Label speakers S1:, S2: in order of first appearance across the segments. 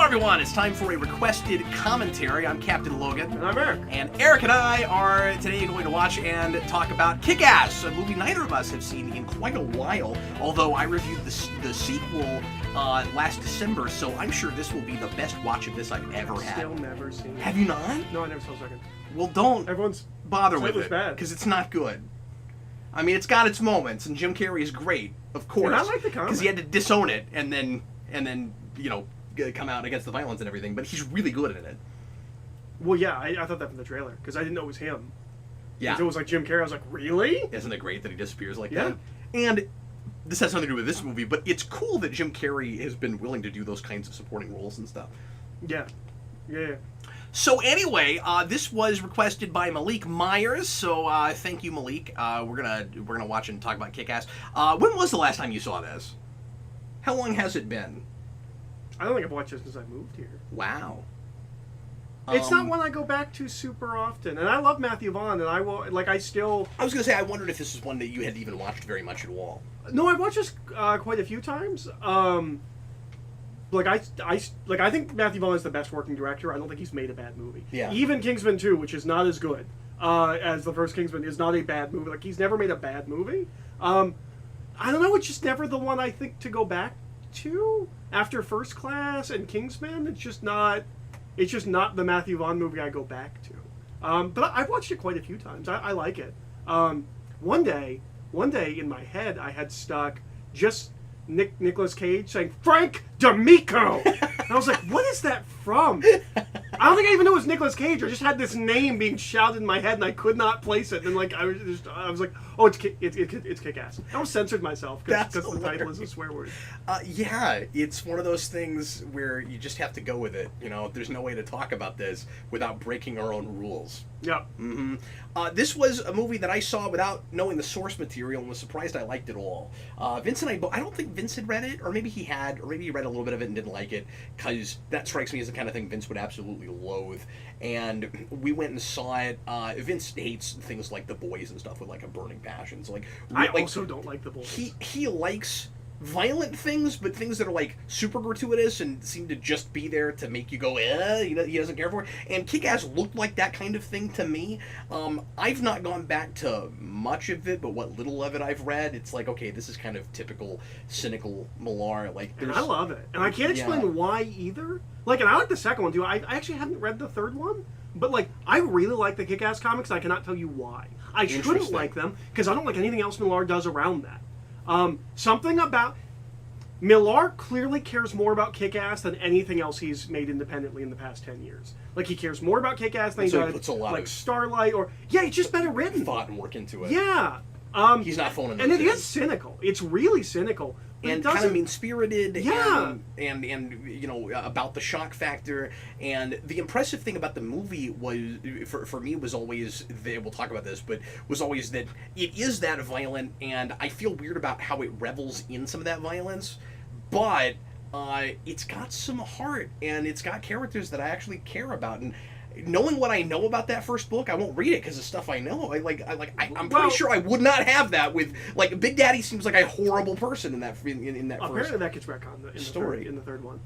S1: everyone, it's time for a requested commentary. I'm Captain Logan.
S2: And I'm Eric.
S1: And Eric and I are today going to watch and talk about Kick-Ass, a movie neither of us have seen in quite a while, although I reviewed the sequel last December, so I'm sure this will be the best watch of this I've ever had.
S2: Still never seen it.
S1: Have you not?
S2: No, I never saw the second.
S1: Well, don't
S2: Everyone's
S1: bother
S2: said
S1: with
S2: it was
S1: it,
S2: bad.
S1: because it's not good. I mean, it's got its moments, and Jim Carrey is great, of course.
S2: And I like the comic.
S1: Because he had to disown it, and then you know, come out against the violence and everything, but he's really good in it.
S2: Well, yeah, I thought that from the trailer, because I didn't know it was him.
S1: Yeah.
S2: It was like Jim Carrey. I was like, really?
S1: Isn't it great that he disappears like
S2: Yeah.
S1: that? And this has nothing to do with this movie, but it's cool that Jim Carrey has been willing to do those kinds of supporting roles and stuff.
S2: Yeah. Yeah.
S1: So anyway, this was requested by Malik Myers, so thank you, Malik. We're gonna watch and talk about Kick-Ass. When was the last time you saw this? How long has it been?
S2: I don't think I've watched it since I moved here.
S1: Wow.
S2: It's not one I go back to super often, and I love Matthew Vaughn, and I will I still.
S1: I was gonna say I wondered if this is one that you had even watched very much at all.
S2: No, I've watched this quite a few times. I think Matthew Vaughn is the best working director. I don't think he's made a bad movie.
S1: Yeah.
S2: Even Kingsman 2, which is not as good as the first Kingsman, is not a bad movie. Like, he's never made a bad movie. I don't know. It's just never the one I think to go back to after First Class and Kingsman. It's just not the Matthew Vaughn movie I go back to. But I've watched it quite a few times. I like it. One day in my head, I had stuck just Nicolas Cage saying Frank D'Amico. And I was like, what is that from? I don't think I even knew it was Nicolas Cage. I just had this name being shouted in my head, and I could not place it. And I was like, oh, it's Kick-Ass. I almost censored myself because the title is a swear word.
S1: Yeah, it's one of those things where you just have to go with it. You know, there's no way to talk about this without breaking our own rules.
S2: Yeah.
S1: Mm-hmm. This was a movie that I saw without knowing the source material and was surprised I liked it all. Vince and I don't think Vince had read it, or maybe he had, or maybe he read a little bit of it and didn't like it, because that strikes me as the kind of thing Vince would absolutely loathe. And we went and saw it. Vince hates things like The Boys and stuff with like a burning passion. So
S2: I also don't like The Boys.
S1: He likes violent things, but things that are like super gratuitous and seem to just be there to make you go, he doesn't care for it. And Kick-Ass looked like that kind of thing to me. I've not gone back to much of it, but what little of it I've read, it's like, okay, this is kind of typical cynical Millar.
S2: And I love it, and I can't explain why either. And I like the second one too. I actually hadn't read the third one, but I really like the Kick-Ass comics. I cannot tell you why. I shouldn't like them because I don't like anything else Millar does around that. Something about Millar clearly cares more about Kick-Ass than anything else he's made independently in the past 10 years. He cares more about Kick-Ass than he does Starlight it's just better written.
S1: Thought and work into it.
S2: Yeah.
S1: He's not phoning
S2: and it is cynical. It's really cynical.
S1: And kind of mean-spirited,
S2: yeah.
S1: and you know, about the shock factor. And the impressive thing about the movie was, for me, was always, we'll talk about this, but was always that it is that violent, and I feel weird about how it revels in some of that violence, but it's got some heart, and it's got characters that I actually care about, and knowing what I know about that first book, I won't read it because of stuff I know. I'm pretty sure I would not have that with Big Daddy seems like a horrible person in that
S2: apparently
S1: first
S2: that gets retconned in
S1: story
S2: in the third one.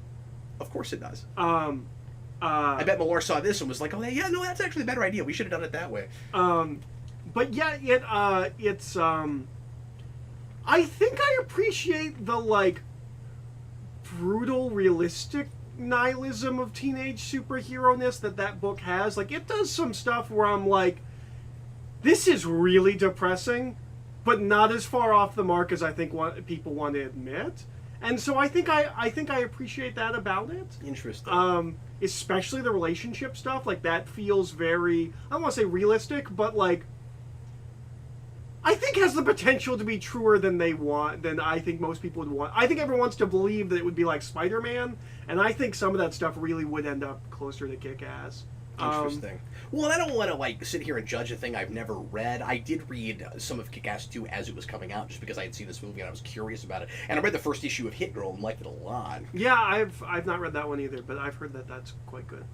S1: Of course it does.
S2: I
S1: bet Millar saw this and was like, oh yeah, no, that's actually a better idea. We should have done it that way.
S2: But yeah, it's I think I appreciate the brutal, realistic nihilism of teenage superhero-ness that book has. It does some stuff where I'm like, this is really depressing, but not as far off the mark as I think people want to admit. And so I think I appreciate that about it.
S1: Interesting.
S2: Especially the relationship stuff. That feels very, I don't want to say realistic, but I think has the potential to be truer than I think most people would want. I think everyone wants to believe that it would be like Spider-Man, and I think some of that stuff really would end up closer to Kick-Ass.
S1: Interesting. Well, and I don't want to sit here and judge a thing I've never read. I did read some of Kick-Ass 2 as it was coming out, just because I had seen this movie and I was curious about it. And I read the first issue of Hit Girl and liked it a lot.
S2: Yeah, I've not read that one either, but I've heard that that's quite good.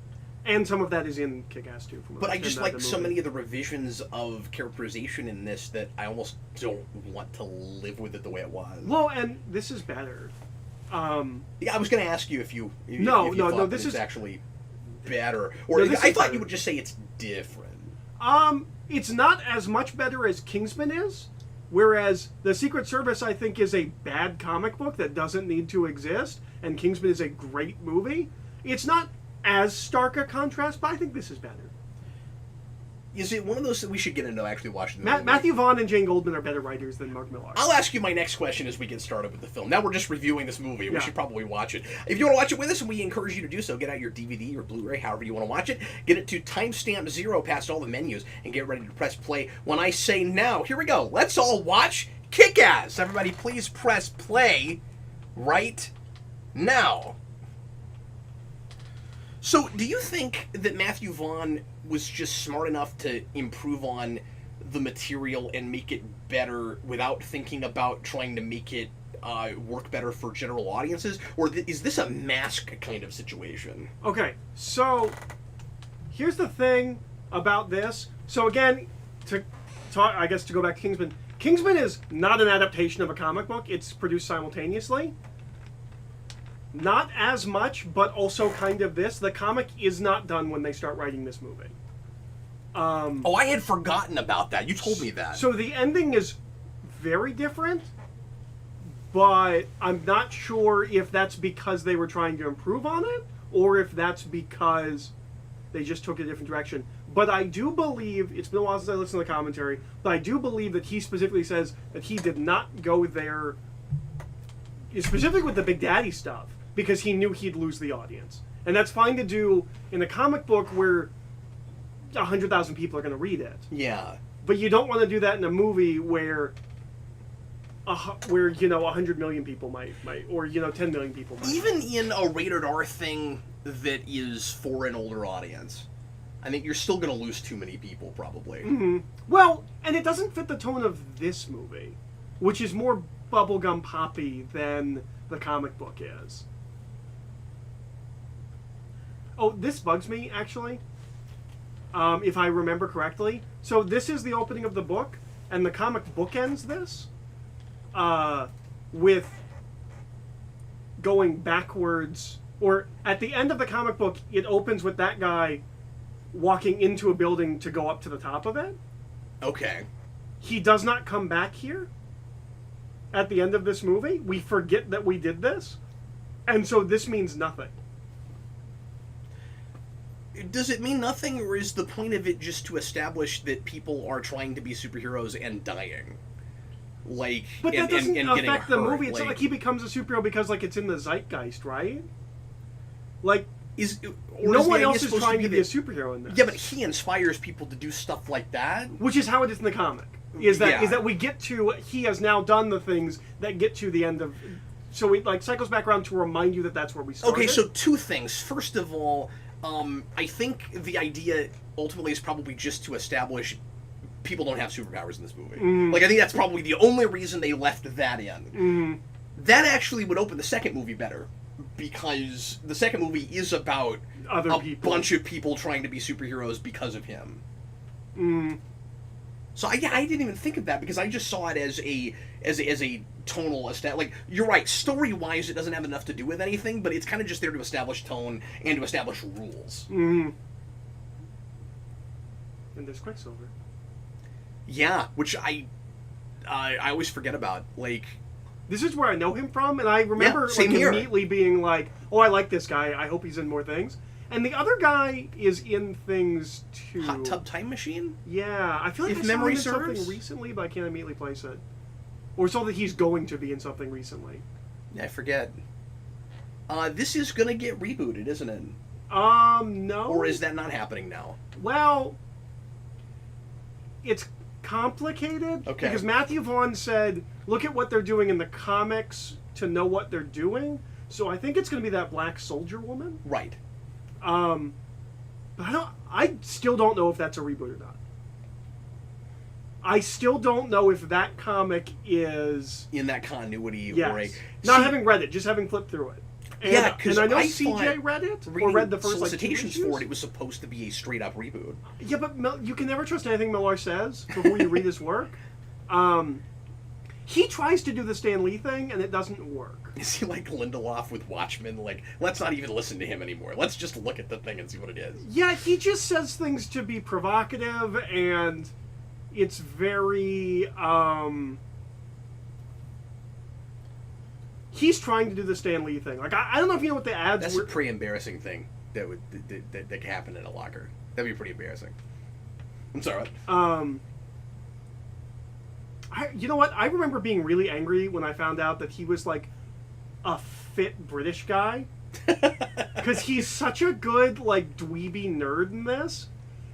S2: And some of that is in Kick-Ass 2.
S1: But I just like so many of the revisions of characterization in this that I almost don't want to live with it the way it was.
S2: Well, and this is better.
S1: Yeah, I was going to ask you if you
S2: No,
S1: thought
S2: this
S1: that
S2: is
S1: it's actually better, or
S2: No, this
S1: I
S2: is
S1: thought
S2: better.
S1: you would just say it's different.
S2: It's not as much better as Kingsman is, whereas The Secret Service, I think, is a bad comic book that doesn't need to exist, and Kingsman is a great movie. It's not as stark a contrast, but I think this is better.
S1: Is it one of those that we should get into actually watching the movie?
S2: Matthew Vaughn and Jane Goldman are better writers than Mark Millar.
S1: I'll ask you my next question as we get started with the film. Now we're just reviewing this movie. We
S2: Yeah.
S1: should probably watch it. If you want to watch it with us, and we encourage you to do so, get out your DVD or Blu-ray, however you want to watch it. Get it to timestamp 0 past all the menus, and get ready to press play when I say now. Here we go. Let's all watch Kick-Ass. Everybody, please press play right now. So, do you think that Matthew Vaughn was just smart enough to improve on the material and make it better without thinking about trying to make it work better for general audiences? Or is this a mask kind of situation?
S2: Okay, so here's the thing about this. So again, to talk, I guess to go back to Kingsman. Kingsman is not an adaptation of a comic book. It's produced simultaneously. Not as much, but also kind of this. The comic is not done when they start writing this movie.
S1: Oh, I had forgotten about that. You told me that.
S2: So the ending is very different, but I'm not sure if that's because they were trying to improve on it, or if that's because they just took a different direction. But I do believe, it's been a while since I listened to the commentary, but I do believe that he specifically says that he did not go there, specifically with the Big Daddy stuff, because he knew he'd lose the audience. And that's fine to do in a comic book where 100,000 people are going to read it.
S1: Yeah.
S2: But you don't want to do that in a movie where 100 million people might, or 10 million people might.
S1: Even in a rated R thing that is for an older audience, I think you're still going to lose too many people, probably.
S2: Mm-hmm. Well, and it doesn't fit the tone of this movie, which is more bubblegum poppy than the comic book is. Oh, this bugs me, actually. If I remember correctly. So this is the opening of the book, and the comic book ends this with going backwards, or at the end of the comic book, it opens with that guy walking into a building to go up to the top of it.
S1: Okay.
S2: He does not come back here at the end of this movie. We forget that we did this, and so this means nothing.
S1: Does it mean nothing, or is the point of it just to establish that people are trying to be superheroes and dying? Like,
S2: But that doesn't
S1: getting
S2: affect the
S1: hurt,
S2: movie. It's not like he becomes a superhero because it's in the zeitgeist, right? Like, no one else is trying to be a superhero in this.
S1: Yeah, but he inspires people to do stuff like that.
S2: Which is how it is in the comic. Is that we get to, he has now done the things that get to the end of... So it cycles back around to remind you that that's where we started.
S1: Okay, so two things. First of all, I think the idea ultimately is probably just to establish people don't have superpowers in this movie.
S2: Mm-hmm.
S1: Like, I think that's probably the only reason they left that in.
S2: Mm-hmm.
S1: That actually would open the second movie better, because the second movie is about bunch of people trying to be superheroes because of him.
S2: Mm-hmm.
S1: So I didn't even think of that, because I just saw it as a tonal like, you're right, story wise it doesn't have enough to do with anything, but it's kind of just there to establish tone and to establish rules.
S2: Mm-hmm. And there's Quicksilver.
S1: Yeah, which I always forget about. Like,
S2: this is where I know him from, and I remember immediately being like, "Oh, I like this guy. I hope he's in more things." And the other guy is in things too.
S1: Hot Tub Time Machine?
S2: Yeah, I feel like
S1: if
S2: I
S1: memory
S2: saw him in
S1: serves
S2: something recently, but I can't immediately place it. Or saw that he's going to be in something recently.
S1: Yeah, I forget. This is gonna get rebooted, isn't it?
S2: No.
S1: Or is that not happening now?
S2: Well, it's complicated.
S1: Okay.
S2: Because Matthew Vaughn said, look at what they're doing in the comics to know what they're doing. So I think it's going to be that Black Soldier woman.
S1: Right.
S2: But I still don't know if that's a reboot or not. I still don't know if that comic is...
S1: in that continuity.
S2: Yes. Not having read it, just having flipped through it. And,
S1: because
S2: I know CJ read it, or read the first
S1: solicitations
S2: 2 issues.
S1: for it. It was supposed to be a straight up reboot.
S2: Yeah, but you can never trust anything Millar says before you read his work. he tries to do the Stan Lee thing, and it doesn't work.
S1: Is he like Lindelof with Watchmen? Like, let's not even listen to him anymore. Let's just look at the thing and see what it is.
S2: Yeah, he just says things to be provocative, and it's very, he's trying to do the Stan Lee thing. Like, I don't know if you know what the ads
S1: That's
S2: were.
S1: a pretty embarrassing thing that could happen in a locker. That'd be pretty embarrassing. I'm sorry.
S2: You know what? I remember being really angry when I found out that he was like a fit British guy, because he's such a good like dweeby nerd in this.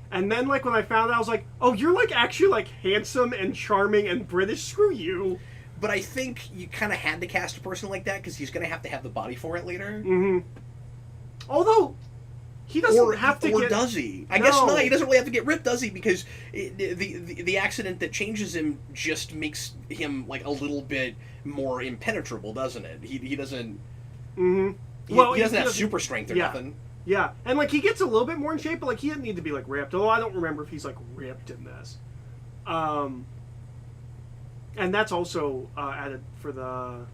S2: And then like when I found out, I was like, oh, you're like actually like handsome and charming and British. Screw you.
S1: But I think you kind of had to cast a person like that because he's going to have the body for it later.
S2: Mm-hmm. Although he doesn't have to.
S1: Or
S2: get...
S1: does he? I
S2: No.
S1: guess not. He doesn't really have to get ripped, does he? Because the accident that changes him just makes him like a little bit more impenetrable, doesn't it? He doesn't.
S2: Mm-hmm.
S1: He doesn't have super strength or nothing.
S2: Yeah, and like he gets a little bit more in shape, but like he didn't need to be like ripped. Although I don't remember if he's like ripped in this. And that's also added for the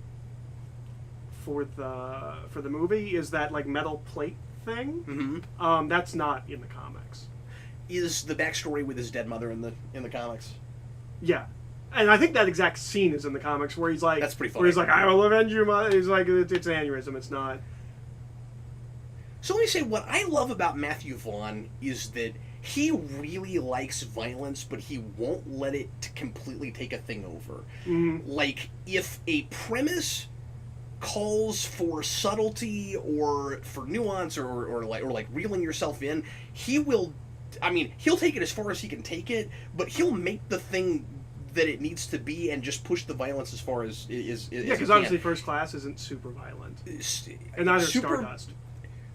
S2: movie, is that like metal plate thing.
S1: Mm-hmm.
S2: That's not in the comics.
S1: Is the backstory with his dead mother in the comics?
S2: Yeah, and I think that exact scene is in the comics where he's like,
S1: that's pretty funny.
S2: Where he's like, "I will avenge you." He's like, "It's an aneurysm. It's not."
S1: So let me say, what I love about Matthew Vaughn is that he really likes violence, but he won't let it completely take a thing over.
S2: Mm-hmm.
S1: Like, if a premise calls for subtlety or for nuance or like reeling yourself in, he will. I mean, he'll take it as far as he can take it, but he'll make the thing that it needs to be and just push the violence as far as
S2: yeah, because obviously First Class isn't super violent, and neither Stardust.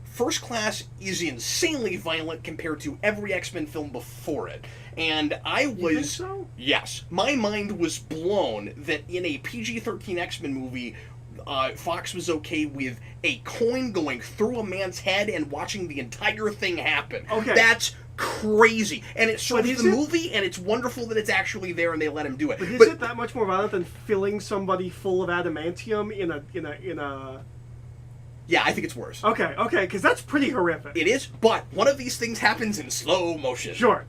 S1: First Class is insanely violent compared to every X-Men film before it. And I was...
S2: You think so?
S1: Yes. My mind was blown that in a PG-13 X-Men movie, Fox was okay with a coin going through a man's head and watching the entire thing happen.
S2: Okay.
S1: That's crazy. And it serves the movie, and it's wonderful that it's actually there and they let him do it.
S2: But is it that much more violent than filling somebody full of adamantium in a
S1: Yeah, I think it's worse.
S2: Okay, because that's pretty horrific.
S1: It is, but one of these things happens in slow motion.
S2: Sure.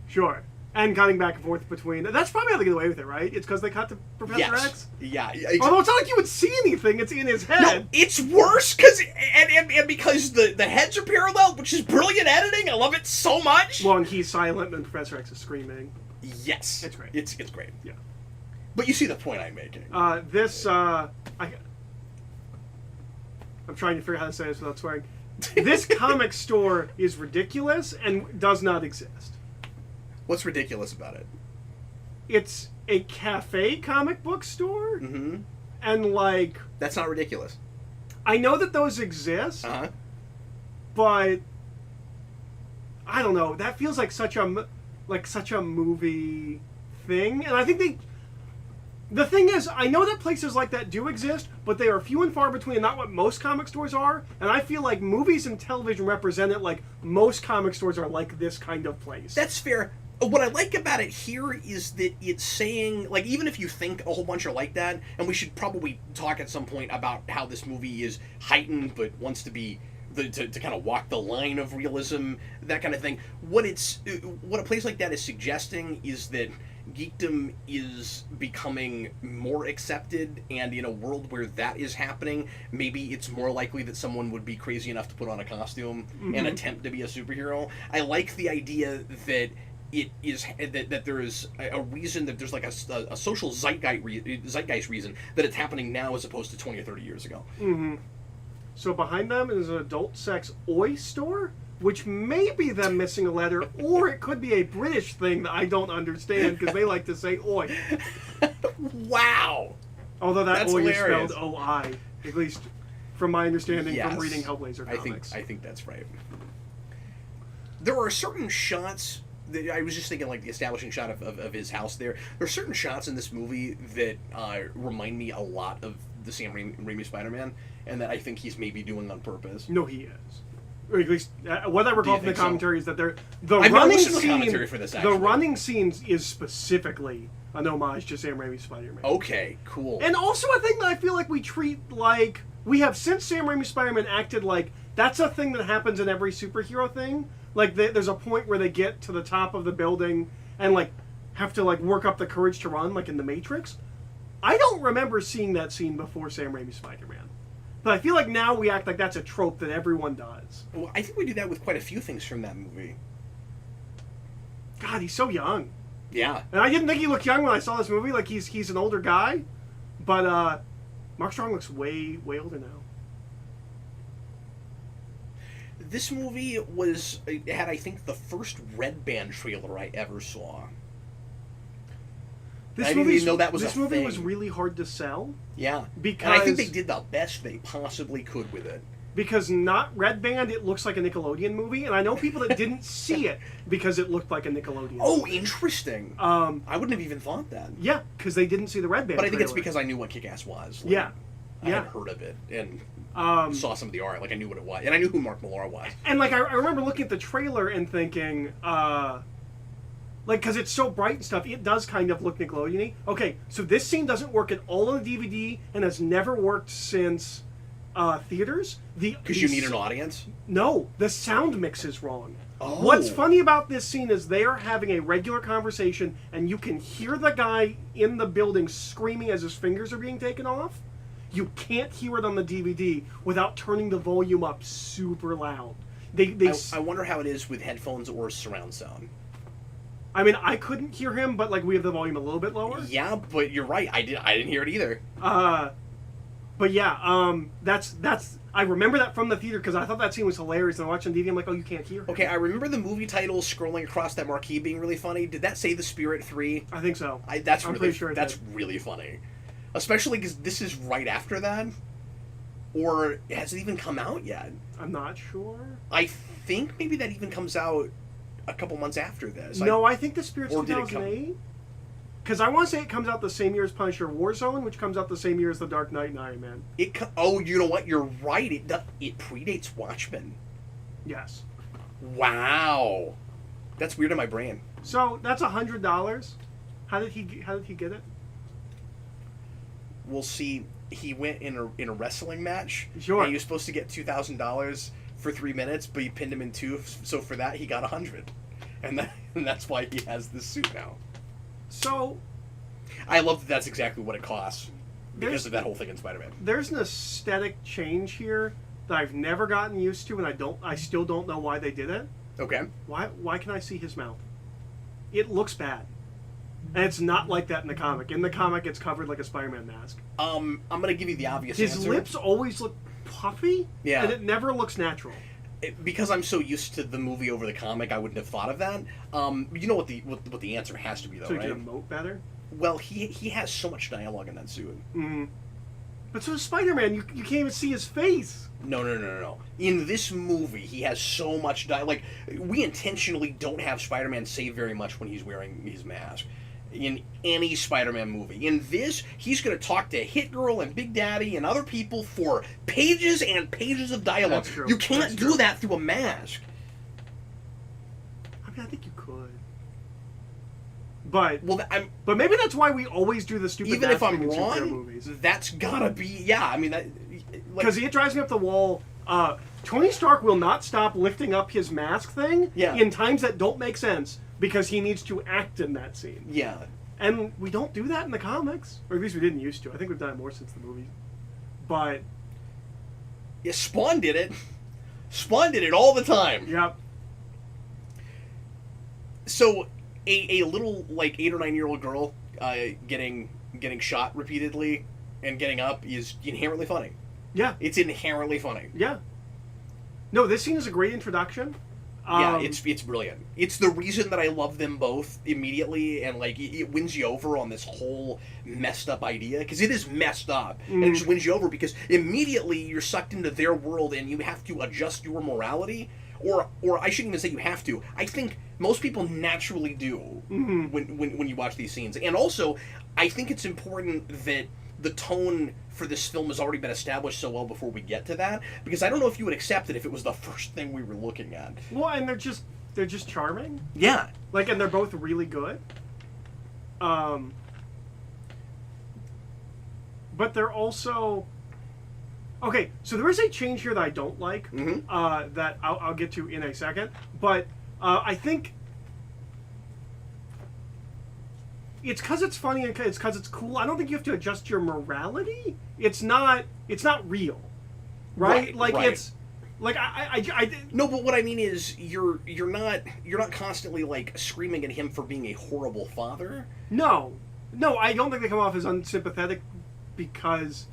S2: And cutting back and forth between... That's probably how they get away with it, right? It's because they cut to Professor X?
S1: Yeah.
S2: Although it's not like you would see anything, it's in his head.
S1: No, it's worse because the heads are parallel, which is brilliant editing. I love it so much.
S2: Well, and he's silent and Professor X is screaming.
S1: Yes.
S2: It's great.
S1: It's great.
S2: Yeah.
S1: But you see the point I'm making.
S2: I'm trying to figure out how to say this without swearing. This comic store is ridiculous and does not exist.
S1: What's ridiculous about it?
S2: It's a cafe comic book store,
S1: Mm-hmm.
S2: and like...
S1: That's not ridiculous.
S2: I know that those exist,
S1: Uh-huh.
S2: but I don't know. That feels like such a movie thing, and I think the thing is, I know that places like that do exist, but they are few and far between, not what most comic stores are, and I feel like movies and television represent it like most comic stores are like this kind of place.
S1: That's fair. What I like about it here is that it's saying, like, even if you think a whole bunch are like that, and we should probably talk at some point about how this movie is heightened but wants to be to kind of walk the line of realism, that kind of thing. What a place like that is suggesting is that geekdom is becoming more accepted, and in a world where that is happening, maybe it's more likely that someone would be crazy enough to put on a costume and attempt to be a superhero. I like the idea that it is that there is a reason, that there's like a social zeitgeist reason that it's happening now as opposed to 20 or 30 years ago.
S2: Mm-hmm. So behind them is an adult sex oi store, which may be them missing a letter, or it could be a British thing that I don't understand because they like to say oi.
S1: Wow.
S2: Although
S1: That's
S2: oi
S1: hilarious.
S2: is spelled O-I, at least from my understanding from reading Hellblazer comics.
S1: I think that's right. There are certain shots that I was just thinking, like the establishing shot of his house there. There are certain shots in this movie that remind me a lot of the Sam Raimi Spider-Man, and that I think he's maybe doing on purpose.
S2: No, he is. or at least what I recall from the
S1: think so?
S2: commentary is that the
S1: I've not
S2: running
S1: listened to the
S2: scene,
S1: commentary for this,
S2: the
S1: actually.
S2: running scenes is specifically an homage to Sam Raimi's Spider-Man.
S1: Okay, cool.
S2: And also a thing that I feel like we treat like we have since Sam Raimi's Spider-Man acted like that's a thing that happens in every superhero thing. Like there's a point where they get to the top of the building and like have to like work up the courage to run, like in The Matrix. I don't remember seeing that scene before Sam Raimi's Spider-Man. But I feel like now we act like that's a trope that everyone does.
S1: Well, I think we do that with quite a few things from that movie.
S2: God, he's so young.
S1: Yeah.
S2: And I didn't think he looked young when I saw this movie. Like he's an older guy, but Mark Strong looks way older now.
S1: This movie had, I think, the first Red Band trailer I ever saw. I didn't even know that was a
S2: This movie
S1: thing.
S2: was really hard to sell.
S1: Yeah.
S2: Because
S1: And I think they did the best they possibly could with it.
S2: Because not Red Band, it looks like a Nickelodeon movie, and I know people that didn't see it because it looked like a Nickelodeon
S1: Oh,
S2: movie.
S1: interesting. I wouldn't have even thought that.
S2: Yeah, because they didn't see the Red Band
S1: But I think it's
S2: trailer.
S1: because I knew what Kick-Ass was. Like,
S2: Yeah.
S1: I
S2: Yeah.
S1: had heard of it and
S2: saw
S1: some of the art. Like, I knew what it was. And I knew who Mark Millar was.
S2: And like I remember looking at the trailer and thinking, like, because it's so bright and stuff, it does kind of look Nickelodeon-y. Okay, so this scene doesn't work at all on the DVD and has never worked since theaters.
S1: Because you need an audience?
S2: No, the sound mix is wrong.
S1: Oh.
S2: What's funny about this scene is they are having a regular conversation, and you can hear the guy in the building screaming as his fingers are being taken off. You can't hear it on the DVD without turning the volume up super loud.
S1: I wonder how it is with headphones or surround sound.
S2: I mean, I couldn't hear him, but like we have the volume a little bit lower.
S1: Yeah, but you're right. I didn't hear it either.
S2: But yeah, that's I remember that from the theater because I thought that scene was hilarious. And I watched on DVD, I'm like, oh, you can't hear him.
S1: Okay, I remember the movie title scrolling across that marquee being really funny. Did that say The Spirit 3?
S2: I think so.
S1: I'm
S2: pretty
S1: really
S2: sure it
S1: that's
S2: did.
S1: really funny, especially because this is right after that, or has it even come out yet?
S2: I'm not sure.
S1: I think maybe that even comes out a couple months after this.
S2: No, I think The Spirit's
S1: or did it come-
S2: 2008. Because I want to say it comes out the same year as Punisher Warzone, which comes out the same year as The Dark Knight and Iron Man.
S1: Oh, you know what? You're right. It predates Watchmen.
S2: Yes.
S1: Wow, that's weird in my brain.
S2: So that's $100. How did he get it?
S1: We'll see. He went in a wrestling match.
S2: Sure.
S1: And he was supposed to get $2,000 for 3 minutes, but he pinned him in 2. So for that, he got $100, and that's why he has this suit now.
S2: So
S1: I love that that's exactly what it costs because of that whole thing in Spider-Man.
S2: there's an aesthetic change here that I've never gotten used to, and I still don't know why they did it.
S1: Okay.
S2: Why can I see his mouth? It looks bad. And it's not like that in the comic. In the comic, it's covered like a Spider-Man mask.
S1: I'm gonna give you the obvious
S2: His
S1: answer.
S2: lips always look puffy,
S1: Yeah.
S2: and it never looks natural.
S1: Because I'm so used to the movie over the comic, I wouldn't have thought of that. You know what the answer has to be, though,
S2: So he
S1: right?
S2: can emote better.
S1: Well, he has so much dialogue in that suit.
S2: Mm-hmm. But so does Spider-Man. You can't even see his face.
S1: No. In this movie, he has so much dialogue. Like, we intentionally don't have Spider-Man say very much when he's wearing his mask. In any Spider-Man movie. In this, he's going to talk to Hit Girl and Big Daddy and other people for pages and pages of dialogue.
S2: That's true.
S1: You can't
S2: That's
S1: do
S2: true.
S1: that through a mask.
S2: I mean, I think you could. But
S1: Well,
S2: but maybe that's why we always do the stupid
S1: even if I'm
S2: masking in superhero
S1: wrong,
S2: movies.
S1: that's gotta be, yeah, I mean, that,
S2: Because it drives me up the wall. Tony Stark will not stop lifting up his mask thing
S1: Yeah.
S2: in times that don't make sense because he needs to act in that scene.
S1: yeah.
S2: And we don't do that in the comics. Or at least we didn't used to. I think we've done it more since the movie. But,
S1: Yeah, Spawn did it. Spawn did it all the time.
S2: yeah.
S1: So, a little, like, 8 or 9 year old girl getting shot repeatedly and getting up is inherently funny.
S2: Yeah.
S1: It's inherently funny.
S2: Yeah. No, this scene is a great introduction.
S1: Yeah, it's brilliant. It's the reason that I love them both immediately, and like it wins you over on this whole messed up idea because it is messed up, and it just wins you over because immediately you're sucked into their world and you have to adjust your morality, or I shouldn't even say you have to. I think most people naturally do when you watch these scenes, and also I think it's important that the tone for this film has already been established so well before we get to that, because I don't know if you would accept it if it was the first thing we were looking at.
S2: Well, and they're just charming.
S1: Yeah.
S2: Like, and they're both really good. But they're also... Okay, so there is a change here that I don't like, that I'll get to in a second. But I think it's because it's funny and it's because it's cool. I don't think you have to adjust your morality. It's not real, right? Like
S1: right.
S2: it's like I
S1: no, but what I mean is you're not constantly like screaming at him for being a horrible father.
S2: No, I don't think they come off as unsympathetic because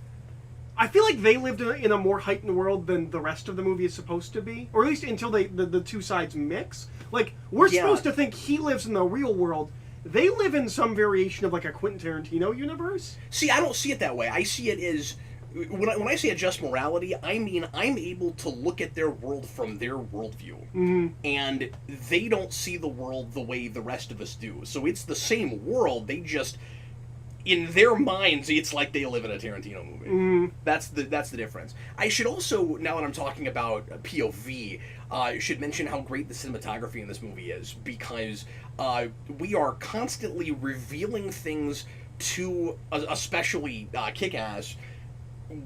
S2: I feel like they lived in a more heightened world than the rest of the movie is supposed to be, or at least until the two sides mix. Like, we're supposed to think he lives in the real world. They live in some variation of like a Quentin Tarantino universe.
S1: See, I don't see it that way. I see it as when I say adjust morality, I mean I'm able to look at their world from their worldview, and they don't see the world the way the rest of us do. So it's the same world. They just, in their minds, it's like they live in a Tarantino movie. That's the difference. I should also, now that I'm talking about POV, should mention how great the cinematography in this movie is, because we are constantly revealing things to, especially Kick-Ass,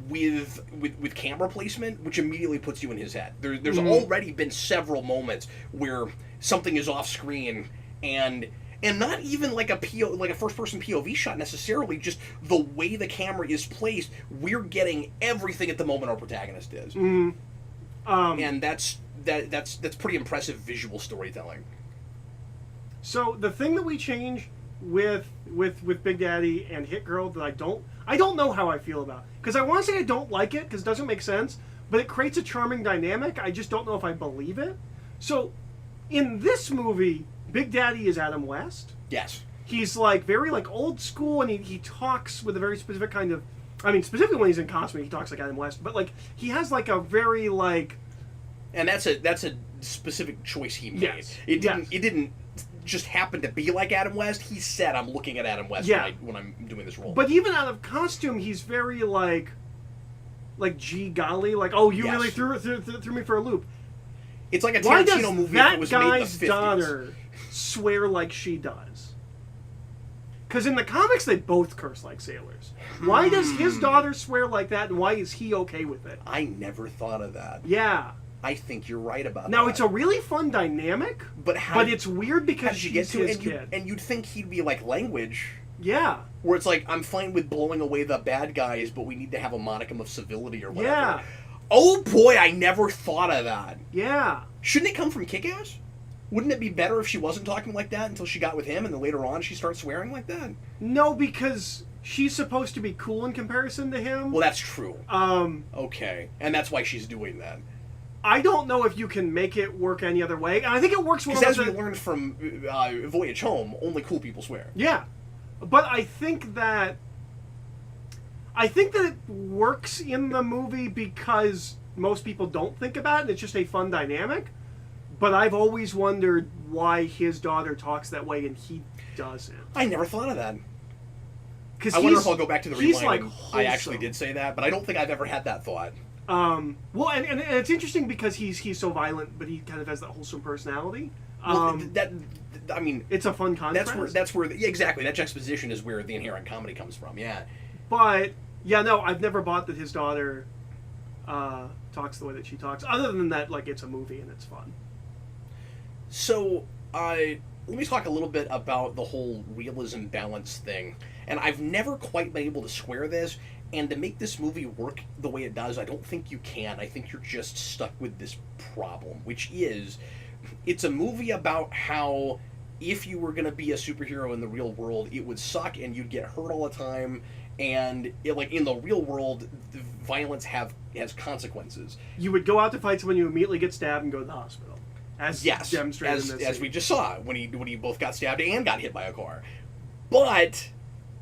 S1: with camera placement, which immediately puts you in his head. There's already been several moments where something is off screen and not even like a first-person POV shot necessarily, just the way the camera is placed, we're getting everything at the moment our protagonist is. And that's pretty impressive visual storytelling.
S2: So the thing that we change with Big Daddy and Hit Girl that I don't know how I feel about, because I want to say I don't like it because it doesn't make sense, but it creates a charming dynamic. I just don't know if I believe it. So in this movie, Big Daddy is Adam West.
S1: Yes.
S2: He's like very like old school, and he talks with a very specific kind of, I mean, specifically when he's in costume, he talks like Adam West, but like he has like a very like,
S1: and that's a specific choice he made.
S2: Yes.
S1: It didn't just happen to be like Adam West. He said, "I'm looking at Adam West when I'm doing this role."
S2: But even out of costume, he's very like gee golly, like, oh, you really threw me for a loop.
S1: It's like a Tarantino movie that was made in the 50s.
S2: Why does that guy's daughter swear like she does? Because in the comics, they both curse like sailors. Why does his daughter swear like that, and why is he okay with it?
S1: I never thought of that.
S2: Yeah.
S1: I think you're right about that.
S2: Now, it's a really fun dynamic, but it's weird because she's his kid.
S1: And you'd think he'd be like language.
S2: Yeah.
S1: Where it's like, I'm fine with blowing away the bad guys, but we need to have a modicum of civility or whatever.
S2: Yeah.
S1: Oh boy, I never thought of that.
S2: Yeah.
S1: Shouldn't it come from Kick-Ass? Wouldn't it be better if she wasn't talking like that until she got with him, and then later on she starts swearing like that?
S2: No, because she's supposed to be cool in comparison to him.
S1: Well, that's true. Okay. And that's why she's doing that.
S2: I don't know if you can make it work any other way. And I think it works well.
S1: Because as we learned from Voyage Home, only cool people swear.
S2: Yeah. But I think that it works in the movie because most people don't think about it, and it's just a fun dynamic. But I've always wondered why his daughter talks that way and he doesn't.
S1: I never thought of that.
S2: I
S1: wonder if I'll go back to the rewind.
S2: Like
S1: I actually did say that, but I don't think I've ever had that thought.
S2: Well, and it's interesting because he's so violent, but he kind of has that wholesome personality.
S1: I mean,
S2: it's a fun contrast.
S1: That's where exactly, that juxtaposition is where the inherent comedy comes from. Yeah.
S2: But yeah, no, I've never bought that his daughter talks the way that she talks. Other than that, like, it's a movie and it's fun.
S1: So, let me talk a little bit about the whole realism balance thing. And I've never quite been able to square this. And to make this movie work the way it does, I don't think you can. I think you're just stuck with this problem, which is, it's a movie about how if you were going to be a superhero in the real world, it would suck and you'd get hurt all the time. And like in the real world, the violence has consequences.
S2: You would go out to fight someone, you immediately get stabbed and go to the hospital. Demonstrated in this
S1: as we just saw when he both got stabbed and got hit by a car. But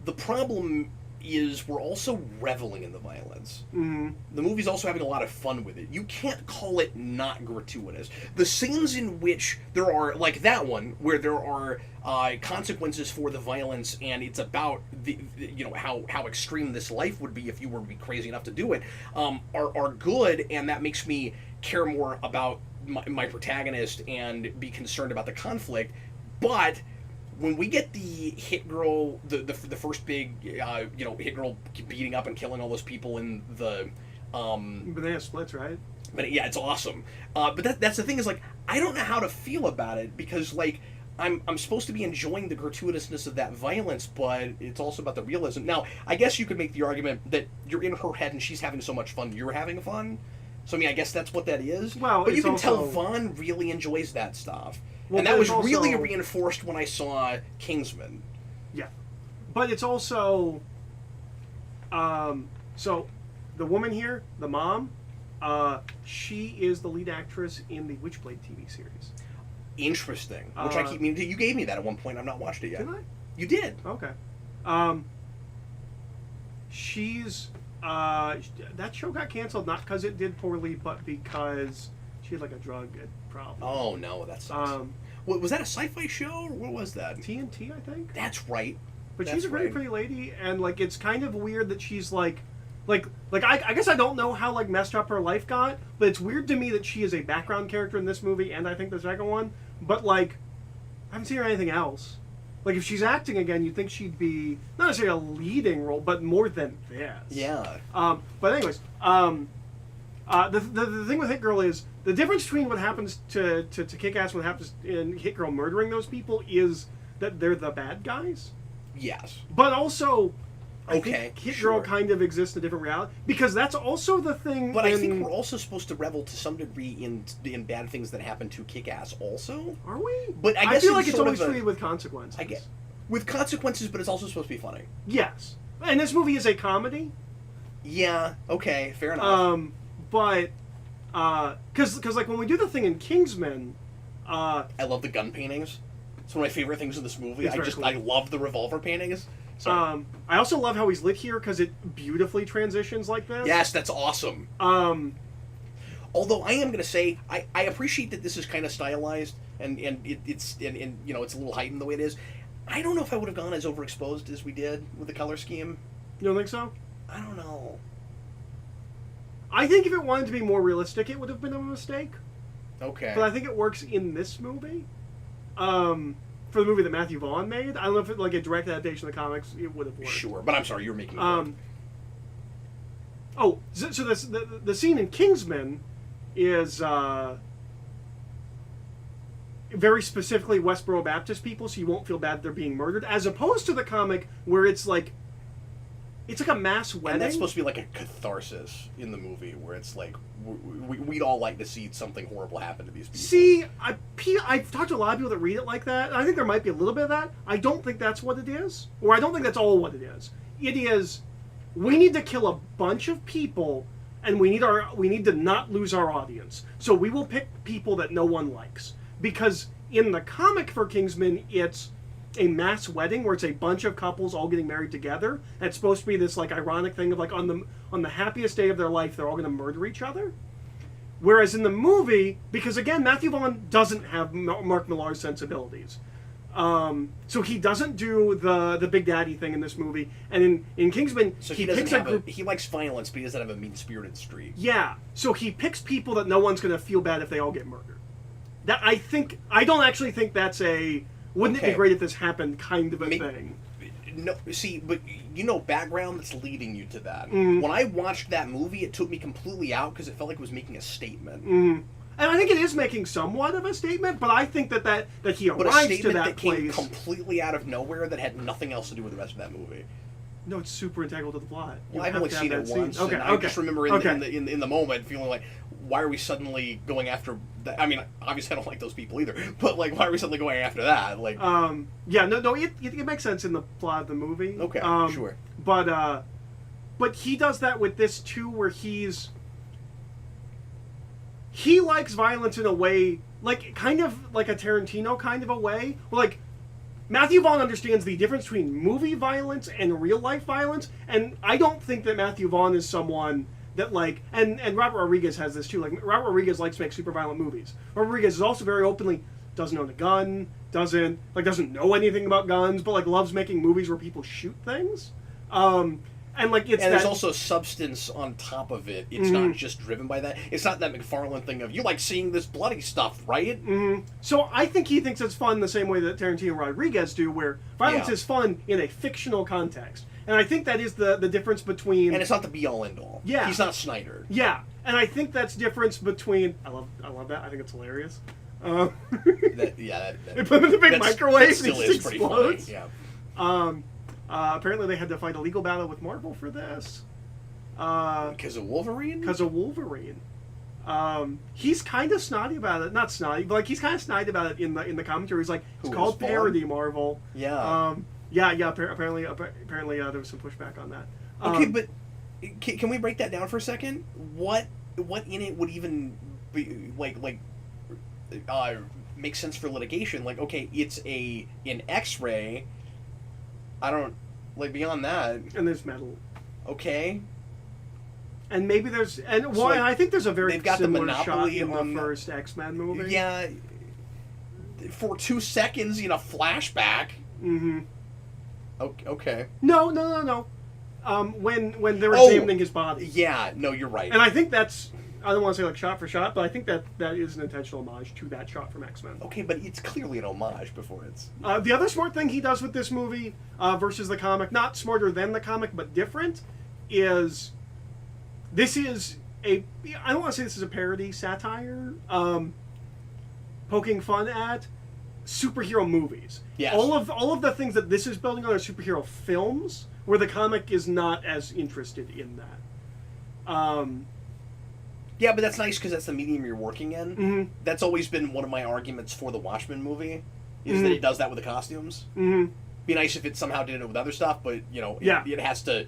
S1: the problem is we're also reveling in the violence.
S2: Mm-hmm.
S1: The movie's also having a lot of fun with it. You can't call it not gratuitous. The scenes in which there are, like that one, where there are consequences for the violence, and it's about the how extreme this life would be if you were to be crazy enough to do it, are good, and that makes me care more about my protagonist and be concerned about the conflict. But when we get the hit girl, the first big hit girl beating up and killing all those people in the
S2: Banana Splits, right?
S1: But yeah, it's awesome. But that's the thing, is like, I don't know how to feel about it, because like I'm supposed to be enjoying the gratuitousness of that violence, but it's also about the realism. Now, I guess you could make the argument that you're in her head and she's having so much fun, you're having fun. So I mean, I guess that's what that is.
S2: Well,
S1: but you can
S2: also...
S1: tell Vaughn really enjoys that stuff.
S2: Well,
S1: and that was
S2: also...
S1: really reinforced when I saw Kingsman.
S2: Yeah. But it's also... so, the woman here, the mom, she is the lead actress in the Witchblade TV series.
S1: Interesting. Which I keep meaning to... You gave me that at one point. I've not watched it yet.
S2: Did I?
S1: You did.
S2: Okay. She's... that show got canceled not because it did poorly, but because she had like a drug problem.
S1: Oh no, that sucks. Was that a sci-fi show, or what was that?
S2: TNT, I think.
S1: That's right.
S2: But
S1: That's
S2: she's a very
S1: right.
S2: pretty lady, and like it's kind of weird that she's like I guess I don't know how like messed up her life got, but it's weird to me that she is a background character in this movie and I think the second one. But like, I haven't seen her in anything else. Like, if she's acting again, you'd think she'd be not necessarily a leading role, but more than this.
S1: Yeah.
S2: But anyways, the thing with Hit Girl is the difference between what happens to Kick-Ass and what happens in Hit Girl murdering those people is that they're the bad guys.
S1: Yes.
S2: But also, I
S1: Okay,
S2: think Hit
S1: sure.
S2: Girl kind of exists in a different reality, because that's also the thing.
S1: But I think we're also supposed to revel to some degree in bad things that happen to Kick-Ass also.
S2: Are we?
S1: But I guess
S2: feel like it's
S1: sort
S2: always
S1: of
S2: treated with consequences.
S1: I get with consequences, but it's also supposed to be funny.
S2: Yes, and this movie is a comedy.
S1: Yeah. Okay. Fair enough.
S2: But because like when we do the thing in Kingsman,
S1: I love the gun paintings. It's one of my favorite things in this movie.
S2: It's very cool.
S1: I love the revolver paintings. Sorry.
S2: I also love how he's lit here because it beautifully transitions like this.
S1: Yes, that's awesome. Although I am going to say I appreciate that this is kind of stylized and it's a little heightened the way it is. I don't know if I would have gone as overexposed as we did with the color scheme.
S2: You don't think so?
S1: I don't know.
S2: I think if it wanted to be more realistic, it would have been a mistake.
S1: Okay.
S2: But I think it works in this movie. For the movie that Matthew Vaughn made, I don't know if it like a direct adaptation of the comics, it would have worked.
S1: Sure, but I'm sorry, you were making a point.
S2: So this the scene in Kingsman is very specifically Westboro Baptist people, so you won't feel bad they're being murdered, as opposed to the comic where it's like a mass wedding.
S1: And that's supposed to be like a catharsis in the movie, where it's like we'd all like to see something horrible happen to these people.
S2: See, I've talked to a lot of people that read it like that, and I think there might be a little bit of that. I don't think that's what it is, or I don't think that's all what it is. It is, we need to kill a bunch of people, and we need to not lose our audience. So we will pick people that no one likes, because in the comic for Kingsman, it's a mass wedding where it's a bunch of couples all getting married together. And it's supposed to be this like ironic thing of like on the happiest day of their life, they're all going to murder each other. Whereas in the movie, because again, Matthew Vaughn doesn't have Mark Millar's sensibilities. So he doesn't do the Big Daddy thing in this movie. And in Kingsman,
S1: so he picks a group. He likes violence, but he doesn't have a mean-spirited streak.
S2: Yeah. So he picks people that no one's going to feel bad if they all get murdered. That I don't actually think that's a wouldn't it be great if this happened kind of a thing.
S1: No, see, but background that's leading you to that.
S2: Mm.
S1: When I watched that movie, it took me completely out because it felt like it was making a statement.
S2: Mm. And I think it is making somewhat of a statement, but I think that he arrives to that place.
S1: Came completely out of nowhere that had nothing else to do with the rest of that movie.
S2: No, it's super integral to the plot.
S1: Well, I've only seen it once.
S2: Okay,
S1: and I just remember in the moment feeling like, why are we suddenly going after that? I mean, obviously I don't like those people either, but like, why are we suddenly going after that? Like,
S2: it makes sense in the plot of the movie.
S1: Okay, sure.
S2: But he does that with this too, where he likes violence in a way, like kind of like a Tarantino kind of a way, like Matthew Vaughn understands the difference between movie violence and real life violence, and I don't think that Matthew Vaughn is someone that like and Robert Rodriguez has this too. Like Robert Rodriguez likes to make super violent movies. Robert Rodriguez is also very openly doesn't own a gun, doesn't know anything about guns, but like loves making movies where people shoot things. And like it's
S1: there's also substance on top of it. It's not just driven by that. It's not that McFarlane thing of you like seeing this bloody stuff, right?
S2: So I think he thinks it's fun the same way that Tarantino and Rodriguez do, where violence is fun in a fictional context. And I think that is the difference between.
S1: And it's not the be all end all.
S2: Yeah,
S1: he's not Snyder.
S2: Yeah, and I think that's difference between. I love that. I think it's hilarious.
S1: They
S2: put him in the big microwave.
S1: That still is pretty funny. Yeah.
S2: Apparently, they had to fight a legal battle with Marvel for this.
S1: Because of Wolverine?
S2: Because of Wolverine. He's kind of snotty about it. Not snotty, but like he's kind of snide about it in the commentary. He's like, it's called parody, Marvel.
S1: Yeah.
S2: Yeah. Apparently, there was some pushback on that.
S1: Okay, but can we break that down for a second? What in it would even be like make sense for litigation? Like, okay, it's an X-ray. I don't like beyond that.
S2: And there's metal.
S1: Okay.
S2: And maybe there's I think there's a very similar shot in the
S1: on
S2: first X-Men movie.
S1: Yeah. For 2 seconds in a flashback.
S2: Mm-hmm.
S1: Okay.
S2: No. When they're examining his body.
S1: Yeah. No, you're right.
S2: And I think that's. I don't want to say like shot for shot, but I think that is an intentional homage to that shot from X-Men.
S1: Okay, but it's clearly an homage before it's...
S2: The other smart thing he does with this movie versus the comic, not smarter than the comic, but different, is this is I don't want to say this is a parody, satire, poking fun at superhero movies.
S1: Yes.
S2: All of the things that this is building on are superhero films, where the comic is not as interested in that.
S1: Yeah, but that's nice because that's the medium you're working in.
S2: Mm-hmm.
S1: That's always been one of my arguments for the Watchmen movie, is that it does that with the costumes.
S2: Mm-hmm.
S1: Be nice if it somehow did it with other stuff, but it has to.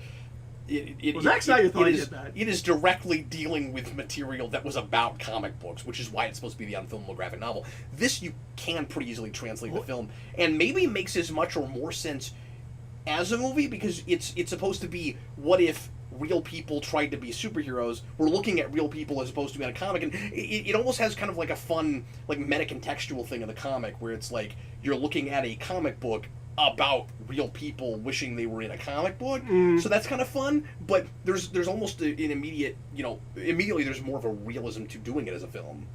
S2: Zack Snyder thought he did that.
S1: It is directly dealing with material that was about comic books, which is why it's supposed to be the unfilmable graphic novel. This you can pretty easily translate to film, and maybe it makes as much or more sense as a movie because it's supposed to be what if real people tried to be superheroes. We're looking at real people as opposed to in a comic, and it almost has kind of like a fun, like meta-contextual thing in the comic where it's like you're looking at a comic book about real people wishing they were in a comic book. So that's kind of fun, but there's almost an immediate, immediately there's more of a realism to doing it as a film.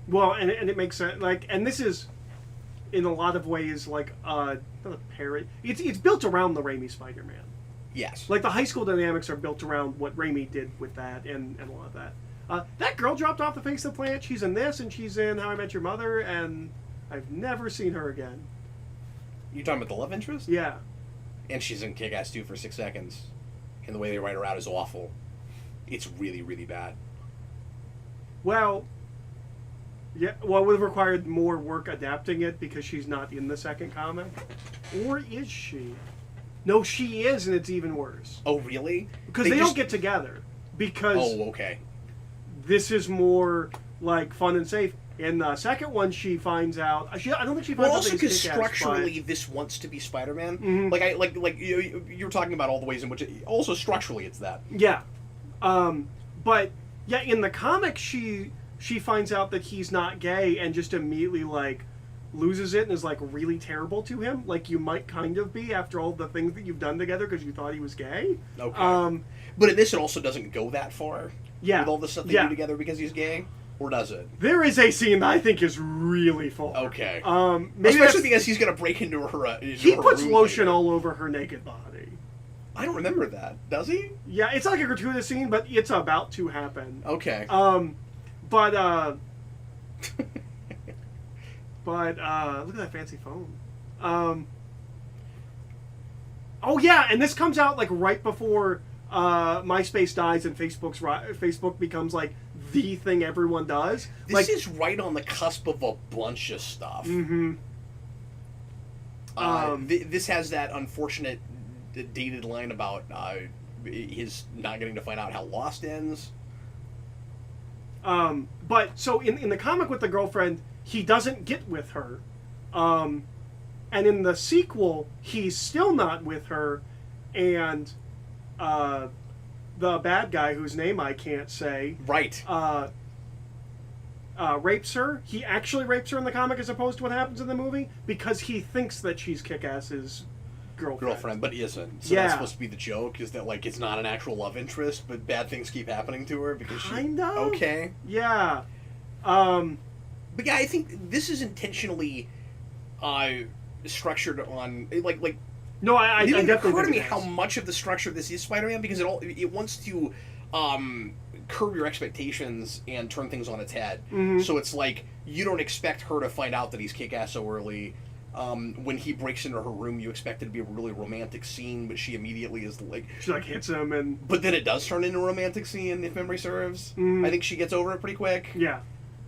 S2: Well, and it makes sense. Like, and this is in a lot of ways like not a parody. It's built around the Raimi Spider-Man.
S1: Yes.
S2: Like the high school dynamics are built around what Raimi did with that and a lot of that. That girl dropped off the face of the planet. She's in this and she's in How I Met Your Mother, and I've never seen her again.
S1: You talking about the love interest?
S2: Yeah.
S1: And she's in Kick-Ass 2 for 6 seconds. And the way they write her out is awful. It's really, really bad.
S2: Well, yeah. Well, it would have required more work adapting it because she's not in the second comic. Or is she? No, she is, and it's even worse.
S1: Oh, really?
S2: Because they don't get together. Because...
S1: Oh, okay.
S2: This is more, like, fun and safe. In the second one, she finds out... I don't think she finds out.
S1: Well, also because structurally, this wants to be Spider-Man.
S2: Mm-hmm.
S1: Like you're talking about all the ways in which... Also, structurally, it's that.
S2: Yeah. But, yeah, in the comic, she finds out that he's not gay and just immediately, like, loses it and is, like, really terrible to him. Like, you might kind of be after all the things that you've done together because you thought he was gay.
S1: Okay. But in this, it also doesn't go that far.
S2: Yeah.
S1: With all the stuff they do together because he's gay. Or does it?
S2: There is a scene that I think is really far.
S1: Okay.
S2: Maybe
S1: especially because he's going to break into her.
S2: He puts lotion all over her naked body.
S1: I don't remember that. Does he?
S2: Yeah, it's like a gratuitous scene, but it's about to happen.
S1: Okay.
S2: But look at that fancy phone. Oh yeah, and this comes out like right before MySpace dies and Facebook becomes like the thing everyone does.
S1: This is right on the cusp of a bunch of stuff.
S2: Mm-hmm.
S1: This has that unfortunate dated line about his not getting to find out how Lost ends.
S2: But so in the comic with the girlfriend, he doesn't get with her And in the sequel, he's still not with her, and the bad guy, whose name I can't say,
S1: Right.
S2: Rapes her. He actually rapes her in the comic as opposed to what happens in the movie, because he thinks that she's Kick-Ass's girlfriend.
S1: But isn't. So that's supposed to be the joke, is that, like, it's not an actual love interest, but bad things keep happening to her because she...
S2: Kind of.
S1: Okay.
S2: Yeah.
S1: But yeah, I think this is intentionally structured on, like
S2: no, I
S1: it didn't
S2: definitely
S1: occur to
S2: think
S1: me
S2: it
S1: how
S2: does.
S1: much of the structure of this is Spider-Man, because it wants to curb your expectations and turn things on its head.
S2: Mm-hmm.
S1: So it's like, you don't expect her to find out that he's Kick-Ass so early. When he breaks into her room, you expect it to be a really romantic scene, but she immediately is like...
S2: She, like, hits him, and...
S1: But then it does turn into a romantic scene, if memory serves.
S2: Mm.
S1: I think she gets over it pretty quick.
S2: Yeah.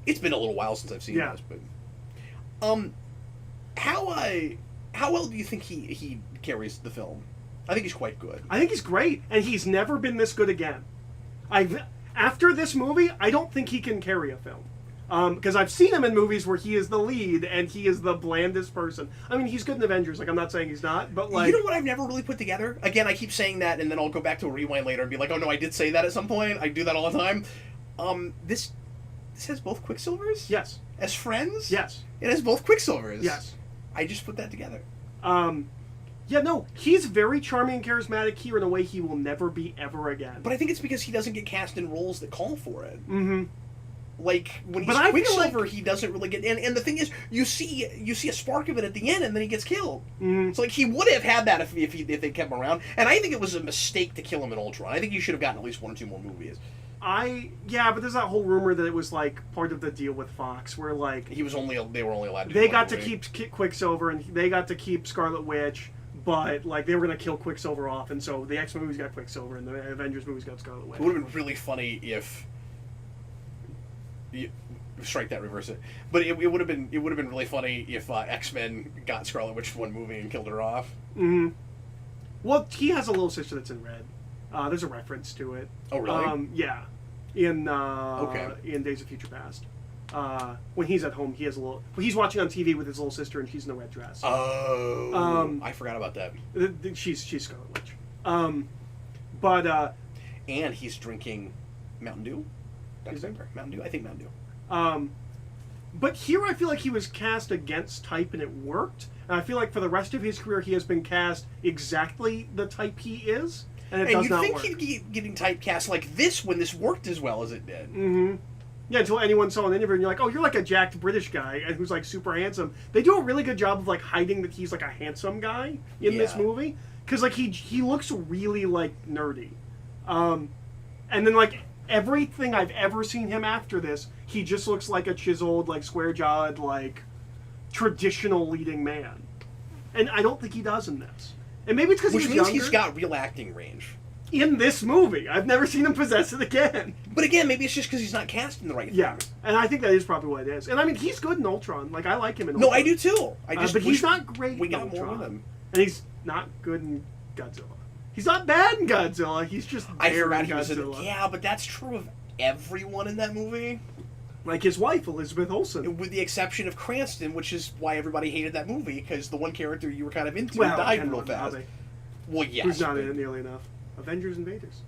S1: It's been a little while since I've seen this, but... How well do you think he carries the film? I think he's quite good.
S2: I think he's great, and he's never been this good again. After this movie, I don't think he can carry a film. Because I've seen him in movies where he is the lead, and he is the blandest person. I mean, he's good in Avengers, like, I'm not saying he's not, but, like...
S1: You know what I've never really put together? Again, I keep saying that, and then I'll go back to a rewind later and be like, oh no, I did say that at some point. I do that all the time. This has both Quicksilvers?
S2: Yes.
S1: As friends?
S2: Yes.
S1: It has both Quicksilvers?
S2: Yes.
S1: I just put that together.
S2: Yeah, no, he's very charming and charismatic here in a way he will never be ever again.
S1: But I think it's because he doesn't get cast in roles that call for it.
S2: Mm-hmm.
S1: Like, when he's Quicksilver, he doesn't really get... And the thing is, you see a spark of it at the end, and then he gets killed.
S2: Mm-hmm.
S1: It's like, he would have had that if they kept him around. And I think it was a mistake to kill him in Ultron. I think you should have gotten at least one or two more movies.
S2: Yeah, but there's that whole rumor that it was, like, part of the deal with Fox, where, like...
S1: They were only allowed to...
S2: They got to keep Quicksilver, and they got to keep Scarlet Witch, but, like, they were going to kill Quicksilver off, and so the X-Men movies got Quicksilver, and the Avengers movies got Scarlet Witch.
S1: It would have been really funny if... strike that, reverse it. But it would have been really funny if X-Men got Scarlet Witch for one movie and killed her off.
S2: Mm-hmm. Well, he has a little sister that's in red. There's a reference to it.
S1: Oh, really?
S2: Yeah. In Days of Future Past. When he's at home, he has a little... He's watching on TV with his little sister, and she's in a red dress.
S1: Oh. I forgot about that.
S2: She's Scarlet Witch.
S1: And he's drinking Mountain Dew? Mountain Dew? I think Mountain Dew.
S2: But here I feel like he was cast against type, and it worked. And I feel like for the rest of his career, he has been cast exactly the type he is, and it does not work. And
S1: you'd think he'd be getting typecast like this when this worked as well as it did.
S2: Mm-hmm. Yeah, until anyone saw an interview and you're like, oh, you're like a jacked British guy and who's like super handsome. They do a really good job of like hiding that he's like a handsome guy in this movie, because like he looks really like nerdy, and then like everything I've ever seen him after this, he just looks like a chiseled, like square-jawed, like traditional leading man, and I don't think he does in this. And maybe it's because he's younger.
S1: Which means he's got real acting range.
S2: In this movie. I've never seen him possess it again.
S1: But again, maybe it's just because he's not cast in the right thing.
S2: Yeah, and I think that is probably what it is. And I mean, he's good in Ultron. Like, I like him in Ultron.
S1: No, I do too.
S2: But he's not great
S1: we
S2: in
S1: got
S2: Ultron.
S1: more with him.
S2: And he's not good in Godzilla. He's not bad in Godzilla. He's just there in Godzilla.
S1: Yeah, but that's true of everyone in that movie.
S2: Like his wife, Elizabeth Olsen.
S1: With the exception of Cranston, which is why everybody hated that movie, because the one character you were kind of into died real fast. Well, yes.
S2: Who's not in it nearly enough. Avengers Invaders.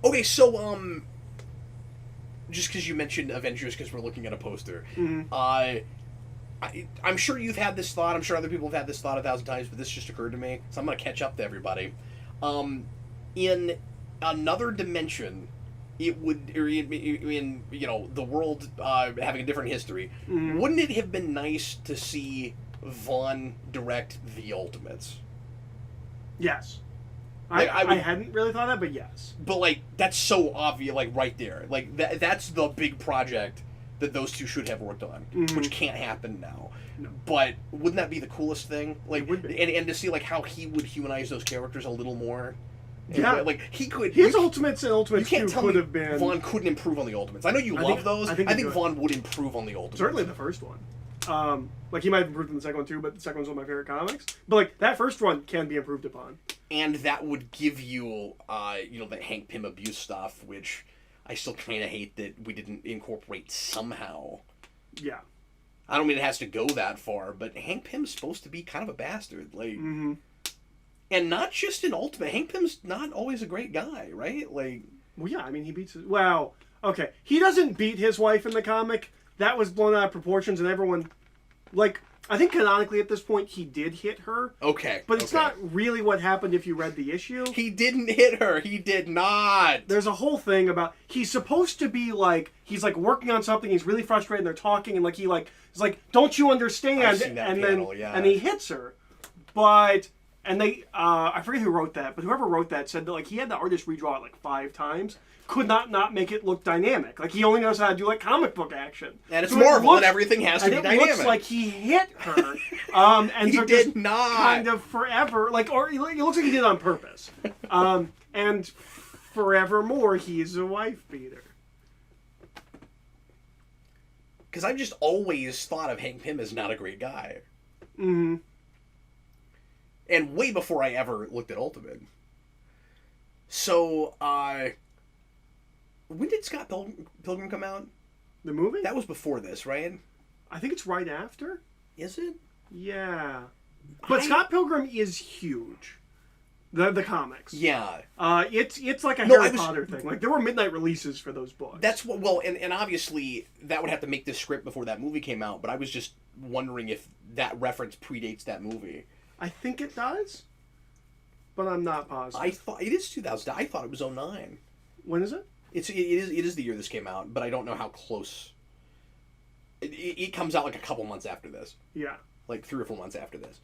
S1: Okay, so, just because you mentioned Avengers because we're looking at a poster, I'm sure you've had this thought, I'm sure other people have had this thought 1,000 times, but this just occurred to me, so I'm going to catch up to everybody. In another dimension, it would, or in you know, the world having a different history, wouldn't it have been nice to see Vaughn direct The Ultimates?
S2: Yes.
S1: Like,
S2: I hadn't really thought of that, but yes.
S1: But, like, that's so obvious, like, right there. Like, that's the big project that those two should have worked on, which can't happen now.
S2: No.
S1: But wouldn't that be the coolest thing? Like,
S2: it would be.
S1: And to see, like, how he would humanize those characters a little more.
S2: Yeah.
S1: And, like, he could...
S2: His Ultimates and Ultimates 2 could have been...
S1: Vaughn couldn't improve on the Ultimates. I know you love those. I think Vaughn would improve on the Ultimates.
S2: Certainly the first one. Like, he might have improved on the second one too, but the second one's one of my favorite comics. But, like, that first one can be improved upon.
S1: And that would give you, you know, the Hank Pym abuse stuff, which I still kind of hate that we didn't incorporate somehow.
S2: Yeah.
S1: I don't mean it has to go that far, but Hank Pym's supposed to be kind of a bastard, like, and not just in Ultimate. Hank Pym's not always a great guy, right? Like,
S2: well, yeah, I mean, he beats his... Well, okay, he doesn't beat his wife in the comic. That was blown out of proportions, and everyone, like, I think canonically at this point he did hit her.
S1: Okay,
S2: but it's not really what happened if you read the issue.
S1: He didn't hit her. He did not.
S2: There's a whole thing about he's supposed to be like he's like working on something. He's really frustrated. And they're talking, and like he like is like, "Don't you understand?"
S1: I've seen that
S2: and
S1: panel,
S2: then
S1: yeah.
S2: and he hits her, but. And they, I forget who wrote that, but whoever wrote that said that like he had the artist redraw it like 5 times, could not make it look dynamic. Like he only knows how to do like comic book action.
S1: And it's Marvel, and everything has to be dynamic.
S2: And it looks like he hit her, and
S1: he
S2: so
S1: did
S2: just
S1: not.
S2: Kind of forever, like or it looks like he did it on purpose. And forevermore, he's a wife beater.
S1: Because I've just always thought of Hank Pym as not a great guy.
S2: Mm-hmm.
S1: And way before I ever looked at Ultimate. So, when did Scott Pilgrim come out?
S2: The movie?
S1: That was before this, right?
S2: I think it's right after.
S1: Is it?
S2: Yeah. But Scott Pilgrim is huge. The comics.
S1: Yeah.
S2: It's like a Harry Potter thing. Like there were midnight releases for those books.
S1: That's what. Well, and obviously that would have to make this script before that movie came out. But I was just wondering if that reference predates that movie.
S2: I think it does, but I'm not positive.
S1: I thought it is 2000. I thought it was 2009.
S2: When is it?
S1: It is the year this came out, but I don't know how close. It comes out like a couple months after this.
S2: Yeah.
S1: Like 3 or 4 months after this.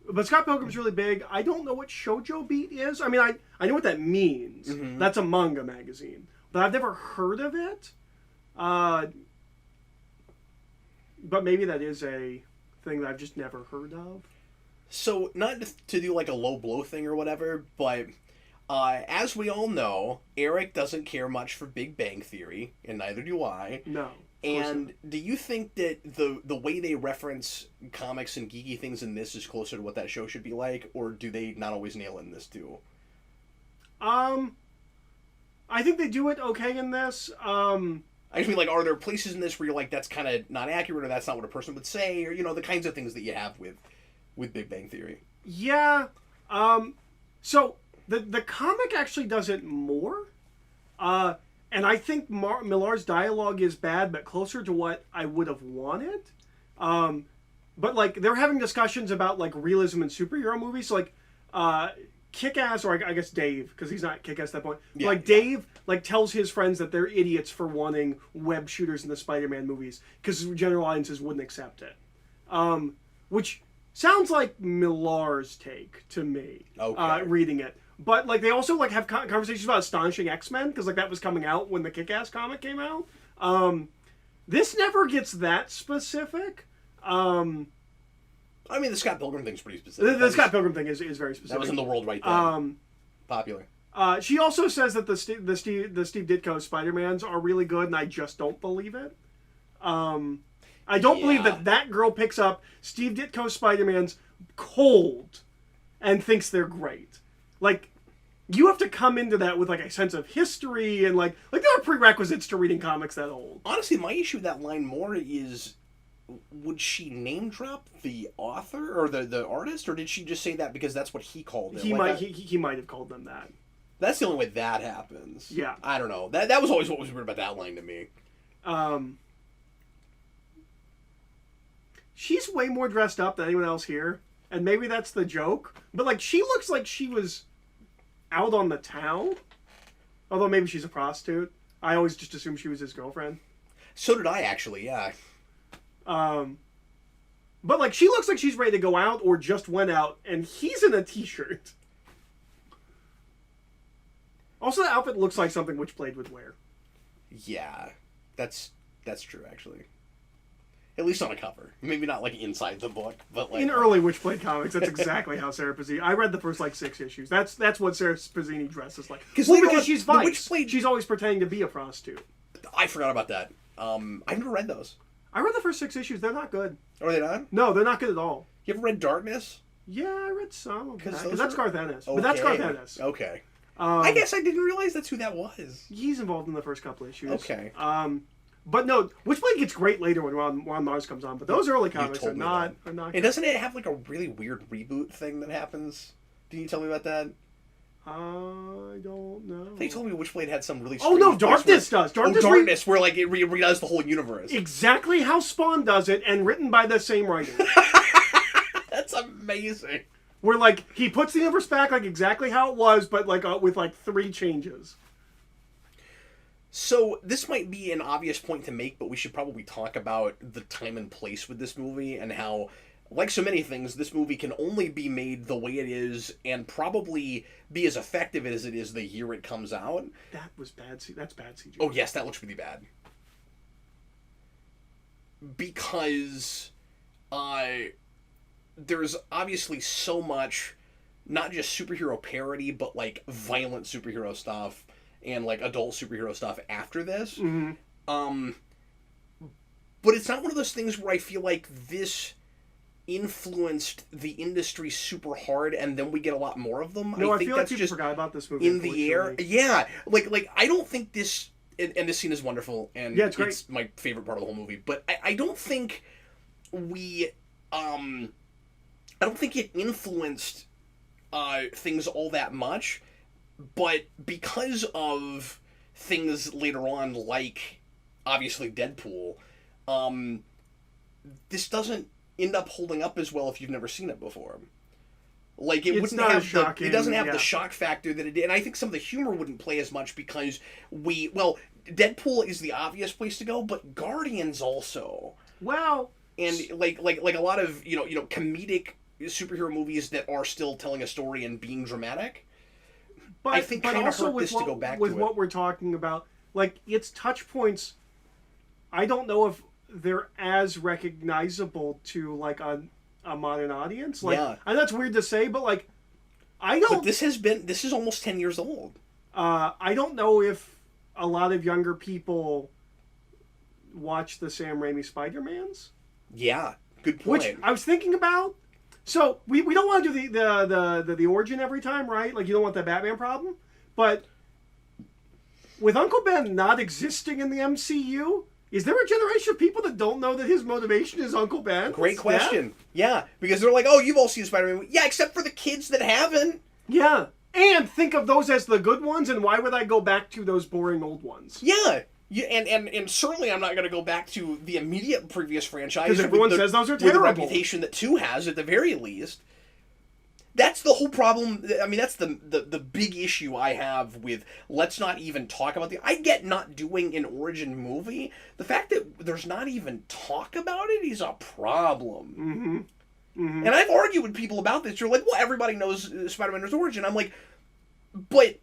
S2: But Scott Pilgrim's really big. I don't know what Shoujo Beat is. I mean, I know what that means.
S1: Mm-hmm.
S2: That's a manga magazine. But I've never heard of it. But maybe that is a thing that I've just never heard of.
S1: So, not to do like a low blow thing or whatever, but as we all know, Eric doesn't care much for Big Bang Theory, and neither do I.
S2: No.
S1: And do you think that the way they reference comics and geeky things in this is closer to what that show should be like, or do they not always nail it in this too?
S2: I think they do it okay in this.
S1: I just mean, like, are there places in this where you're like, that's kind of not accurate, or that's not what a person would say, or, you know, the kinds of things that you have with Big Bang Theory?
S2: Yeah. So the comic actually does it more. And I think Millar's dialogue is bad, but closer to what I would have wanted. But like they're having discussions about like realism in superhero movies. So like Kick-Ass, or I guess Dave, because he's not Kick-Ass at that point. Yeah, like Dave like tells his friends that they're idiots for wanting web shooters in the Spider-Man movies because general audiences wouldn't accept it. Which sounds like Millar's take to me. Okay. Reading it. But like they also like have conversations about Astonishing X-Men because like that was coming out when the Kick-Ass comic came out. This never gets that specific. I
S1: mean, the Scott Pilgrim thing's pretty specific.
S2: The Scott Pilgrim thing is very specific.
S1: That was in the world right then. Popular.
S2: She also says that the Steve Ditko Spider-Mans are really good, and I just don't believe it. I don't believe that girl picks up Steve Ditko Spider-Mans cold and thinks they're great. Like, you have to come into that with like a sense of history and like there are prerequisites to reading comics that old.
S1: Honestly, my issue with that line more is, would she name drop the author or the artist, or did she just say that because that's what he called it?
S2: He might have called them that.
S1: That's the only way that happens.
S2: Yeah.
S1: I don't know. That was always what was weird about that line to me.
S2: She's way more dressed up than anyone else here, and maybe that's the joke. But like, she looks like she was out on the town. Although maybe she's a prostitute. I always just assumed she was his girlfriend.
S1: So did I, actually. Yeah.
S2: But like, she looks like she's ready to go out or just went out, and he's in a t-shirt. Also, the outfit looks like something Witchblade would wear.
S1: Yeah, that's true, actually. At least on a cover. Maybe not like inside the book, but like
S2: in early Witchblade comics, that's exactly how Sarah Pazzini. I read the first like 6 issues. That's what Sarah Pazzini dresses like. Because she's Vice. She's always pretending to be a prostitute.
S1: I forgot about that. I've never read those.
S2: I read the first 6 issues. They're not good.
S1: Are they not?
S2: No, they're not good at all.
S1: You ever read Darkness?
S2: Yeah, I read some of that. Because that's Garth Ennis. Okay. But that's Garth Ennis.
S1: Okay. I guess I didn't realize that's who that was.
S2: He's involved in the first couple issues.
S1: Okay.
S2: But no, Witchblade gets great later when Ron Mars comes on. But those early comics are not.
S1: And doesn't it have like a really weird reboot thing that happens? Did you tell me about that?
S2: I don't know.
S1: They told me Witchblade had some really.
S2: Oh no, Darkness does.
S1: Darkness, where like it redoes the whole universe.
S2: Exactly how Spawn does it, and written by the same writer.
S1: That's amazing.
S2: Where like he puts the universe back like exactly how it was, but like with like 3 changes.
S1: So this might be an obvious point to make, but we should probably talk about the time and place with this movie and how, like so many things, this movie can only be made the way it is and probably be as effective as it is the year it comes out.
S2: That was bad. That's bad CGI.
S1: Oh yes, that looks really bad. Because, there's obviously so much, not just superhero parody, but like violent superhero stuff and like adult superhero stuff after this.
S2: Mm-hmm.
S1: But it's not one of those things where I feel like this influenced the industry super hard and then we get a lot more of them.
S2: No, I
S1: think
S2: feel
S1: that's
S2: like people
S1: just
S2: forgot about this movie
S1: in the air. Yeah, like I don't think this, and this scene is wonderful, and
S2: yeah, it's great.
S1: It's my favorite part of the whole movie. But I don't think we, I don't think it influenced things all that much. But because of things later on, like obviously Deadpool, this doesn't end up holding up as well if you've never seen it before. Like it
S2: it's
S1: wouldn't
S2: not
S1: have
S2: shocking,
S1: it doesn't have the shock factor that it did, and I think some of the humor wouldn't play as much because Deadpool is the obvious place to go, but Guardians also.
S2: Well,
S1: and like a lot of you know comedic superhero movies that are still telling a story and being dramatic.
S2: But
S1: I think
S2: also
S1: with
S2: what we're talking about, like its touch points, I don't know if they're as recognizable to like a modern audience. Like,
S1: yeah.
S2: I know that's weird to say, but like, I don't.
S1: But this is almost 10 years old.
S2: I don't know if a lot of younger people watch the Sam Raimi Spider-Mans.
S1: Yeah, good point.
S2: Which I was thinking about. So we don't want to do the origin every time, right? Like you don't want the Batman problem, but with Uncle Ben not existing in the MCU, is there a generation of people that don't know that his motivation is Uncle Ben?
S1: Great question. Yeah, because they're like, oh, you've all seen Spider-Man. Yeah, except for the kids that haven't.
S2: Yeah, and think of those as the good ones, and why would I go back to those boring old ones?
S1: Yeah. Yeah, and certainly I'm not going to go back to the immediate previous franchise.
S2: Because everyone says those are terrible.
S1: With the reputation that 2 has, at the very least. That's the whole problem. I mean, that's the big issue I have with let's not even talk about I get not doing an origin movie. The fact that there's not even talk about it is a problem.
S2: Mm-hmm. Mm-hmm.
S1: And I've argued with people about this. You're like, well, everybody knows Spider-Man's origin. I'm like, but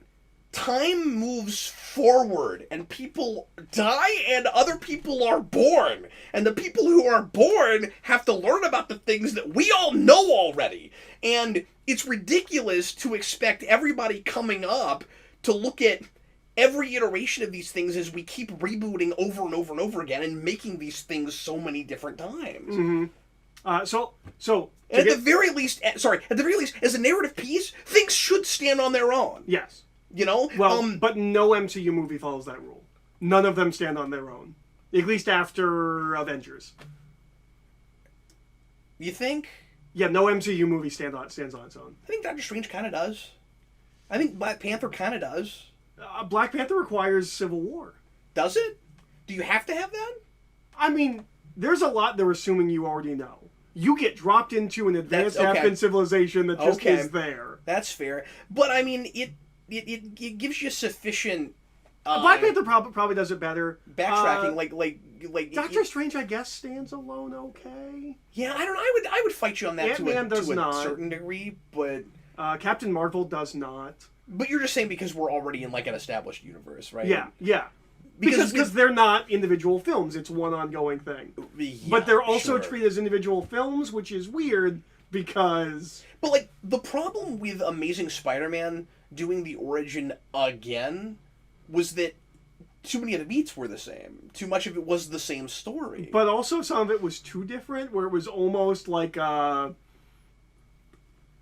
S1: time moves forward and people die and other people are born. And the people who are born have to learn about the things that we all know already. And it's ridiculous to expect everybody coming up to look at every iteration of these things as we keep rebooting over and over and over again and making these things so many different times.
S2: Mm-hmm.
S1: And at the very least, as a narrative piece, things should stand on their own.
S2: Yes.
S1: You know?
S2: Well, but no MCU movie follows that rule. None of them stand on their own. At least after Avengers.
S1: You think?
S2: Yeah, no MCU movie stands on its own.
S1: I think Doctor Strange kind of does. I think Black Panther kind of does.
S2: Black Panther requires Civil War.
S1: Does it? Do you have to have that?
S2: I mean, there's a lot they're assuming you already know. You get dropped into an advanced African civilization that just is there.
S1: That's fair. But, I mean, it gives you sufficient...
S2: Black Panther probably does it better.
S1: Backtracking, like
S2: Doctor Strange, I guess, stands alone okay.
S1: Yeah, I don't know. I would fight you on that to a certain degree, but...
S2: Captain Marvel does not.
S1: But you're just saying because we're already in, like, an established universe, right?
S2: Yeah. Because they're not individual films. It's one ongoing thing.
S1: Yeah,
S2: but they're also treated as individual films, which is weird because...
S1: But, like, the problem with Amazing Spider-Man doing the origin again was that too many of the beats were the same. Too much of it was the same story.
S2: But also some of it was too different, where it was almost like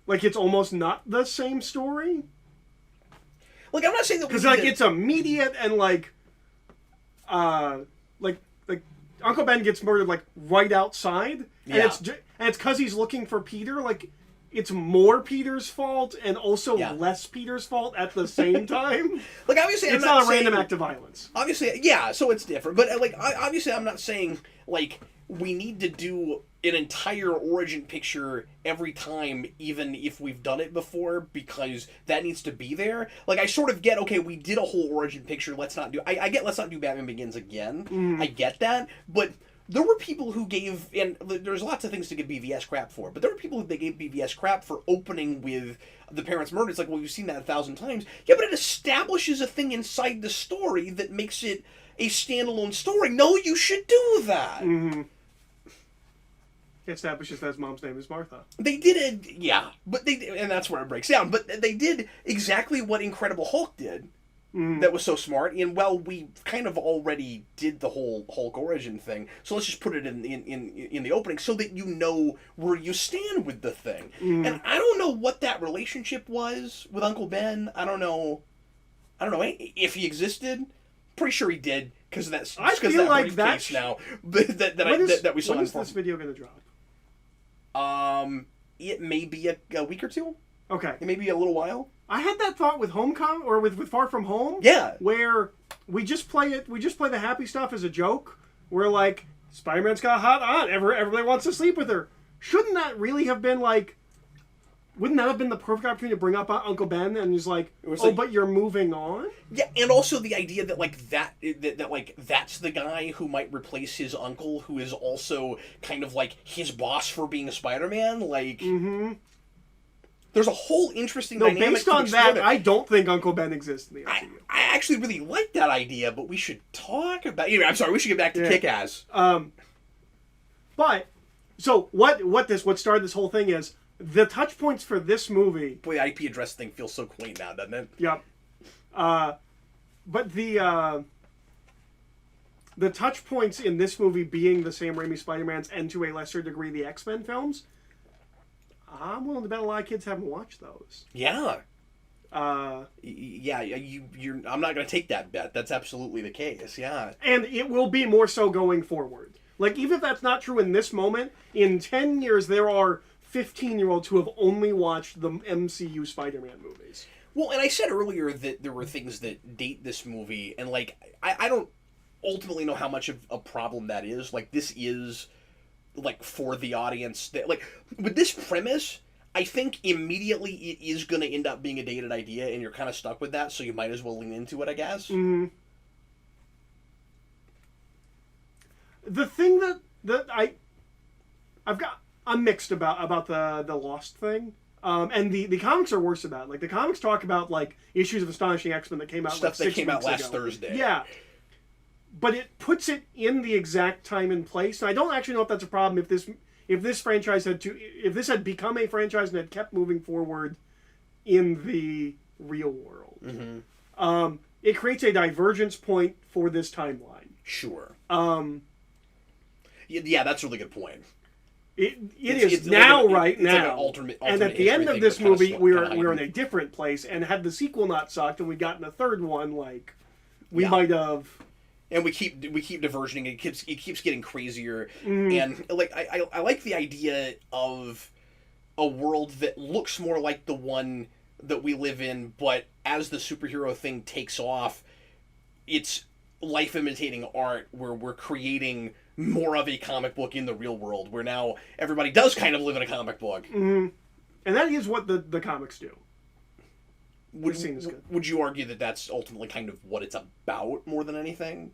S2: it's almost not the same story.
S1: Like, I'm not saying that...
S2: Because, like, it's immediate and, like Uncle Ben gets murdered like right outside, and
S1: Yeah.
S2: it's because he's looking for Peter. Like, it's more Peter's fault and also
S1: Yeah.
S2: less Peter's fault at the same time.
S1: Like, obviously,
S2: It's not a random act of violence.
S1: Obviously, yeah, so it's different. But, like, obviously, I'm not saying, like, we need to do an entire origin picture every time, even if we've done it before, because that needs to be there. Like, I sort of get, okay, we did a whole origin picture, let's not do... I get let's not do Batman Begins again. I get that, but... There were people who gave, and there's lots of things to give BVS crap for, but there were people who they gave BVS crap for opening with the parents' murder. It's like, well, we've seen that 1,000 times. Yeah, but it establishes a thing inside the story that makes it a standalone story. No, you should do that.
S2: Mm-hmm. It establishes that his mom's name is Martha.
S1: They did it, yeah, but and that's where it breaks down. But they did exactly what Incredible Hulk did. That was so smart, and well, we kind of already did the whole Hulk origin thing, so let's just put it in the opening so that you know where you stand with the thing. And I don't know what that relationship was with Uncle Ben. I don't know if he existed. Pretty sure he did, because that's
S2: I feel like
S1: briefcase now that we saw.
S2: When is this video going to drop?
S1: It may be a week or two.
S2: Okay,
S1: It may be a little while.
S2: I had that thought with Homecoming or with Far From Home.
S1: Yeah.
S2: Where we just play the happy stuff as a joke. Where like Spider-Man's got a hot aunt, everybody wants to sleep with her. Shouldn't that really have been like? Wouldn't that have been the perfect opportunity to bring up Uncle Ben and he's like, but you're moving on?
S1: Yeah, and also the idea that like that like that's the guy who might replace his uncle, who is also kind of like his boss for being a Spider-Man. Like, there's a whole interesting dynamic.
S2: Based on that, I don't think Uncle Ben exists in the MCU.
S1: I actually really like that idea, but we should talk about. Anyway, I'm sorry. We should get back to Kick-Ass.
S2: But so what started this whole thing is the touch points for this movie.
S1: Boy, the IP address thing feels so quaint now, doesn't it?
S2: Yep. But the touch points in this movie being the Sam Raimi Spider-Mans and to a lesser degree the X-Men films, I'm willing to bet a lot of kids haven't watched those.
S1: Yeah. You're. I'm not going to take that bet. That's absolutely the case. Yeah.
S2: And it will be more so going forward. Like, even if that's not true in this moment, in 10 years there are 15-year-olds who have only watched the MCU Spider-Man movies.
S1: Well, and I said earlier that there were things that date this movie, and like I don't ultimately know how much of a problem that is. Like, this is like for the audience that like with this premise, I think immediately it is going to end up being a dated idea, and you're kind of stuck with that, so you might as well lean into it, I guess.
S2: Mm-hmm. The thing that I'm mixed about the Lost thing. And the comics are worse about it. Like, the comics talk about, like, issues of Astonishing X-Men that came out
S1: Stuff
S2: like 6
S1: that came
S2: weeks
S1: out last
S2: ago.
S1: Thursday.
S2: Yeah. But it puts it in the exact time and place. And I don't actually know if that's a problem if this franchise if this had become a franchise and had kept moving forward in the real world. Mm-hmm. It creates a divergence point for this timeline.
S1: Sure. Yeah, that's a really good point.
S2: It's now,
S1: like
S2: right now.
S1: Like an alternate
S2: and at the end of this movie, we're in
S1: a
S2: a different place. And had the sequel not sucked and we'd gotten a third one, like, we might have...
S1: And we keep diverging. It keeps getting crazier. And like I like the idea of a world that looks more like the one that we live in, but as the superhero thing takes off, it's life imitating art where we're creating more of a comic book in the real world, where now everybody does kind of live in a comic book.
S2: Mm-hmm. And that is what the comics do.
S1: Would you argue that that's ultimately kind of what it's about more than anything?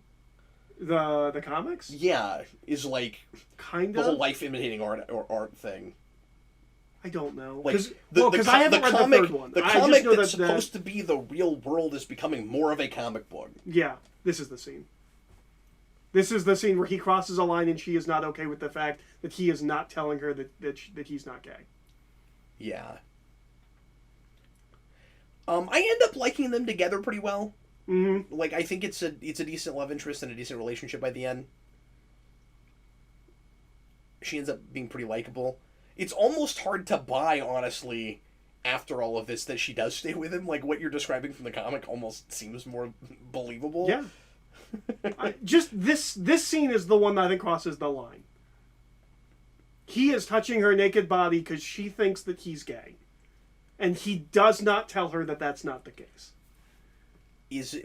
S2: The comics?
S1: Yeah, is like
S2: kind
S1: the
S2: of
S1: whole life imitating art thing.
S2: I don't know.
S1: Like
S2: Because I haven't read the third one.
S1: The comic that's supposed to be the real world is becoming more of a comic book.
S2: Yeah, this is the scene. This is the scene where he crosses a line and she is not okay with the fact that he is not telling her that he's not gay.
S1: Yeah. I end up liking them together pretty well.
S2: Mm-hmm.
S1: Like, I think it's a decent love interest and a decent relationship by the end. She ends up being pretty likable. It's almost hard to buy, honestly, after all of this, that she does stay with him. Like, what you're describing from the comic almost seems more believable.
S2: Yeah. Just this scene is the one that I think crosses the line. He is touching her naked body because she thinks that he's gay. And he does not tell her that that's not the case.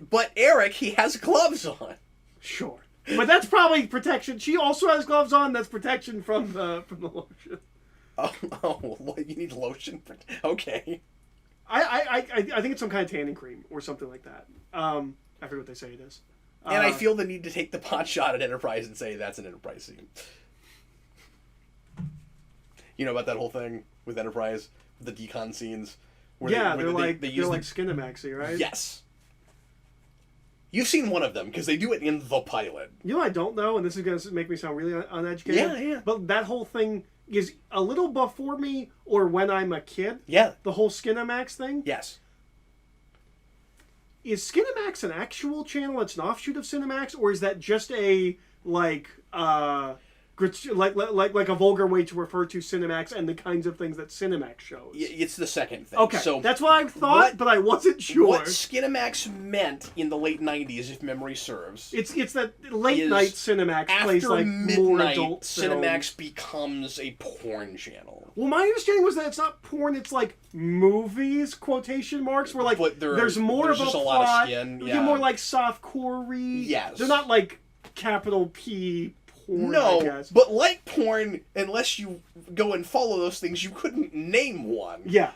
S1: But Eric, he has gloves on.
S2: Sure. But that's probably protection. She also has gloves on. That's protection from the lotion.
S1: Oh, you need lotion? Okay.
S2: I think it's some kind of tanning cream or something like that. I forget what they say it is.
S1: And I feel the need to take the pot shot at Enterprise and say that's an Enterprise scene. You know about that whole thing with Enterprise, the decon scenes?
S2: Where they're like Skinemaxy, right?
S1: Yes. You've seen one of them because they do it in the pilot.
S2: You know, I don't know, and this is going to make me sound really uneducated.
S1: Yeah.
S2: But that whole thing is a little before me or when I'm a kid.
S1: Yeah.
S2: The whole Skinemax thing.
S1: Yes.
S2: Is Skinemax an actual channel? It's an offshoot of Cinemax, or is that just a like a vulgar way to refer to Cinemax and the kinds of things that Cinemax shows?
S1: It's the second thing.
S2: Okay,
S1: so
S2: that's what I thought, but I wasn't sure.
S1: What Skinemax meant in the late '90s, if memory serves,
S2: it's that late night Cinemax plays like more adult
S1: Cinemax becomes a porn channel.
S2: Well, my understanding was that it's not porn; it's like movies, quotation marks, where like there's more of a plot.
S1: Lot of skin. Yeah.
S2: More like softcore-y.
S1: Yes,
S2: they're not like capital P. Porn,
S1: no, but like porn, unless you go and follow those things, you couldn't name one.
S2: Yeah.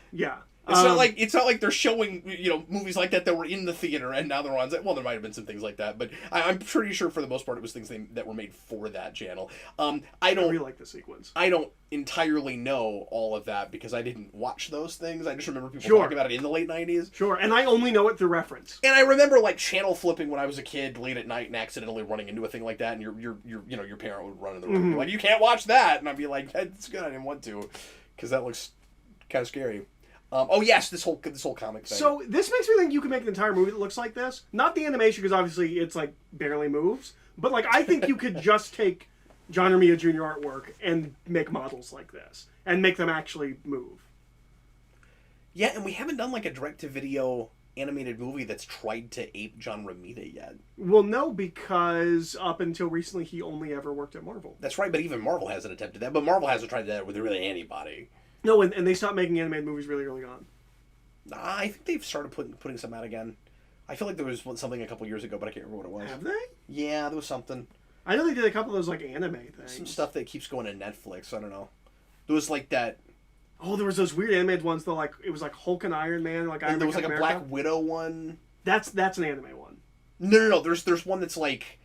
S1: It's not like they're showing movies like that were in the theater and now they're on. Well, there might have been some things like that, but I'm pretty sure for the most part it was things that were made for that channel. I
S2: really like the sequence.
S1: I don't entirely know all of that because I didn't watch those things. I just remember people talking about it in the late '90s.
S2: Sure, and I only know it through reference.
S1: And I remember like channel flipping when I was a kid late at night and accidentally running into a thing like that, and your parent would run in the room like, you can't watch that, and I'd be like, it's good, I didn't want to, because that looks kind of scary. This whole comic thing.
S2: So this makes me think you could make an entire movie that looks like this. Not the animation, because obviously it's like barely moves. But like I think you could just take John Romita Jr. artwork and make models like this and make them actually move.
S1: Yeah, and we haven't done like a direct-to-video animated movie that's tried to ape John Romita yet.
S2: Well, no, because up until recently he only ever worked at Marvel.
S1: That's right, but even Marvel hasn't attempted that. But Marvel hasn't tried that with really anybody.
S2: No, and they stopped making animated movies really early on.
S1: I think they've started putting some out again. I feel like there was something a couple years ago, but I can't remember what it was.
S2: Have they?
S1: Yeah, there was something.
S2: I know they did a couple of those like anime things.
S1: Some stuff that keeps going to Netflix. I don't know. There was like that.
S2: Oh, there was those weird animated ones though. Like it was like Hulk and Iron Man. Like
S1: and there was like a Black Widow one.
S2: That's an anime one.
S1: No. There's one that's like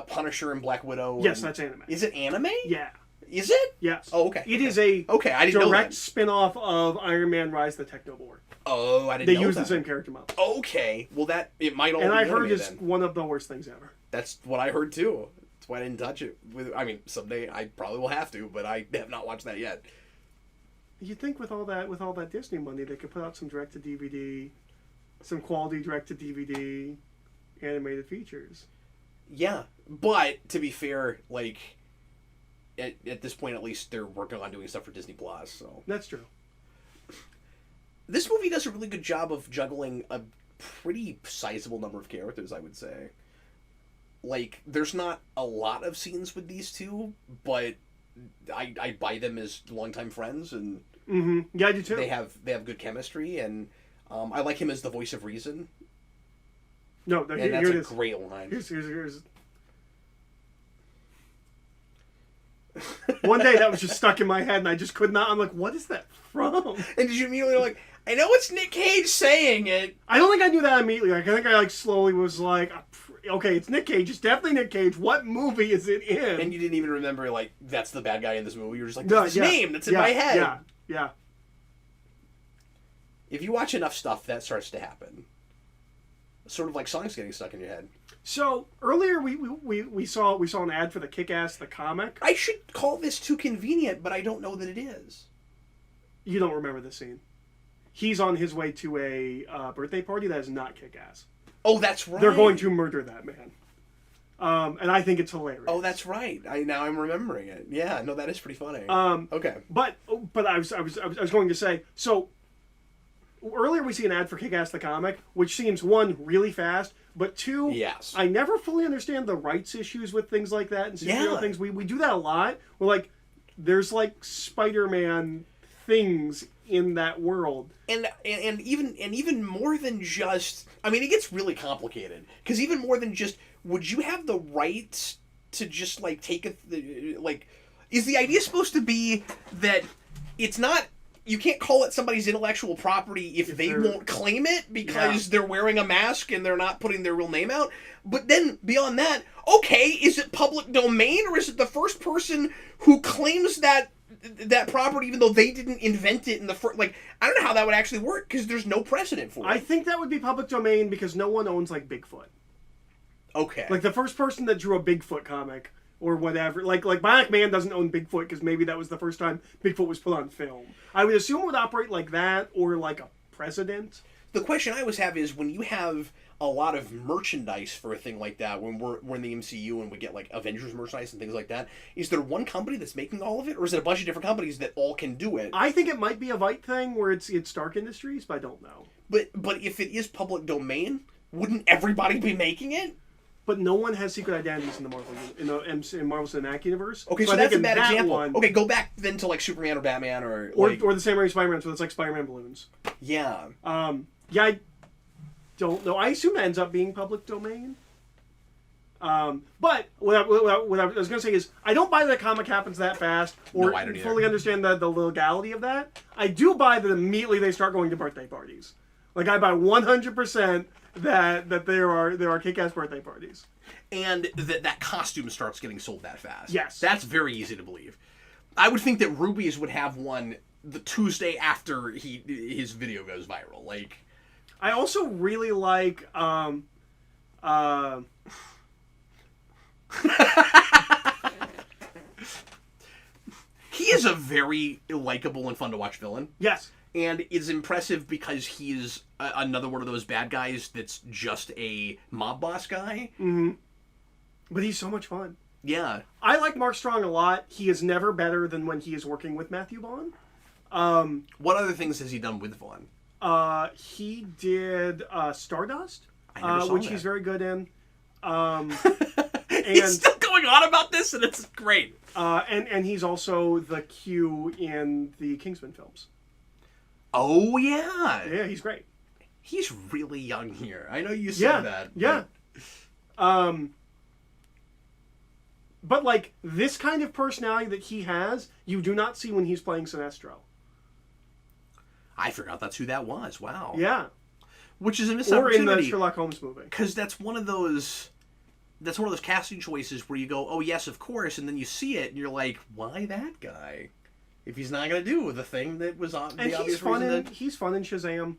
S1: Punisher and Black Widow.
S2: Yes, that's anime.
S1: Is it anime?
S2: Yeah.
S1: Is it?
S2: Yes.
S1: Oh, okay.
S2: It is a
S1: I didn't know
S2: direct spin-off of Iron Man Rise the Technoboard.
S1: Oh, I didn't know that.
S2: They use the same character model.
S1: Okay. Well, it might all be
S2: And I
S1: anime,
S2: heard it's
S1: then.
S2: one of the worst things ever.
S1: That's what I heard, too. That's why I didn't touch it. Someday I probably will have to, but I have not watched that yet.
S2: You'd think with all that Disney money, they could put out some direct-to-DVD, some quality direct-to-DVD animated features.
S1: Yeah, but to be fair, like... At this point, at least, they're working on doing stuff for Disney Plus. So
S2: that's true.
S1: This movie does a really good job of juggling a pretty sizable number of characters, I would say. Like, there's not a lot of scenes with these two, but I buy them as longtime friends, and
S2: yeah, I do too.
S1: They have good chemistry, and I like him as the voice of reason.
S2: No,
S1: and that's a great line.
S2: Here's. One day that was just stuck in my head and I just could not. I'm like, what is that from?
S1: And did you immediately like, I know it's Nick Cage saying it.
S2: I don't think I knew that immediately. Like, I think I slowly was like, okay, it's Nick Cage. It's definitely Nick Cage. What movie is it in?
S1: And you didn't even remember like that's the bad guy in this movie. You were just like, that's his name. That's in my head.
S2: Yeah.
S1: If you watch enough stuff, that starts to happen. Sort of like songs getting stuck in your head.
S2: So earlier we saw an ad for the Kick-Ass the comic.
S1: I should call this too convenient, but I don't know that it is.
S2: You don't remember the scene. He's on his way to a birthday party that is not Kick-Ass.
S1: Oh, that's right.
S2: They're going to murder that man. And I think it's hilarious.
S1: Oh, that's right. Now I'm remembering it. Yeah, no, that is pretty funny. Okay.
S2: But I was going to say, so earlier we see an ad for Kick-Ass the Comic, which seems, one, really fast, but two,
S1: Yes.
S2: I never fully understand the rights issues with things like that and superhero
S1: Yeah.
S2: things. We do that a lot. We're like, there's like Spider-Man things in that world.
S1: And even more than just, I mean, it gets really complicated, because even more than just, would you have the rights to just like take is the idea supposed to be that it's not, you can't call it somebody's intellectual property if they won't claim it because they're wearing a mask and they're not putting their real name out? But then beyond that, okay, is it public domain, or is it the first person who claims that property even though they didn't invent it in the first? Like, I don't know how that would actually work, because there's no precedent for it.
S2: I think that would be public domain because no one owns like Bigfoot.
S1: Okay.
S2: Like the first person that drew a Bigfoot comic or whatever, like Bionic Man doesn't own Bigfoot because maybe that was the first time Bigfoot was put on film. I would assume it would operate like that, or like a president.
S1: The question I always have is, when you have a lot of merchandise for a thing like that, when we're in the MCU and we get like Avengers merchandise and things like that, is there one company that's making all of it, or is it a bunch of different companies that all can do it?
S2: I think it might be a Vite thing where it's Stark Industries, but I don't know.
S1: But if it is public domain, wouldn't everybody be making it?
S2: But no one has secret identities in the Marvel Cinematic Universe.
S1: Okay, so that's a bad example. Okay, go back then to like Superman or Batman or
S2: the Sam Raimi Spider-Man, so it's like Spider-Man balloons.
S1: Yeah.
S2: Yeah, I don't know. I assume that ends up being public domain. But what I was going to say is, I don't buy that a comic happens that fast, or
S1: I don't either.
S2: fully understand the legality of that. I do buy that immediately they start going to birthday parties. Like, I buy 100% that there are kick-ass birthday parties.
S1: And that costume starts getting sold that fast.
S2: Yes.
S1: That's very easy to believe. I would think that Ruby's would have one the Tuesday after his video goes viral. Like,
S2: I also really like
S1: he is a very likable and fun to watch villain.
S2: Yes.
S1: And it's impressive because he's another one of those bad guys that's just a mob boss guy.
S2: Mm-hmm. But he's so much fun.
S1: Yeah.
S2: I like Mark Strong a lot. He is never better than when he is working with Matthew Vaughn.
S1: What other things has he done with Vaughn?
S2: He did Stardust, which he's very good in.
S1: He's still going on about this, and it's great.
S2: And he's also the Q in the Kingsman films.
S1: Oh, yeah.
S2: Yeah, he's great.
S1: He's really young here. I know you said that.
S2: Yeah. But, like, this kind of personality that he has, you do not see when he's playing Sinestro.
S1: I forgot that's who that was. Wow.
S2: Yeah.
S1: Which is a missed opportunity.
S2: Or in the Sherlock Holmes movie.
S1: Because that's one of those casting choices where you go, oh, yes, of course, and then you see it, and you're like, why that guy? If he's not going to do the thing that was on the obvious reason.
S2: He's fun in Shazam.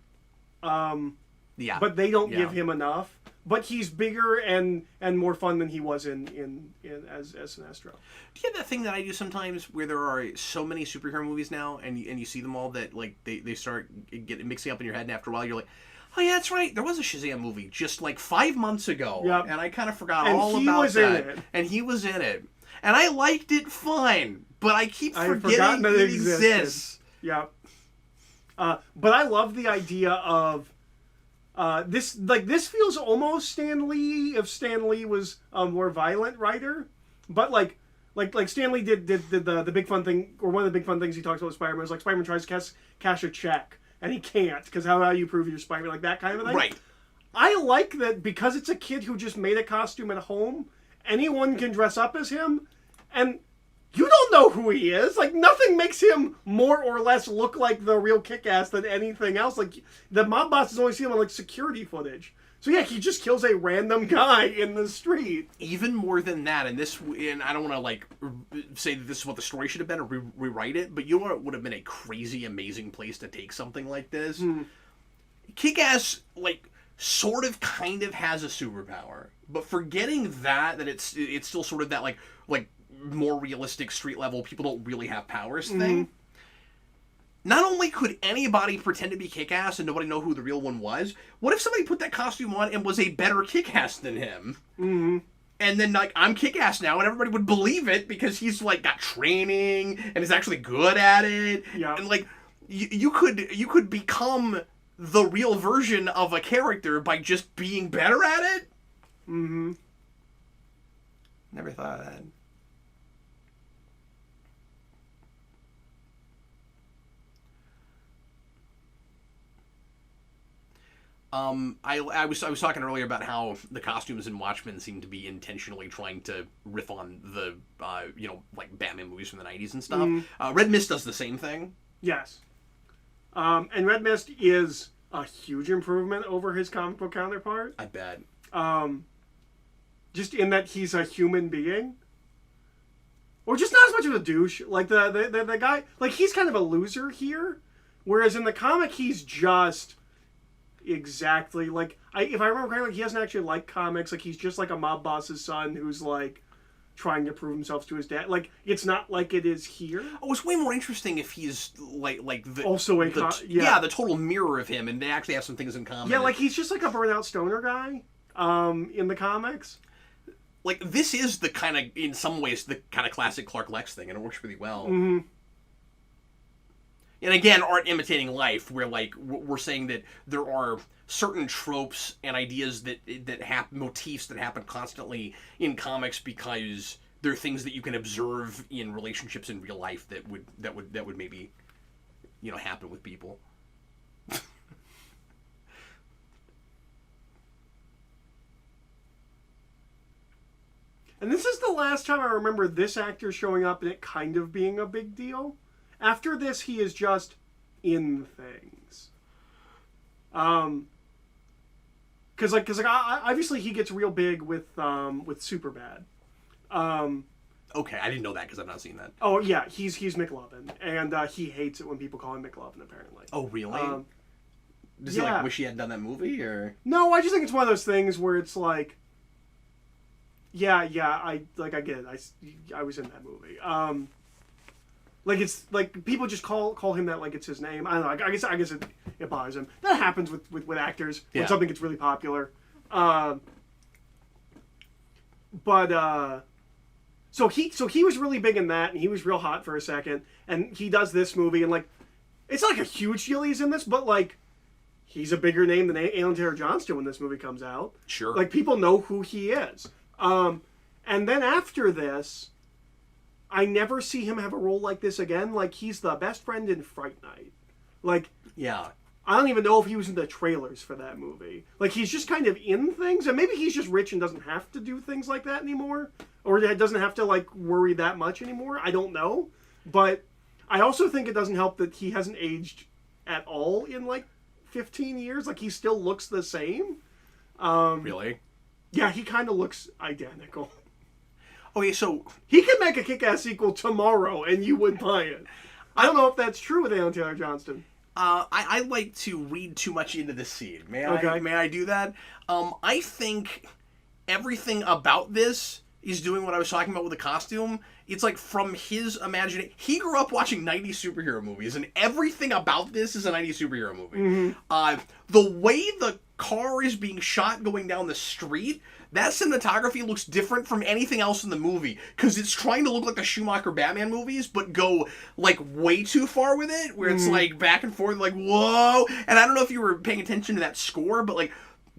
S1: Yeah.
S2: But they don't give him enough. But he's bigger and more fun than he was in as Sinestro.
S1: Do you have that thing that I do sometimes where there are so many superhero movies now and you see them all that like they start mixing up in your head, and after a while you're like, oh yeah, that's right, there was a Shazam movie just like 5 months ago.
S2: Yep.
S1: And I kind of forgot all about that. And he was in it. And I liked it fine, but I keep forgetting that it exists.
S2: Yeah. But I love the idea of this. Like, this feels almost Stan Lee if Stan Lee was a more violent writer. But like Stan Lee did the big fun thing, or one of the big fun things he talks about with Spider-Man is like Spider-Man tries to cash a check and he can't because how you prove you're Spider-Man, like that kind of thing.
S1: Right.
S2: I like that because it's a kid who just made a costume at home. Anyone can dress up as him, and you don't know who he is. Like, nothing makes him more or less look like the real Kick-Ass than anything else. Like, the mob bosses only see him on, like, security footage. So, yeah, he just kills a random guy in the street.
S1: Even more than that, and I don't want to, like, say that this is what the story should have been or rewrite it, but you know what would have been a crazy, amazing place to take something like this? Kick-Ass, like, sort of kind of has a superpower, but forgetting that it's still sort of that like more realistic street level people don't really have powers thing. Not only could anybody pretend to be Kick-Ass and nobody know who the real one was, what if somebody put that costume on and was a better Kick-Ass than him? And then, like, I'm Kick-Ass now, and everybody would believe it because he's, like, got training and is actually good at it.
S2: Yeah.
S1: And, like, you could become the real version of a character by just being better at it.
S2: Mm-hmm.
S1: Never thought of that. I was talking earlier about how the costumes in Watchmen seem to be intentionally trying to riff on the like Batman movies from the 90s and stuff. Red Mist does the same thing.
S2: Yes. And Red Mist is a huge improvement over his comic book counterpart.
S1: I bet.
S2: Just in that he's a human being. Or just not as much of a douche. Like the guy, like he's kind of a loser here. Whereas in the comic he's just exactly like if I remember correctly, like, he doesn't actually like comics. Like he's just like a mob boss's son who's like trying to prove himself to his dad. Like it's not like it is here.
S1: Oh, it's way more interesting if he's like the
S2: also
S1: the total mirror of him, and they actually have some things in common.
S2: Yeah, like he's just like a burnout stoner guy in the comics.
S1: Like this is the kind of, in some ways, the kind of classic Clark Lex thing, and it works really well.
S2: Mm-hmm.
S1: And again, art imitating life, where like we're saying that there are certain tropes and ideas that happen, motifs that happen constantly in comics because they're things that you can observe in relationships in real life that would maybe happen with people.
S2: And this is the last time I remember this actor showing up and it kind of being a big deal. After this, he is just in things. Because obviously he gets real big with Superbad.
S1: Okay, I didn't know that because I've not seen that.
S2: Oh yeah, he's McLovin, and he hates it when people call him McLovin. Apparently.
S1: Oh really? Does he like wish he hadn't done that movie, or?
S2: No, I just think it's one of those things where it's like, yeah, I get it. I was in that movie. Like it's like people just call him that like it's his name. I don't know. I guess it bothers him. That happens with actors when something gets really popular. So he was really big in that, and he was real hot for a second. And he does this movie, and like it's not like a huge deal he's in this, but like he's a bigger name than Alan Taylor Johnston when this movie comes out.
S1: Sure.
S2: Like people know who he is. And then after this, I never see him have a role like this again. Like, he's the best friend in Fright Night. Like,
S1: yeah.
S2: I don't even know if he was in the trailers for that movie. Like, he's just kind of in things, and maybe he's just rich and doesn't have to do things like that anymore. Or doesn't have to, like, worry that much anymore. I don't know. But I also think it doesn't help that he hasn't aged at all in, like, 15 years. Like, he still looks the same.
S1: Really?
S2: Yeah, he kind of looks identical.
S1: Okay, so
S2: he could make a Kick-Ass sequel tomorrow, and you would buy it. I don't know if that's true with Alan Taylor Johnston.
S1: I like to read too much into the scene. May I do that? I think everything about this is doing what I was talking about with the costume. It's like from his imagination. He grew up watching 90s superhero movies, and everything about this is a 90s superhero movie.
S2: Mm-hmm.
S1: The way the car is being shot going down the street, that cinematography looks different from anything else in the movie because it's trying to look like the Schumacher Batman movies, but go like way too far with it, where it's like back and forth, like whoa. And I don't know if you were paying attention to that score, but like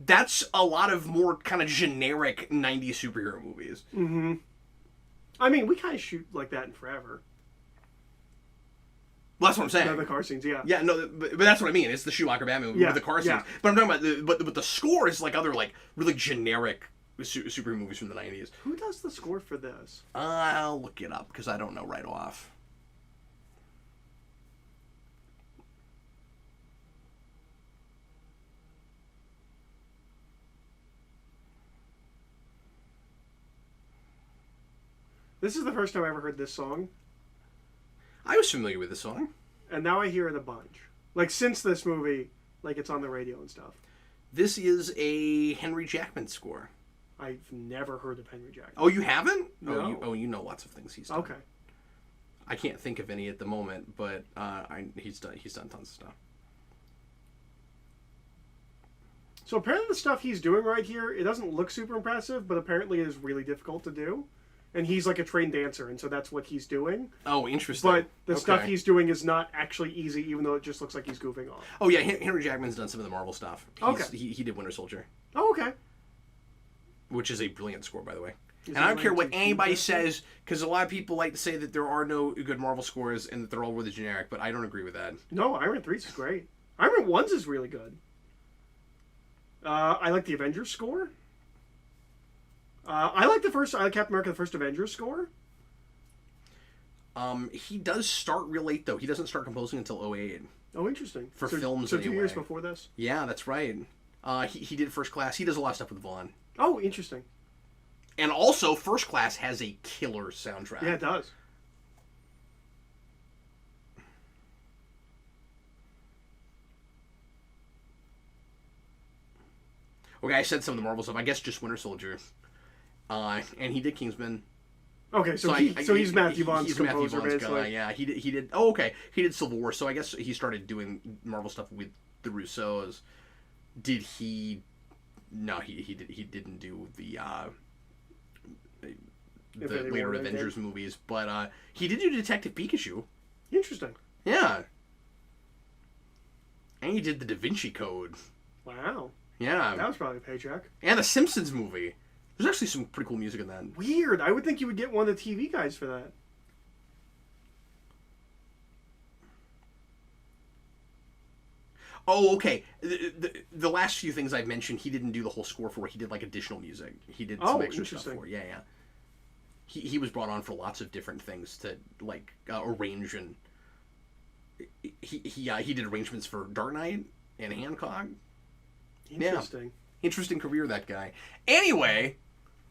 S1: that's a lot of more kind of generic 90s superhero movies.
S2: Mm-hmm. I mean, we kind of shoot like that in Forever.
S1: Well, that's what I'm saying.
S2: The car scenes, yeah.
S1: Yeah, no, but that's what I mean. It's the Schumacher Batman movie with the car scenes.
S2: Yeah.
S1: But I'm talking about but the score is like other like really generic superhero movies from the 90s.
S2: Who does the score for this?
S1: I'll look it up because I don't know right off.
S2: This is the first time I ever heard this song.
S1: I was familiar with this song.
S2: And now I hear it a bunch. Like, since this movie, like, it's on the radio and stuff.
S1: This is a Henry Jackman score.
S2: I've never heard of Henry Jackman.
S1: Oh, you haven't?
S2: No.
S1: You know lots of things he's done.
S2: Okay.
S1: I can't think of any at the moment, but he's done tons of stuff.
S2: So apparently the stuff he's doing right here, it doesn't look super impressive, but apparently it is really difficult to do. and he's like a trained dancer, and so that's what he's doing.
S1: Oh, interesting.
S2: But the stuff he's doing is not actually easy, even though it just looks like he's goofing off.
S1: Oh yeah, Henry Jackman's done some of the Marvel stuff.
S2: Okay.
S1: He did Winter Soldier.
S2: Oh, okay.
S1: Which is a brilliant score, by the way.
S2: Is
S1: And I don't
S2: it
S1: care what
S2: related to
S1: anybody
S2: Hugh Jackman?
S1: says, because a lot of people like to say that there are no good Marvel scores and that they're all really generic, but I don't agree with that.
S2: No, Iron Man 3's is great. Iron Man 1's is really good. I like the Avengers score. I like Captain America, the first Avengers score.
S1: He does start real late, though. He doesn't start composing until 2008.
S2: Oh, interesting.
S1: For films,
S2: so 2
S1: anyway.
S2: years before this?
S1: Yeah, that's right. He did First Class. He does a lot of stuff with Vaughn.
S2: Oh, interesting.
S1: And also, First Class has a killer soundtrack.
S2: Yeah, it does.
S1: Okay, I said some of the Marvel stuff. I guess just Winter Soldier. And he did Kingsman.
S2: Okay, so he's Matthew Vaughn's
S1: he's
S2: composer,
S1: Matthew Vaughn's
S2: basically.
S1: guy. Yeah, he did. Oh, okay. He did Civil War. So I guess he started doing Marvel stuff with the Russos. Did he? No, he didn't do the later Avengers movies, but he did do Detective Pikachu.
S2: Interesting.
S1: Yeah. And he did the Da Vinci Code.
S2: Wow.
S1: Yeah.
S2: That was probably a paycheck.
S1: And the Simpsons movie. There's actually some pretty cool music in that.
S2: Weird. I would think you would get one of the TV guys for that.
S1: Oh, okay. The last few things I've mentioned, he didn't do the whole score for. He did like additional music. He did some extra stuff for. Yeah, yeah. He was brought on for lots of different things to like arrange, and he did arrangements for Dark Knight and Hancock.
S2: Interesting.
S1: Yeah. Interesting career, that guy. Anyway,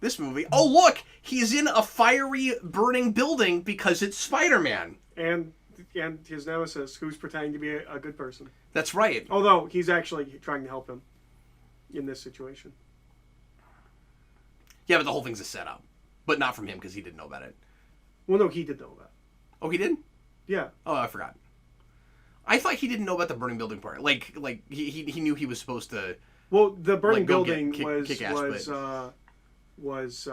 S1: this movie. Oh, look! He's in a fiery, burning building because it's Spider-Man.
S2: And his nemesis, who's pretending to be a good person.
S1: That's right.
S2: Although, he's actually trying to help him in this situation.
S1: Yeah, but the whole thing's a setup. But not from him, because he didn't know about it.
S2: Well, no, he did know about it.
S1: Oh, he did?
S2: Yeah.
S1: Oh, I forgot. I thought he didn't know about the burning building part. Like he knew he was supposed to...
S2: Well, the burning
S1: like, go
S2: building
S1: get kick ass,
S2: was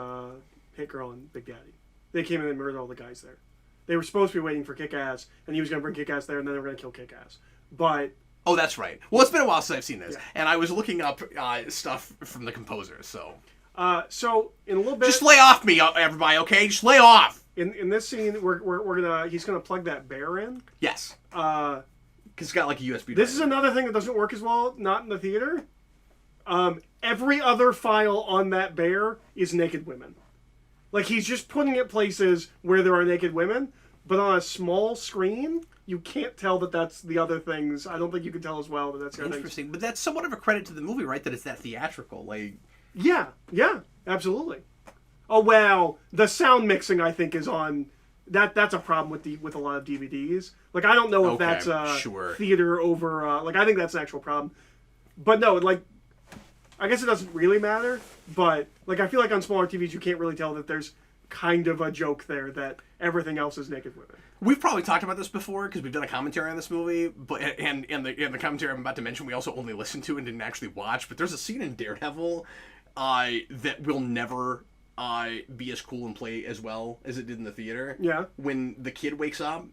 S2: Hit Girl and Big Daddy. They came in and murdered all the guys there. They were supposed to be waiting for Kick-Ass, and he was going to bring Kick-Ass there, and then they were going to kill Kick-Ass. But...
S1: Oh, that's right. Well, it's been a while since I've seen this.
S2: Yeah.
S1: And I was looking up stuff from the composer, so...
S2: So, in a little bit...
S1: Just lay off me, everybody, okay? Just lay off!
S2: In this scene, he's gonna plug that bear in.
S1: Yes. Because it's got like a USB drive.
S2: This is another thing that doesn't work as well, not in the theater. Every other file on that bear is naked women. Like, he's just putting it places where there are naked women, but on a small screen, you can't tell that that's the other things. I don't think you can tell as well that that's the other things.
S1: Interesting. But that's somewhat of a credit to the movie, right? That it's that theatrical. Like...
S2: Yeah, absolutely. Oh wow, the sound mixing I think is on. That's a problem with a lot of DVDs. Like I don't know if that's
S1: sure.
S2: theater over. Like I think that's an actual problem. But no, like I guess it doesn't really matter. But like I feel like on smaller TVs you can't really tell that there's kind of a joke there that everything else is naked women.
S1: We've probably talked about this before because we've done a commentary on this movie, but and the commentary I'm about to mention we also only listened to and didn't actually watch. But there's a scene in Daredevil that will never be as cool and play as well as it did in the theater.
S2: Yeah.
S1: When the kid wakes up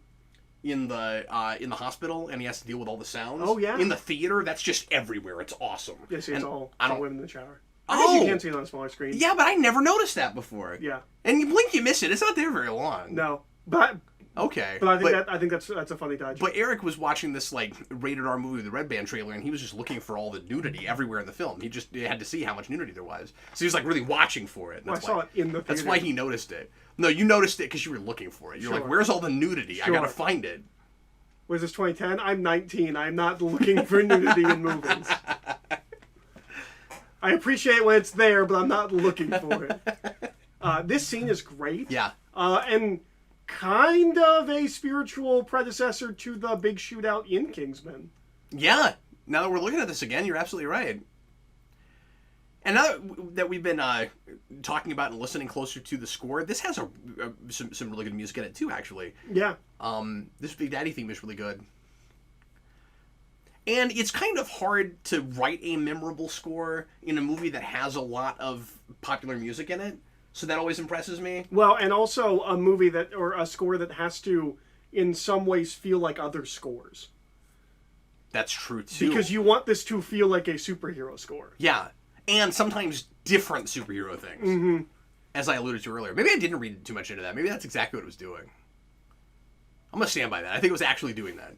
S1: in the hospital and he has to deal with all the sounds.
S2: Oh yeah.
S1: In the theater, that's just everywhere. It's awesome.
S2: Yeah, see, it's all women in the shower. I guess you can see it on a smaller screen.
S1: Yeah, but I never noticed that before.
S2: Yeah.
S1: And you blink, you miss it. It's not there very long.
S2: No, but.
S1: Okay.
S2: But I think that's a funny touch.
S1: But Eric was watching this like rated R movie, the Red Band trailer, and he was just looking for all the nudity everywhere in the film. He had to see how much nudity there was. So he was like really watching for it.
S2: Well, I saw it in the theater.
S1: That's why he noticed it. No, you noticed it because you were looking for it. You're like, where's all the nudity?
S2: Sure.
S1: I gotta find it.
S2: Was this 2010? I'm 19. I'm not looking for nudity in movies. I appreciate when it's there, but I'm not looking for it. This scene is great.
S1: Yeah.
S2: And kind of a spiritual predecessor to the big shootout in Kingsman.
S1: Yeah. Now that we're looking at this again, you're absolutely right. And now that we've been talking about and listening closer to the score, this has some really good music in it too, actually.
S2: Yeah.
S1: This Big Daddy theme is really good. And it's kind of hard to write a memorable score in a movie that has a lot of popular music in it. So that always impresses me.
S2: Well, and also a movie that, or a score that has to, in some ways, feel like other scores.
S1: That's true, too.
S2: Because you want this to feel like a superhero score.
S1: Yeah. And sometimes different superhero things.
S2: Mm-hmm.
S1: As I alluded to earlier. Maybe I didn't read too much into that. Maybe that's exactly what it was doing. I'm going to stand by that. I think it was actually doing that.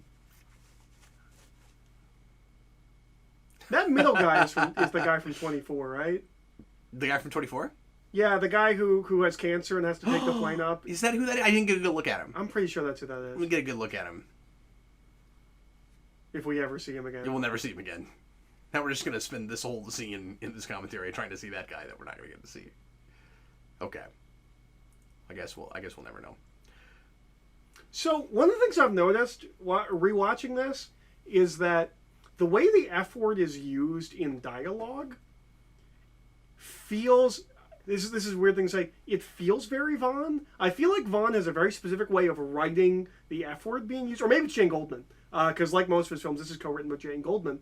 S2: That middle guy is the guy from 24, right?
S1: The guy from 24?
S2: Yeah, the guy who has cancer and has to take the plane up.
S1: Is that who that is? I didn't get a good look at him.
S2: I'm pretty sure that's who that is.
S1: Let me get a good look at him.
S2: If we ever see him again.
S1: We'll never see him again. Now we're just going to spend this whole scene in this commentary trying to see that guy that we're not going to get to see. Okay. I guess we'll never know.
S2: So, one of the things I've noticed rewatching this is that the way the F word is used in dialogue feels... This is a weird thing to say. It feels very Vaughn. I feel like Vaughn has a very specific way of writing the F word being used. Or maybe it's Jane Goldman. Because like most of his films, this is co-written with Jane Goldman.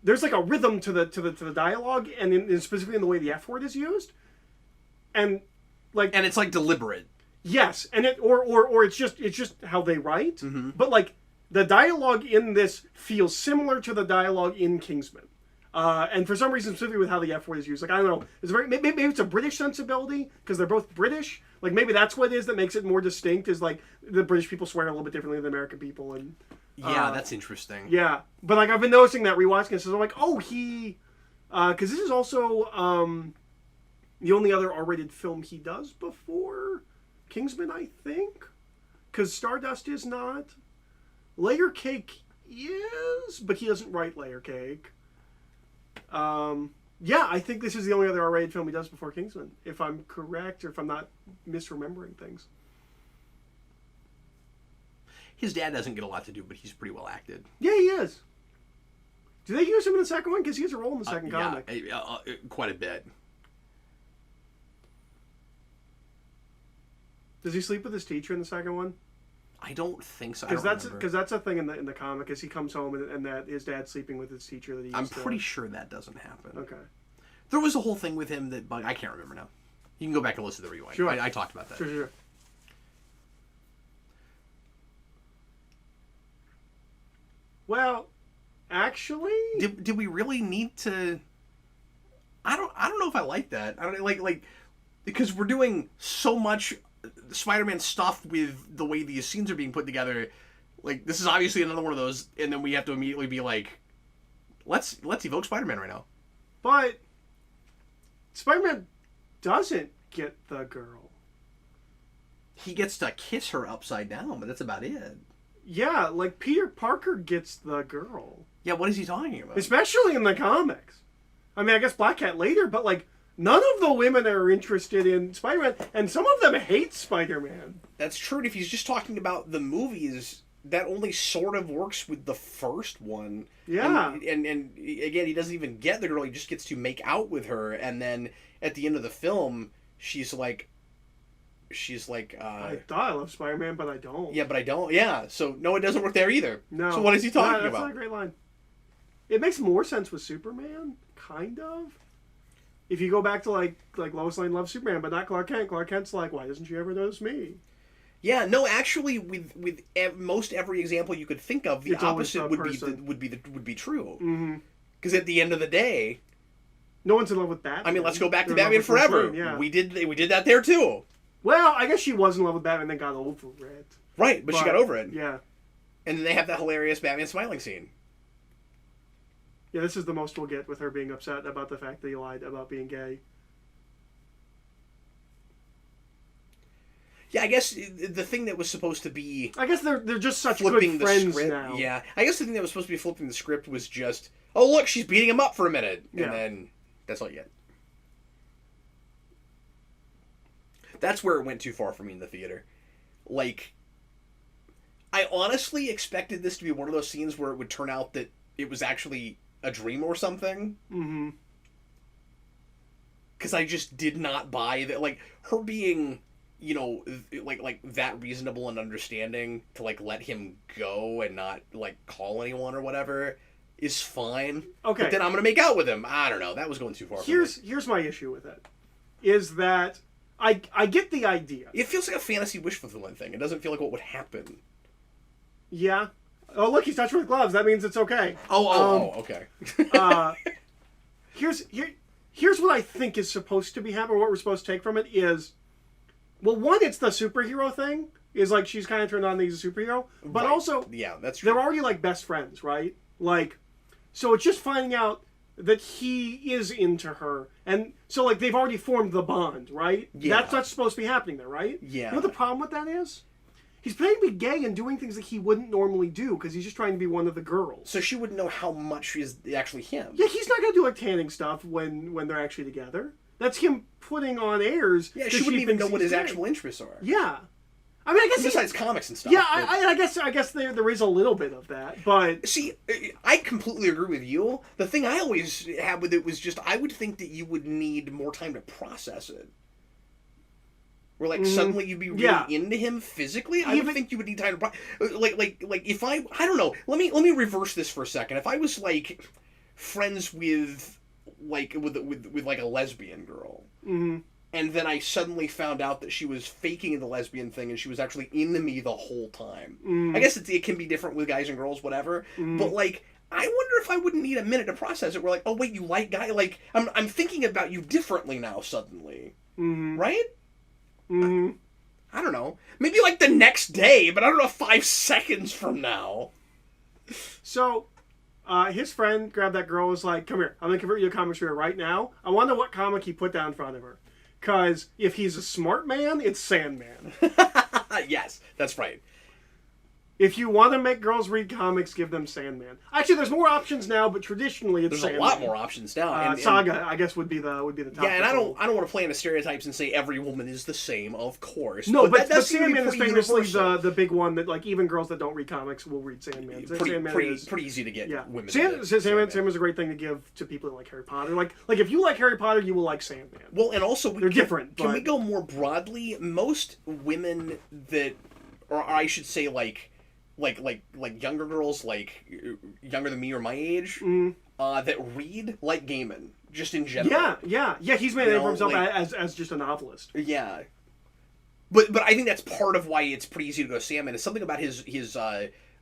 S2: There's like a rhythm to the dialogue, and specifically in the way the F word is used. And
S1: it's like deliberate.
S2: Yes, and or it's just how they write.
S1: Mm-hmm.
S2: But like the dialogue in this feels similar to the dialogue in Kingsman. And for some reason, specifically with how the F word is used, like I don't know, it's maybe it's a British sensibility because they're both British. Like maybe that's what it is that makes it more distinct. Is like the British people swear a little bit differently than American people, and
S1: yeah, that's interesting.
S2: Yeah, but like I've been noticing that rewatching this, so I'm like, oh, because this is also the only other R-rated film he does before Kingsman, I think, because Stardust is not. Layer Cake is, but he doesn't write Layer Cake. Yeah, I think this is the only other R-rated film he does before Kingsman, if I'm correct, or if I'm not misremembering things.
S1: His dad doesn't get a lot to do, but he's pretty well acted.
S2: Yeah, he is. Do they use him in the second one? Because he has a role in the second comic.
S1: Yeah, quite a bit.
S2: Does he sleep with his teacher in the second one?
S1: I don't think so.
S2: Because that's a thing in the comic. Is he comes home and that his dad's sleeping with his teacher that he.
S1: I'm pretty sure that doesn't happen.
S2: Okay.
S1: There was a whole thing with him that I can't remember now. You can go back and listen to the rewind.
S2: Sure.
S1: I talked about that.
S2: Sure. Well, actually,
S1: did we really need to? I don't know if I like that. I don't like because we're doing so much Spider-Man stuff with the way these scenes are being put together. Like this is obviously another one of those, and then we have to immediately be like, let's evoke Spider-Man right now.
S2: But Spider-Man doesn't get the girl.
S1: He gets to kiss her upside down, but that's about it.
S2: Yeah, like Peter Parker gets the girl.
S1: Yeah, what is he talking about?
S2: Especially in the comics. I mean, I guess Black Cat later, but like none of the women are interested in Spider-Man, and some of them hate Spider-Man.
S1: That's true. And if he's just talking about the movies, that only sort of works with the first one.
S2: Yeah.
S1: And again, he doesn't even get the girl. He just gets to make out with her, and then at the end of the film, she's like,
S2: I thought I love Spider-Man, but I don't.
S1: Yeah, but I don't. Yeah, so no, it doesn't work there either.
S2: No.
S1: So what is he talking
S2: that's
S1: about?
S2: That's not a great line. It makes more sense with Superman, kind of. If you go back to like Lois Lane loves Superman, but not Clark Kent. Clark Kent's like, why doesn't she ever notice me?
S1: Yeah, no, actually, with most every example you could think of, the
S2: it's
S1: opposite would be true. Because
S2: Mm-hmm.
S1: at the end of the day,
S2: no one's in love with Batman.
S1: I mean, let's go back to
S2: They're in
S1: Batman
S2: love with
S1: Forever.
S2: Bruce Wayne, yeah.
S1: We did that there too.
S2: Well, I guess she was in love with Batman and then got over it.
S1: Right, but she got over it.
S2: Yeah.
S1: And then they have that hilarious Batman smiling scene.
S2: Yeah, this is the most we'll get with her being upset about the fact that he lied about being gay.
S1: Yeah, I guess the thing that was supposed to be...
S2: I guess they're just such
S1: flipping
S2: good friends
S1: script,
S2: now.
S1: Yeah, I guess the thing that was supposed to be flipping the script was just, oh, look, she's beating him up for a minute. And then that's all you get. That's where it went too far for me in the theater. Like, I honestly expected this to be one of those scenes where it would turn out that it was actually a dream or something.
S2: Mm-hmm.
S1: Because I just did not buy that. Like, her being, you know, like that reasonable and understanding to, like, let him go and not, like, call anyone or whatever is fine.
S2: Okay.
S1: But then I'm going to make out with him. I don't know. That was going too far for me.
S2: Here's my issue with it. is that I get the idea.
S1: It feels like a fantasy wish fulfillment thing. It doesn't feel like what would happen.
S2: Yeah. Oh, look, he's touching with gloves. That means it's okay.
S1: Okay.
S2: Here's what I think is supposed to be happening. What we're supposed to take from it is, well, one, it's the superhero thing. Is like she's kind of turned on that he's a superhero, but
S1: Right.
S2: also,
S1: Yeah, that's true.
S2: they're already like best friends, right? Like, so it's just finding out that he is into her, and so like they've already formed the bond, right?
S1: Yeah.
S2: That's not supposed to be happening there, right?
S1: Yeah.
S2: You know what the problem with that is? He's pretending to be gay and doing things that he wouldn't normally do because he's just trying to be one of the girls.
S1: So she wouldn't know how much is actually him.
S2: Yeah, he's not gonna do like tanning stuff when they're actually together. That's him putting on airs.
S1: Yeah, she wouldn't even know what his
S2: gay.
S1: actual interests are.
S2: Yeah, I mean, I guess
S1: Besides comics and stuff.
S2: Yeah,
S1: but-
S2: I guess there is a little bit of that, but
S1: See, I completely agree with you. The thing I always had with it was just I would think that you would need more time to process it. Where like suddenly you'd be really into him physically. I would think you would need time to like if I don't know. Let me reverse this for a second. If I was like friends with like like a lesbian girl.
S2: Mm-hmm.
S1: And then I suddenly found out that she was faking the lesbian thing and she was actually into me the whole time. I guess it can be different with guys and girls, whatever. But, like, I wonder if I wouldn't need a minute to process it. We're like, oh, wait, you like guy? Like, I'm thinking about you differently now suddenly. Right? I don't know. Maybe, like, the next day, but I don't know, 5 seconds from now.
S2: So, his friend grabbed that girl and was like, come here, I'm going to convert you to a comic reader right now. I wonder what comic he put down in front of her. Because if he's a smart man, it's Sandman.
S1: Yes, that's right.
S2: If you want to make girls read comics, give them Sandman. Actually, there's more options now, but traditionally it's
S1: There's
S2: Sandman.
S1: a lot more options now. And
S2: Saga, I guess, would be the top.
S1: Yeah, and I don't want to play into stereotypes and say every woman is the same, of course.
S2: No, but
S1: that seems to be
S2: Sandman is
S1: pretty
S2: famously
S1: universal.
S2: the big one that like even girls that don't read comics will read Sandman.
S1: Pretty easy to get women.
S2: Sandman's a great thing to give to people who like Harry Potter. Like if you like Harry Potter, you will like Sandman.
S1: Well, and also
S2: they're different.
S1: Can we go more broadly? Most women that, or I should say, like younger girls, like younger than me or my age, that read like Gaiman, just in general.
S2: Yeah. He's made a name for himself as just a novelist.
S1: Yeah, but I think that's part of why it's pretty easy to go Sandman. It's something about his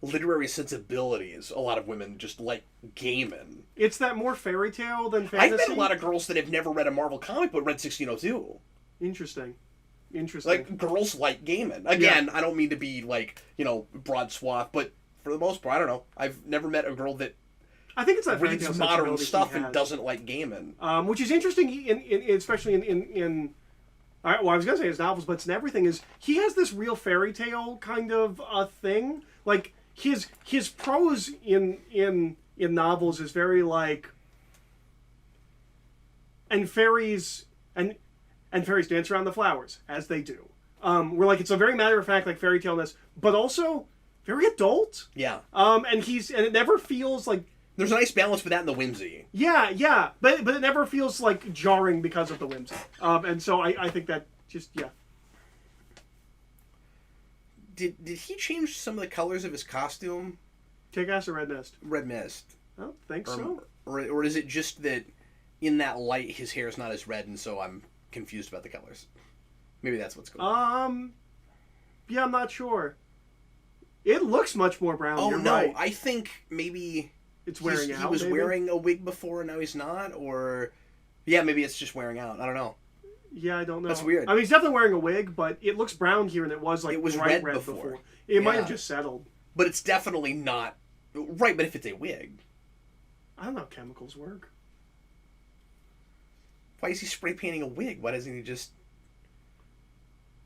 S1: literary sensibilities. A lot of women just like Gaiman.
S2: It's that more fairy tale than fantasy.
S1: I've met a lot of girls that have never read a Marvel comic but read 1602.
S2: Interesting.
S1: Like, girls like Gaiman. Again, I don't mean to be, like, broad swath, but for the most part, I don't know. I've never met a girl that
S2: I think it's that
S1: reads modern stuff and doesn't like Gaiman.
S2: Which is interesting, especially in I was going to say his novels, but it's in everything, is he has this real fairy tale kind of thing. Like, his prose in novels is very, like, and fairies dance around the flowers, as they do. We're like, it's a very matter of fact, like fairy tale-ness, but also very adult.
S1: Yeah.
S2: And it never feels like
S1: there's a nice balance with that and the whimsy.
S2: Yeah, but it never feels like jarring because of the whimsy. And so I think that just
S1: Did he change some of the colors of his costume?
S2: Kick-Ass or Red Mist?
S1: Red Mist.
S2: I don't think so.
S1: Or is it just that in that light his hair is not as red, and so I'm confused about the colors? Maybe that's what's going on.
S2: Yeah, I'm not sure. It looks much more brown.
S1: Oh,
S2: You're
S1: no.
S2: right.
S1: I think maybe
S2: it's wearing out.
S1: He was
S2: maybe?
S1: wearing a wig before and now he's not, or yeah, maybe it's just wearing out. I don't know.
S2: Yeah, I don't know.
S1: That's weird.
S2: I mean, he's definitely wearing a wig, but it looks brown here, and it was like bright red before. It might have just settled.
S1: But it's definitely not right. But if it's a wig,
S2: I don't know how chemicals work.
S1: Why is he spray painting a wig? Why doesn't he just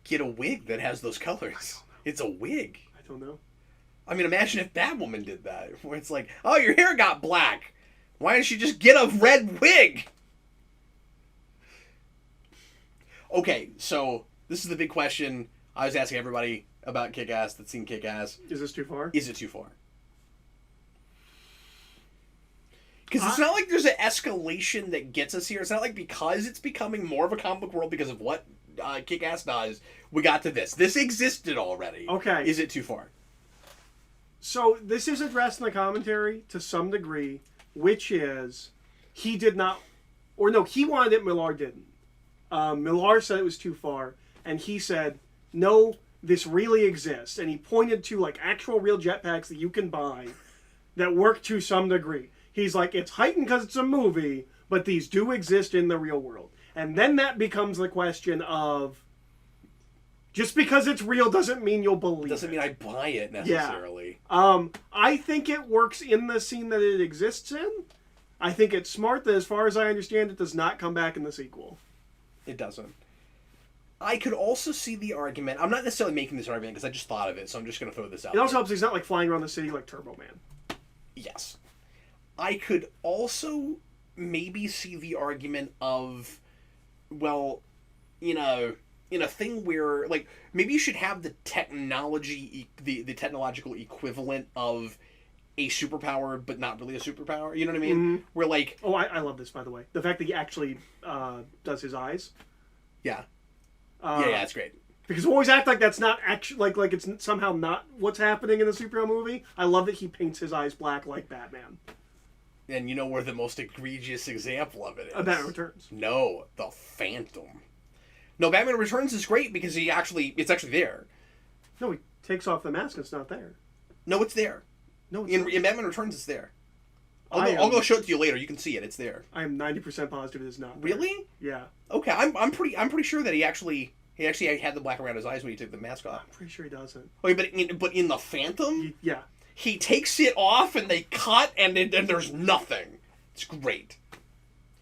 S1: get a wig that has those colors? It's a wig.
S2: I don't know.
S1: I mean, imagine if Batwoman did that, where it's like, oh, your hair got black. Why didn't she just get a red wig? Okay, so this is the big question I was asking everybody about Kick-Ass that's seen Kick-Ass.
S2: Is this too far?
S1: Is it too far? Because it's not like there's an escalation that gets us here. It's not like because it's becoming more of a comic book world because of what Kick-Ass does, we got to this. This existed already.
S2: Okay.
S1: Is it too far?
S2: So this is addressed in the commentary to some degree, which is he did not, or no, he wanted it, Millard didn't. Millar said it was too far, and he said, no, this really exists. And he pointed to like actual real jetpacks that you can buy that work to some degree. He's like, it's heightened because it's a movie, but these do exist in the real world. And then that becomes the question of, just because it's real doesn't mean you'll believe
S1: Doesn't mean I buy it necessarily.
S2: Yeah. I think it works in the scene that it exists in. I think it's smart that, as far as I understand, it does not come back in the sequel.
S1: It doesn't. I could also see the argument. I'm not necessarily making this argument because I just thought of it, so I'm just going to throw this out.
S2: It also helps he's not like flying around the city like Turbo Man.
S1: Yes. I could also maybe see the argument of, well, in a thing where, like, maybe you should have the technology, the technological equivalent of a superpower, but not really a superpower. You know what I mean?
S2: Mm-hmm.
S1: Where, like...
S2: Oh, I love this, by the way. The fact that he actually does his eyes.
S1: Yeah. Yeah, it's great.
S2: Because we always act like that's not actually... Like it's somehow not what's happening in the superhero movie. I love that he paints his eyes black like Batman.
S1: And you know where the most egregious example of it is?
S2: Batman Returns.
S1: No, The Phantom. No, Batman Returns is great because it's actually there.
S2: No, he takes off the mask and it's not there.
S1: No, it's there.
S2: No, it's
S1: in Batman Returns, it's there. I'll go show it to you later. You can see it. It's there.
S2: I am 90% positive it is not there.
S1: Really?
S2: Yeah.
S1: Okay, I'm pretty sure that he actually had the black around his eyes when he took the mask off.
S2: I'm pretty sure he doesn't.
S1: Okay, but in The Phantom,
S2: yeah,
S1: he takes it off and they cut and there's nothing. It's great.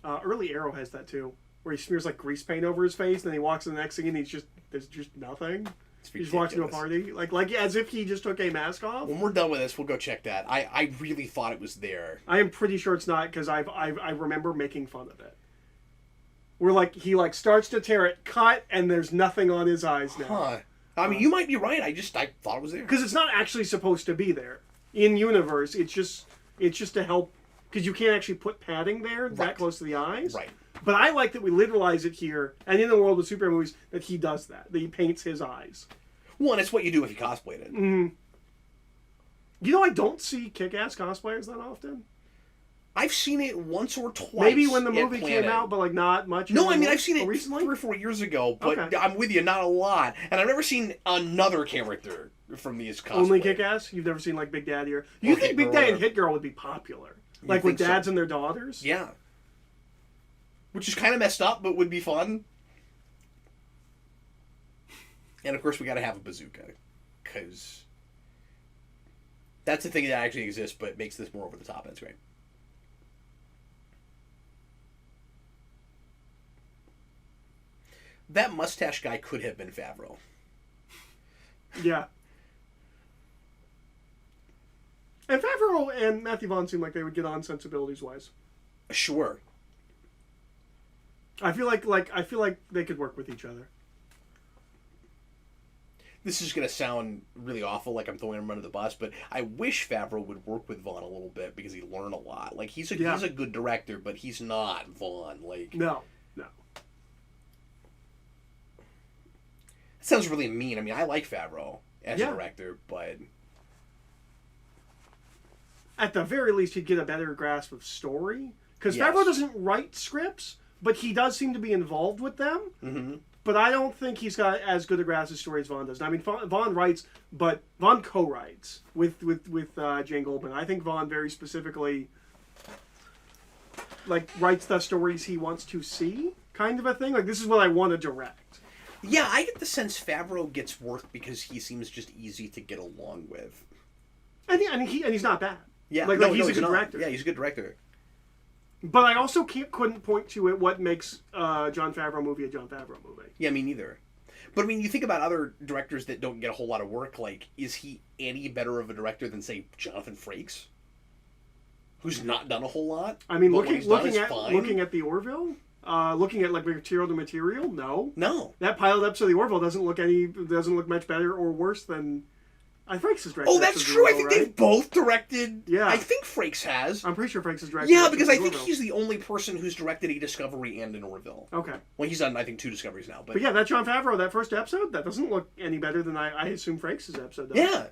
S2: Early Arrow has that too, where he smears like grease paint over his face, and then he walks in the next scene and there's just nothing. He's walking to a party, like as if he just took a mask off.
S1: When we're done with this, we'll go check that. I really thought it was there.
S2: I am pretty sure it's not, because I remember making fun of it. Where like he like starts to tear it, cut, and there's nothing on his eyes now.
S1: Huh. I mean, you might be right. I thought it was there.
S2: Because it's not actually supposed to be there in universe. It's just to help, because you can't actually put padding there that close to the eyes.
S1: Right.
S2: But I like that we literalize it here, and in the world of superhero movies, that he does that he paints his eyes.
S1: One, it's what you do if you cosplayed it.
S2: Mm-hmm. You know, I don't see kick-ass cosplayers that often.
S1: I've seen it once or twice.
S2: Maybe when the movie came out, but like not much.
S1: No, I mean I've seen it
S2: recently,
S1: 3 or 4 years ago, but
S2: okay.
S1: I'm with you, not a lot. And I've never seen another character from these cosplays.
S2: Only kick-ass? You've never seen like Big Daddy or? You think Big Daddy and Hit Girl would be popular? Like with dads and their daughters?
S1: Yeah. Which is kind of messed up, but would be fun. And of course, we got to have a bazooka, because that's the thing that actually exists, but makes this more over the top. That's great. That mustache guy could have been Favreau.
S2: Yeah. And Favreau and Matthew Vaughn seem like they would get on sensibilities-wise.
S1: Sure.
S2: I feel like they could work with each other.
S1: This is going to sound really awful, like I'm throwing him under the bus, but I wish Favreau would work with Vaughn a little bit, because he learned a lot. Like, he's a good director, but he's not Vaughn. Like,
S2: no.
S1: It sounds really mean. I mean, I like Favreau as a director, but
S2: at the very least, he'd get a better grasp of story. Because Favreau doesn't write scripts, but he does seem to be involved with them.
S1: Mm-hmm.
S2: But I don't think he's got as good a grasp of story as Vaughn does. I mean, Vaughn writes, but Vaughn co-writes with Jane Goldman. I think Vaughn very specifically like writes the stories he wants to see, kind of a thing. Like, this is what I want to direct.
S1: Yeah, I get the sense Favreau gets work because he seems just easy to get along with.
S2: And he's not bad.
S1: Yeah,
S2: he's a good director.
S1: Yeah, he's a good director.
S2: But I also couldn't point to it what makes Jon Favreau movie a Jon Favreau movie.
S1: Yeah, me neither. But I mean, you think about other directors that don't get a whole lot of work. Like, is he any better of a director than, say, Jonathan Frakes, who's not done a whole lot?
S2: I mean, looking at the Orville, looking at like material to material, no. That pilot episode of the Orville doesn't look much better or worse than. Frakes has directed.
S1: Oh, that's true.
S2: Orville,
S1: I think they've both directed.
S2: Yeah.
S1: I think Frakes has.
S2: I'm pretty sure Frakes has directed.
S1: Yeah, because I think he's the only person who's directed a Discovery and an Orville.
S2: Okay.
S1: Well, he's done, I think, 2 Discoveries now. But
S2: yeah, that Jon Favreau, that first episode, that doesn't look any better than I assume Frakes' episode does.
S1: Yeah.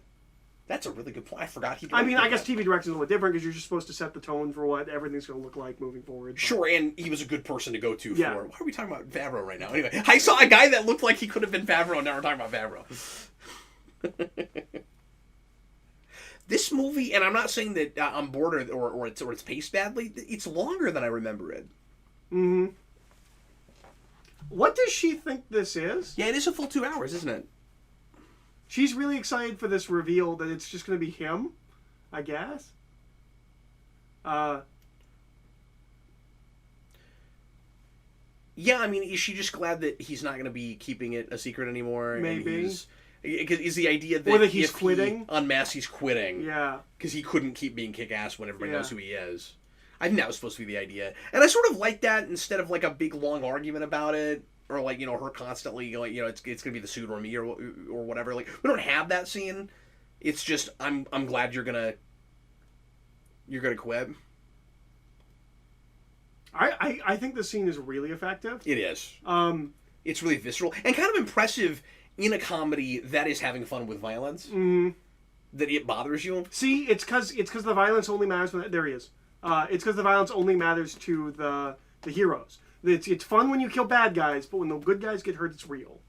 S1: That's a really good point. I forgot he.
S2: I mean, I guess TV direction is a little different because you're just supposed to set the tone for what everything's going to look like moving forward. But...
S1: Sure, and he was a good person to go to for. Why are we talking about Favreau right now? Anyway, I saw a guy that looked like he could have been Favreau, and now we're talking about Favreau. This movie, and I'm not saying that I'm bored or it's paced badly. It's longer than I remember it.
S2: Mm-hmm. What does she think this is?
S1: Yeah, it is a full 2 hours, isn't it?
S2: She's really excited for this reveal that it's just going to be him, I guess.
S1: Yeah, I mean, is she just glad that he's not going to be keeping it a secret anymore?
S2: Maybe.
S1: Is the idea that,
S2: or that he's quitting?
S1: He unmasks, he's quitting.
S2: Yeah.
S1: Because he couldn't keep being kick-ass when everybody knows who he is. I think that was supposed to be the idea. And I sort of like that instead of, like, a big, long argument about it. Or, like, you know, her constantly, like, you know, it's going to be the suit or me or whatever. Like, we don't have that scene. It's just, I'm glad you're going to quit.
S2: I think the scene is really effective.
S1: It is. It's really visceral. And kind of impressive in a comedy that is having fun with violence.
S2: Mm-hmm.
S1: That it bothers you.
S2: See, it's because the violence only matters when... There he is. It's because the violence only matters to the heroes. It's fun when you kill bad guys, but when the good guys get hurt, it's real.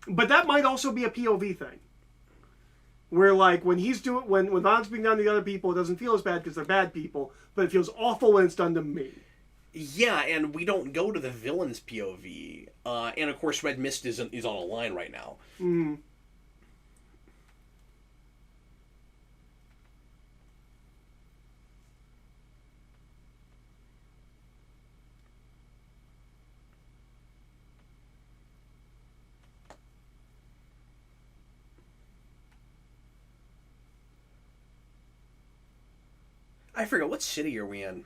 S2: But that might also be a POV thing. Where, like, when violence being done to the other people, it doesn't feel as bad because they're bad people, but it feels awful when it's done to me.
S1: Yeah, and we don't go to the villain's POV. And, of course, Red Mist is on a line right now.
S2: Mm-hmm.
S1: I forget, what city are we in?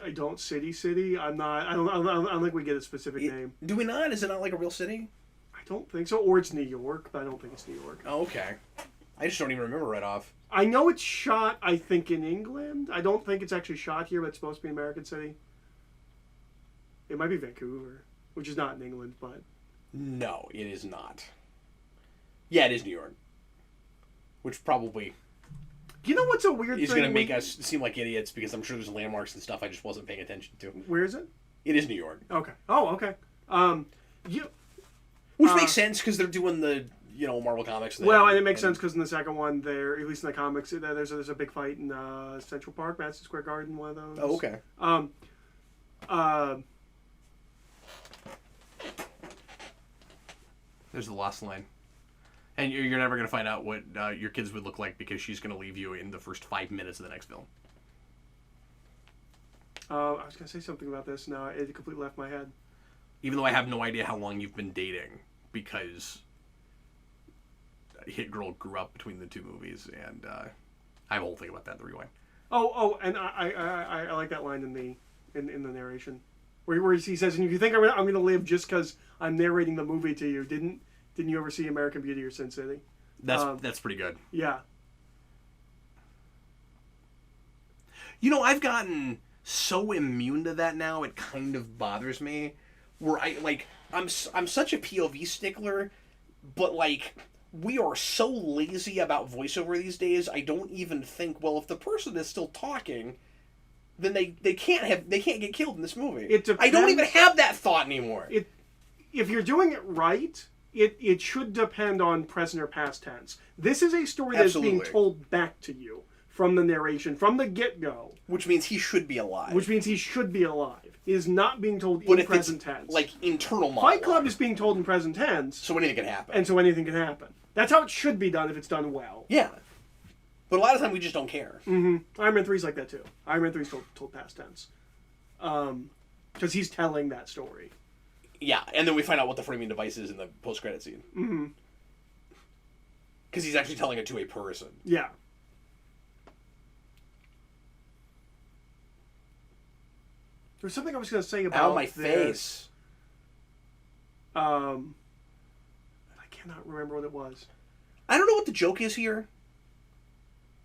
S2: I don't city. I'm not. I don't think we get a specific name.
S1: Do we not? Is it not like a real city?
S2: I don't think so. Or it's New York, but I don't think it's New York.
S1: Oh, okay. I just don't even remember right off.
S2: I know it's shot, I think, in England. I don't think it's actually shot here, but it's supposed to be an American city. It might be Vancouver, which is not in England, but...
S1: No, it is not. Yeah, it is New York. Which probably...
S2: You know what's a weird thing?
S1: It's going to make us seem like idiots because I'm sure there's landmarks and stuff I just wasn't paying attention to.
S2: Where is it?
S1: It is New York.
S2: Okay. Oh, okay.
S1: Which makes sense because they're doing the, you know, Marvel Comics thing.
S2: Well, and it makes sense because in the second one, at least in the comics, there's a big fight in Central Park, Madison Square Garden, one of those.
S1: Oh, okay. There's the lost line. And you're never going to find out what your kids would look like because she's going to leave you in the first 5 minutes of the next film.
S2: I was going to say something about this. Now it completely left my head.
S1: Even though I have no idea how long you've been dating because Hit Girl grew up between the two movies, and I have a whole thing about that in the rewind.
S2: And I like that line in the narration where he says, "And if you think I'm going to live just because I'm narrating the movie to you, didn't you ever see American Beauty or Sin City?"
S1: That's pretty good.
S2: Yeah.
S1: You know, I've gotten so immune to that now, it kind of bothers me. Where I'm such a POV stickler, but like we are so lazy about voiceover these days. I don't even think, well, if the person is still talking, then they can't get killed in this movie. I don't even have that thought anymore.
S2: If you're doing it right, it should depend on present or past tense. This is a story that's being told back to you from the narration, from the get-go.
S1: Which means he should be alive. He is not being told in present tense.
S2: Like
S1: internal monologue.
S2: Fight Club is being told in present tense.
S1: So anything can happen.
S2: That's how it should be done if it's done well.
S1: Yeah. But a lot of time we just don't care.
S2: Mm-hmm. Iron Man 3's like that too. Iron Man 3's told past tense. Because he's telling that story.
S1: Yeah, and then we find out what the framing device is in the post-credit scene.
S2: Mm-hmm.
S1: Because he's actually telling it to a person.
S2: Yeah. There's something I was going to say about
S1: my face.
S2: I cannot remember what it was.
S1: I don't know what the joke is here.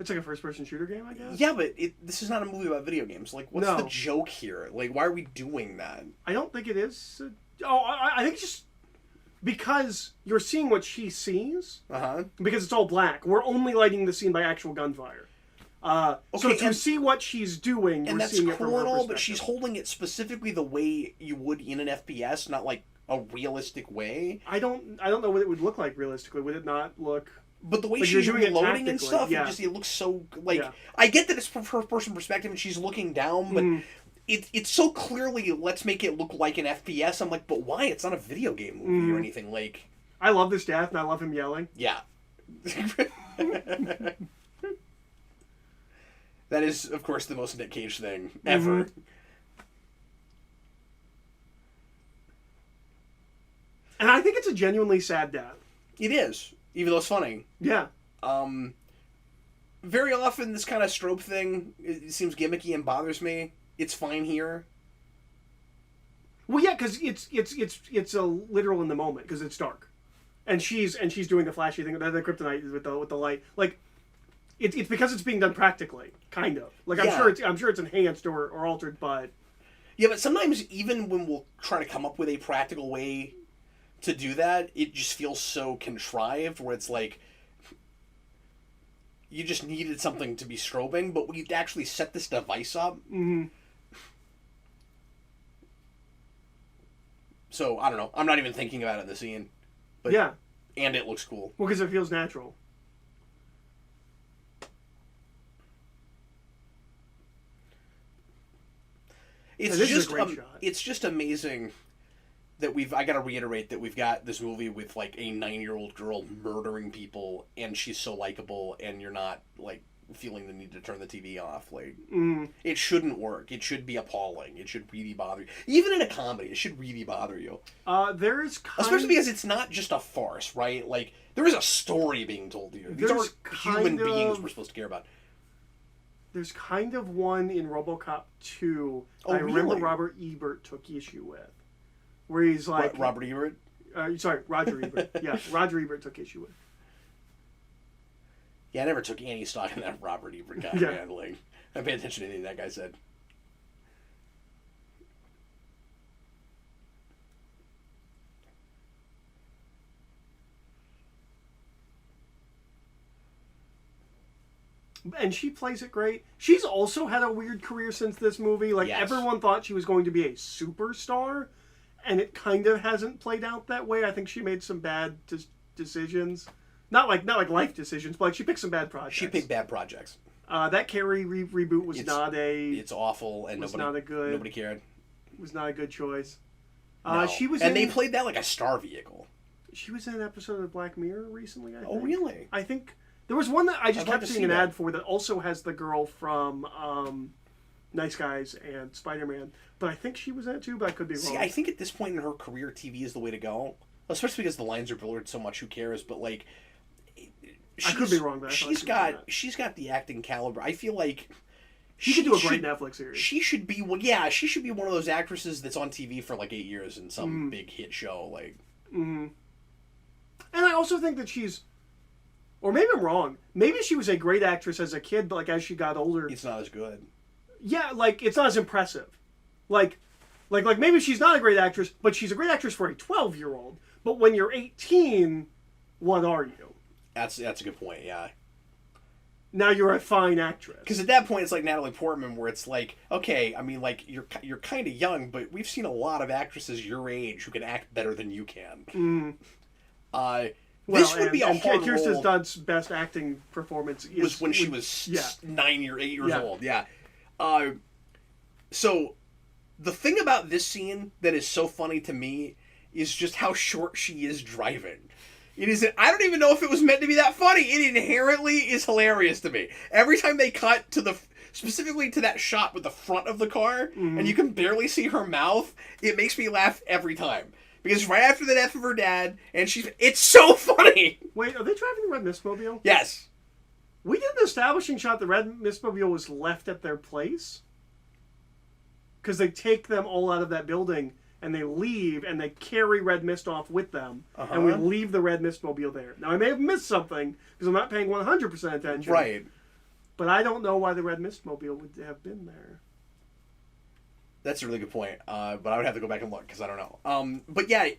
S2: It's like a first-person shooter game, I guess?
S1: Yeah, but this is not a movie about video games. Like, what's the joke here? Like, why are we doing that?
S2: I don't think it is. I think it's just because you're seeing what she sees.
S1: Uh-huh.
S2: Because it's all black. We're only lighting the scene by actual gunfire. So to see what she's doing,
S1: and
S2: we're
S1: that's
S2: seeing it from
S1: cool
S2: her
S1: and all,
S2: perspective.
S1: but she's holding it specifically the way you would in an FPS, not like a realistic way.
S2: I don't know what it would look like realistically. Would it not look?
S1: But the way
S2: Like
S1: she's
S2: you're doing it
S1: reloading and
S2: tactically,
S1: stuff,
S2: yeah.
S1: it looks so like.
S2: Yeah.
S1: I get that it's from her person perspective and she's looking down, but it's so clearly let's make it look like an FPS. I'm like, but why? It's not a video game movie or anything. Like,
S2: I love this death and I love him yelling.
S1: yeah. That is, of course, the most Nick Cage thing ever.
S2: And I think it's a genuinely sad death.
S1: It is, even though it's funny.
S2: Yeah.
S1: Very often, this kind of strobe thing it seems gimmicky and bothers me. It's fine here.
S2: Well, yeah, because it's a literal in the moment because it's dark, and she's doing the flashy thing, the kryptonite with the light. Like, it's because it's being done practically, kind of. Like I'm sure it's enhanced or altered, but
S1: yeah. But sometimes even when we'll try to come up with a practical way to do that, it just feels so contrived. Where it's like you just needed something to be strobing, but we actually set this device up.
S2: Mm-hmm.
S1: So I don't know. I'm not even thinking about it in the scene. But,
S2: yeah.
S1: And it looks cool.
S2: Well, because it feels natural.
S1: It's just a great shot. It's just amazing that I gotta reiterate that we've got this movie with like a 9-year-old girl murdering people, and she's so likable, and you're not like feeling the need to turn the TV off. Like, it shouldn't work. It should be appalling. It should really bother you. Even in a comedy, it should really bother you.
S2: Especially
S1: because it's not just a farce, right? Like, there is a story being told here. These aren't human beings we're supposed to care about.
S2: There's kind of one in RoboCop 2
S1: I
S2: remember Robert Ebert took issue with. Where he's like...
S1: Robert Ebert?
S2: Roger Ebert. Yeah, Roger Ebert took issue with.
S1: Yeah, I never took any stock in that Robert Ebert guy, man. Like, I pay attention to anything that guy said.
S2: And she plays it great. She's also had a weird career since this movie. Like, everyone thought she was going to be a superstar, and it kind of hasn't played out that way. I think she made some bad decisions. Not like life decisions, but like she picked some bad projects.
S1: She picked bad projects.
S2: That Carrie reboot was
S1: It's awful, and nobody cared.
S2: Was not a good choice.
S1: No. They played that like a star vehicle.
S2: She was in an episode of Black Mirror recently, I think.
S1: Oh, really?
S2: I think there was one that I just kept seeing an ad for that also has the girl from Nice Guys and Spider-Man. But I think she was in it too, but I could be wrong.
S1: See, I think at this point in her career, TV is the way to go. Especially because the lines are blurred so much, who cares? But like...
S2: I could be wrong, but
S1: she's got the acting caliber. I feel like
S2: she could do a great Netflix series.
S1: She should be one of those actresses that's on TV for like 8 years in some big hit show. Like,
S2: and I also think that she's, or maybe I'm wrong. Maybe she was a great actress as a kid, but like as she got older,
S1: it's not as good.
S2: Yeah, like it's not as impressive. Like maybe she's not a great actress, but she's a great actress for a 12-year-old. But when you're 18, what are you?
S1: That's a good point, yeah.
S2: Now you're a fine actress.
S1: Because at that point, it's like Natalie Portman, where it's like, okay, I mean, like, you're kind of young, but we've seen a lot of actresses your age who can act better than you can. This would be a hard
S2: Kirsten
S1: role.
S2: Dunst's best acting performance
S1: was when she was 8 years old, yeah. So, the thing about this scene that is so funny to me is just how short she is driving. It is. I don't even know if it was meant to be that funny. It inherently is hilarious to me. Every time they cut to specifically to that shot with the front of the car, and you can barely see her mouth, it makes me laugh every time. Because right after the death of her dad, it's so funny.
S2: Wait, are they driving the red Mistmobile?
S1: Yes.
S2: We did an establishing shot. The red Mistmobile was left at their place. Because they take them all out of that building. And they leave, and they carry Red Mist off with them, and we leave the Red Mistmobile there. Now, I may have missed something, because I'm not paying 100% attention.
S1: Right.
S2: But I don't know why the Red Mistmobile would have been there.
S1: That's a really good point, but I would have to go back and look, because I don't know. But yeah,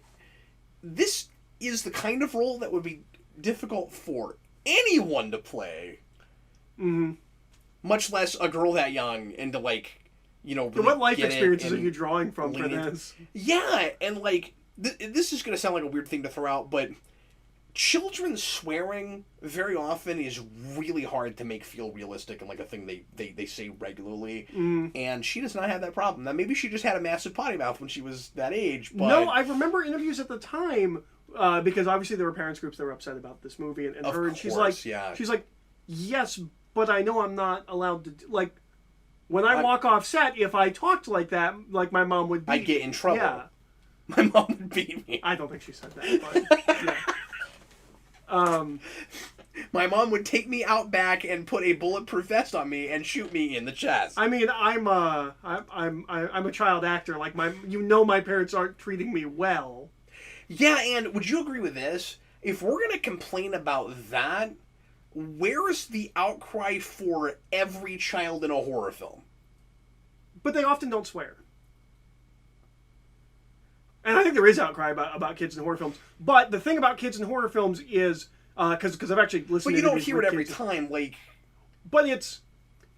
S1: this is the kind of role that would be difficult for anyone to play.
S2: Mm-hmm.
S1: Much less a girl that young and to, like, really
S2: what life
S1: get
S2: experiences
S1: it
S2: are you drawing from for
S1: lean into-
S2: this?
S1: Yeah, and, like, this is going to sound like a weird thing to throw out, but children swearing very often is really hard to make feel realistic and like a thing they say regularly. And she does not have that problem. Now, maybe she just had a massive potty mouth when she was that age, but...
S2: No, I remember interviews at the time, because obviously there were parents groups that were upset about this movie, and her, and she's like, yes, but I know I'm not allowed to, like, when I walk off set, if I talked like that, like, my mom would beat me.
S1: I'd get in trouble.
S2: Yeah.
S1: My mom would beat me.
S2: I don't think she said that, but, yeah.
S1: My mom would take me out back and put a bulletproof vest on me and shoot me in the chest.
S2: I mean, I'm a child actor. Like, my parents aren't treating me well.
S1: Yeah, and would you agree with this? If we're gonna complain about that, where is the outcry for every child in a horror film?
S2: But they often don't swear. And I think there is outcry about kids in horror films. But the thing about kids in horror films is, because I've actually listened to...
S1: But you don't hear it every time, like...
S2: But it's...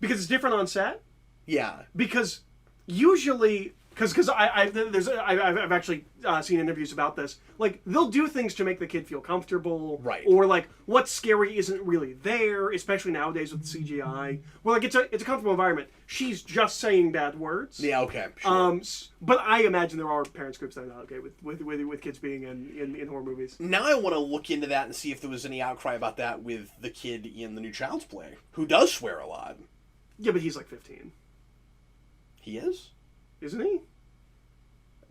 S2: Because it's different on set?
S1: Yeah.
S2: Because usually... Because I've actually seen interviews about this. Like, they'll do things to make the kid feel comfortable.
S1: Right.
S2: Or, like, what's scary isn't really there, especially nowadays with CGI. Well, like, it's a comfortable environment. She's just saying bad words.
S1: Yeah, okay. Sure.
S2: But I imagine there are parents groups that are not okay with kids being in horror movies.
S1: Now I want to look into that and see if there was any outcry about that with the kid in the new Child's Play, who does swear a lot.
S2: Yeah, but he's like 15.
S1: He is?
S2: Isn't he?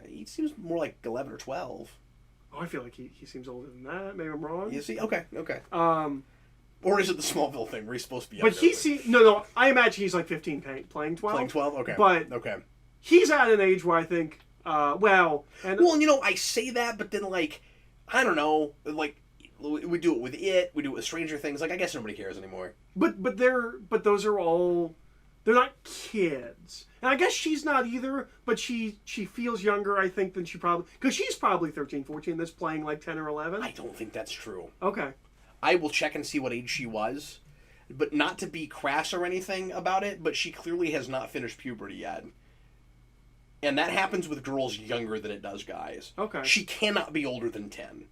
S1: He seems more like 11 or 12.
S2: Oh, I feel like he seems older than that. Maybe I'm wrong.
S1: Is he? Okay. Or is it the Smallville thing where he's supposed to be younger?
S2: But he seems... No, I imagine he's like 15 playing 12.
S1: Playing 12? Okay.
S2: But
S1: okay.
S2: He's at an age where I think,
S1: I say that, but then, like, I don't know, like, we do it with It, we do it with Stranger Things, like, I guess nobody cares anymore.
S2: But those are all... They're not kids. And I guess she's not either, but she feels younger, I think, than she probably... Because she's probably 13, 14, that's playing like 10 or 11.
S1: I don't think that's true.
S2: Okay.
S1: I will check and see what age she was, but not to be crass or anything about it, but she clearly has not finished puberty yet. And that happens with girls younger than it does guys.
S2: Okay.
S1: She cannot be older than 10.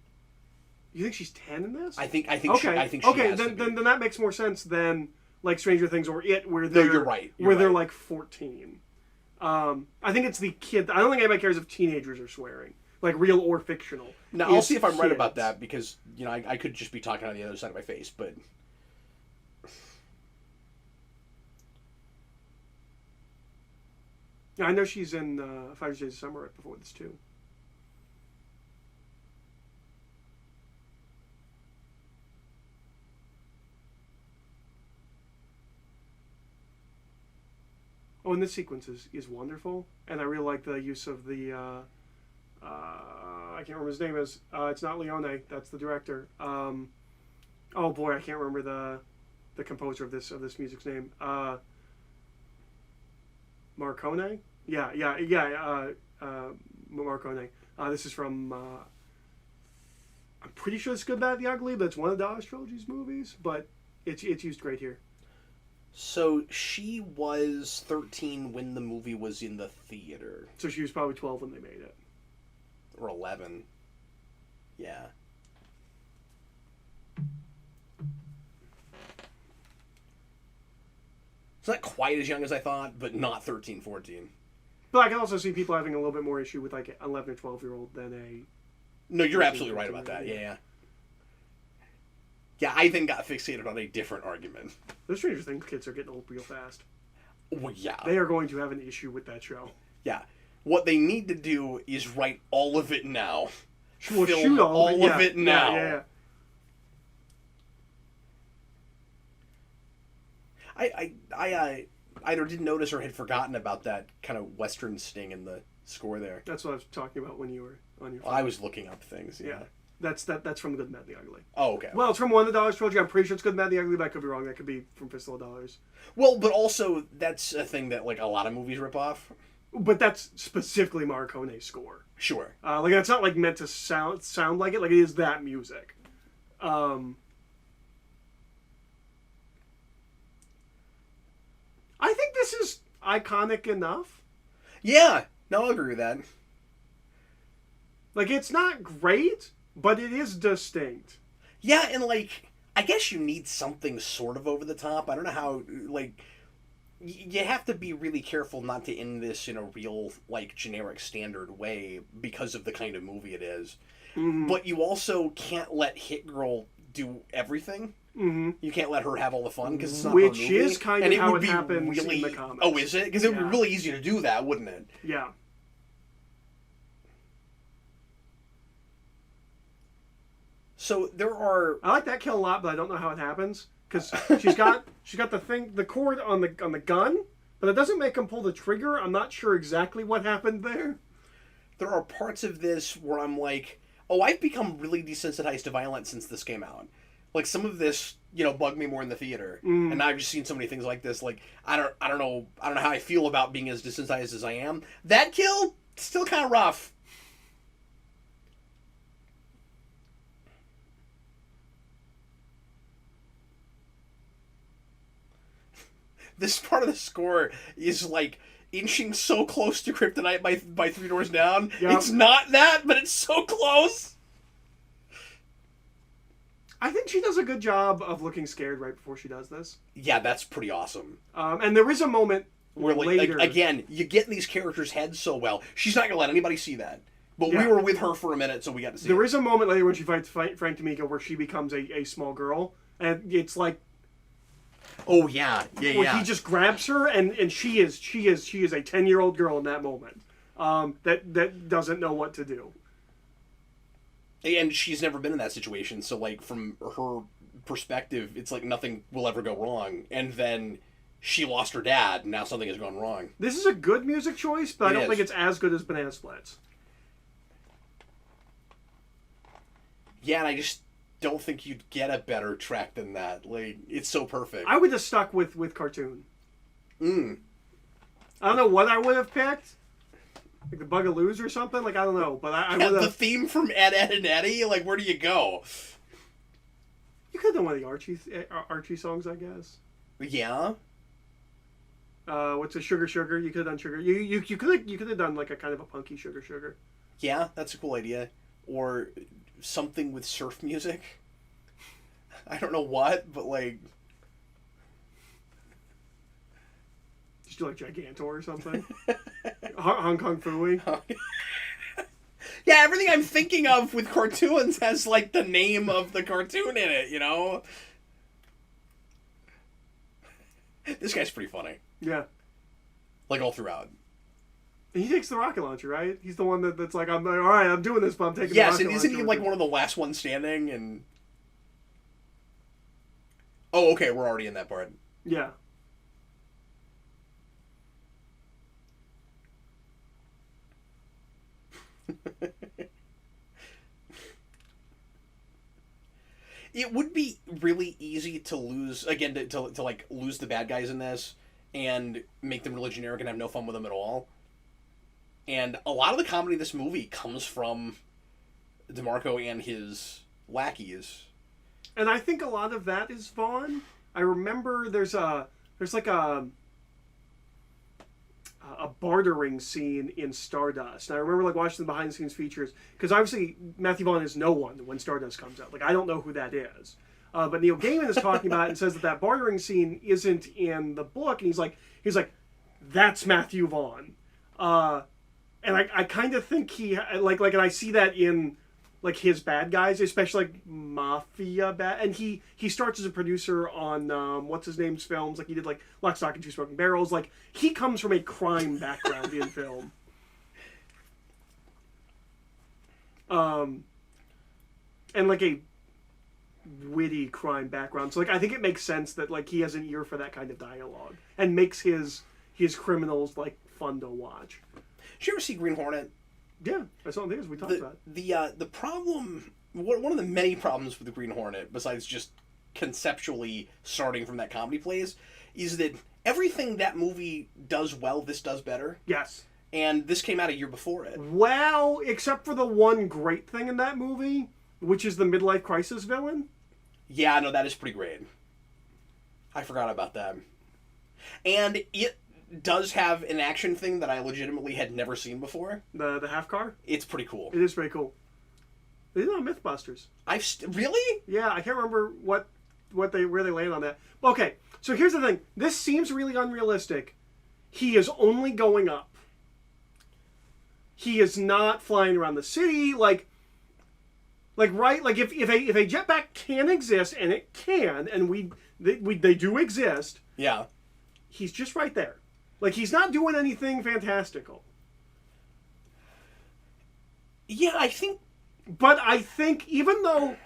S2: You think she's 10 in this?
S1: I think
S2: okay.
S1: she has to be.
S2: Then that makes more sense than like Stranger Things or It, where they're...
S1: No, you're right.
S2: They're like 14. I think it's the kid... I don't think anybody cares if teenagers are swearing. Like real or fictional.
S1: Now, I'll see if I'm right about that, because, I could just be talking on the other side of my face, but...
S2: Yeah, I know she's in 5 Days of Summer right before this, too. Oh, and this sequence is wonderful, and I really like the use of the... I can't remember his name is. It's not Leone. That's the director. Oh boy, I can't remember the composer of this music's name. Marcone? Yeah. Marcone. This is from... I'm pretty sure it's Good, Bad, the Ugly, but it's one of Dallas Trilogy's movies. But it's used great here.
S1: So she was 13 when the movie was in the theater.
S2: So she was probably 12 when they made it.
S1: Or 11. Yeah. It's not quite as young as I thought, but not 13, 14.
S2: But I can also see people having a little bit more issue with like an 11 or 12-year-old than a...
S1: No, you're absolutely right about that. Yeah. Yeah, I then got fixated on a different argument.
S2: The Stranger Things kids are getting old real fast.
S1: Well, yeah.
S2: They are going to have an issue with that show.
S1: Yeah. What they need to do is write all of it now.
S2: We'll
S1: Film
S2: shoot all
S1: of it now.
S2: Yeah.
S1: I either didn't notice or had forgotten about that kind of Western sting in the score there.
S2: That's what I was talking about when you were on your phone.
S1: I was looking up things, yeah.
S2: That's from The Good, Bad, the Ugly.
S1: Oh, okay.
S2: Well, it's from one of the Dollars Trilogy. I'm pretty sure it's Good, Bad, the Ugly, but I could be wrong. That could be from Fistful of Dollars.
S1: Well, but also, that's a thing that, like, a lot of movies rip off.
S2: but that's specifically Morricone's score.
S1: Sure.
S2: Like it's not like meant to sound like it. Like it is that music. I think this is iconic enough.
S1: Yeah. No, I'll agree with that.
S2: Like it's not great, but it is distinct.
S1: Yeah, and like I guess you need something sort of over the top. I don't know how like. You have to be really careful not to end this in a real, like, generic standard way because of the kind of movie it is.
S2: Mm-hmm.
S1: But you also can't let Hit Girl do everything.
S2: Mm-hmm.
S1: You can't let her have all the fun because it's not
S2: Which
S1: her movie.
S2: is kind
S1: and
S2: of how
S1: would
S2: it
S1: be
S2: happens
S1: really...
S2: in the comics.
S1: Oh, is it? Because it would
S2: Yeah.
S1: be really easy to do that, wouldn't it?
S2: Yeah.
S1: So there are...
S2: I like that kill a lot, but I don't know how it happens. Because she's got the cord on the gun, but it doesn't make him pull the trigger. I'm not sure exactly what happened there.
S1: There are parts of this where I'm like, oh, I've become really desensitized to violence since this came out. Like some of this, bugged me more in the theater, and now I've just seen so many things like this. Like I don't know how I feel about being as desensitized as I am. That kill still kind of rough. This part of the score is like inching so close to Kryptonite by Three Doors Down.
S2: Yep.
S1: It's not that, but it's so close.
S2: I think she does a good job of looking scared right before she does this.
S1: Yeah, that's pretty awesome.
S2: And there is a moment
S1: Where
S2: later.
S1: again, you get in these characters' heads so well. She's not gonna let anybody see that. But
S2: Yeah.
S1: we were with her for a minute, so we got to see
S2: There
S1: it.
S2: is a moment later when she fights Frank D'Amico where she becomes a small girl, and it's like
S1: Oh yeah, yeah,
S2: where
S1: yeah.
S2: he just grabs her, and she is a 10-year-old girl in that moment, that doesn't know what to do.
S1: And she's never been in that situation, so like from her perspective, it's like nothing will ever go wrong. And then she lost her dad, and now something has gone wrong.
S2: This is a good music choice, but I don't
S1: is.
S2: think it's as good as Banana Splits.
S1: Yeah, and I just don't think you'd get a better track than that. Like, it's so perfect.
S2: I would have stuck with cartoon.
S1: Mm.
S2: I don't know what I would have picked. Like the Bugaloos or something? Like, I don't know. But I
S1: Yeah,
S2: would
S1: the
S2: have...
S1: theme from Ed, Ed, and Eddie? Like, where do you go?
S2: You could have done one of the Archie songs, I guess.
S1: Yeah?
S2: What's a Sugar Sugar? You could have done Sugar. You could have done like a kind of a punky Sugar Sugar.
S1: Yeah, that's a cool idea. Or something with surf music. I don't know what, but like...
S2: Just do like Gigantor or something. Hong Kong Phooey.
S1: Yeah, everything I'm thinking of with cartoons has like the name of the cartoon in it, This guy's pretty funny.
S2: Yeah.
S1: Like all throughout.
S2: He takes the rocket launcher, right? He's the one that's like, all right, I'm doing this, but I'm taking the
S1: Yes,
S2: rocket
S1: and
S2: launcher.
S1: isn't he like one of the last ones standing? And oh, okay, we're already in that part.
S2: Yeah.
S1: It would be really easy to lose again to like lose the bad guys in this and make them really generic and have no fun with them at all. And a lot of the comedy in this movie comes from DeMarco and his lackeys.
S2: And I think a lot of that is Vaughn. I remember there's like a bartering scene in Stardust. And I remember like watching the behind the scenes features because obviously Matthew Vaughn is no one when Stardust comes out. Like I don't know who that is. But Neil Gaiman is talking about it and says that bartering scene isn't in the book, and he's like that's Matthew Vaughn. And I kind of think he and I see that in like his bad guys, especially like mafia bad. And he starts as a producer on what's his name's films, like he did like Lock, Stock, and Two Smoking Barrels. Like he comes from a crime background in film. And like a witty crime background. So like I think it makes sense that like he has an ear for that kind of dialogue and makes his criminals like fun to watch.
S1: Did you ever see Green Hornet?
S2: Yeah, that's one of the things we talked about.
S1: The problem, one of the many problems with the Green Hornet, besides just conceptually starting from that comedy place, is that everything that movie does well, this does better.
S2: Yes.
S1: And this came out a year before it.
S2: Well, except for the one great thing in that movie, which is the midlife crisis villain.
S1: Yeah, no, that is pretty great. I forgot about that. And it does have an action thing that I legitimately had never seen before.
S2: The half car?
S1: It's pretty cool.
S2: It is pretty cool. They did it on Mythbusters.
S1: Really?
S2: Yeah, I can't remember where they land on that. Okay, so here's the thing. This seems really unrealistic. He is only going up. He is not flying around the city. Like right? Like if a jetpack can exist, and it can, and they do exist.
S1: Yeah.
S2: He's just right there. Like, he's not doing anything fantastical.
S1: Yeah, I think...
S2: But I think, even though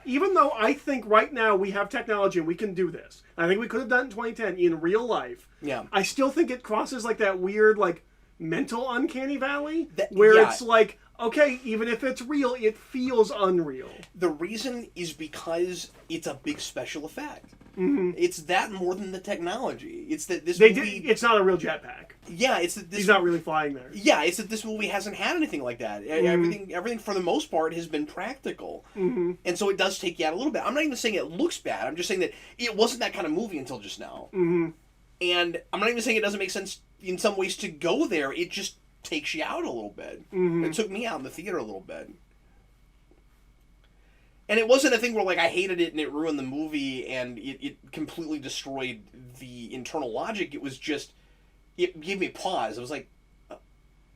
S2: I think right now we have technology and we can do this, I think we could have done it in 2010 in real life.
S1: Yeah.
S2: I still think it crosses, like, that weird, like, mental uncanny valley, where it's like, okay, even if it's real, it feels unreal.
S1: The reason is because it's a big special effect.
S2: Mm-hmm.
S1: It's that more than the technology. It's that this
S2: movie... It's not a real jetpack.
S1: Yeah, it's that this...
S2: He's not really flying there.
S1: Yeah, it's that this movie hasn't had anything like that. Mm-hmm. Everything for the most part has been practical.
S2: Mm-hmm.
S1: And so it does take you out a little bit. I'm not even saying it looks bad. I'm just saying that it wasn't that kind of movie until just now.
S2: Mm-hmm.
S1: And I'm not even saying it doesn't make sense in some ways to go there. It just takes you out a little bit.
S2: Mm-hmm.
S1: It took me out in the theater a little bit. And it wasn't a thing where, like, I hated it and it ruined the movie and it completely destroyed the internal logic. It was just, it gave me pause. I was like,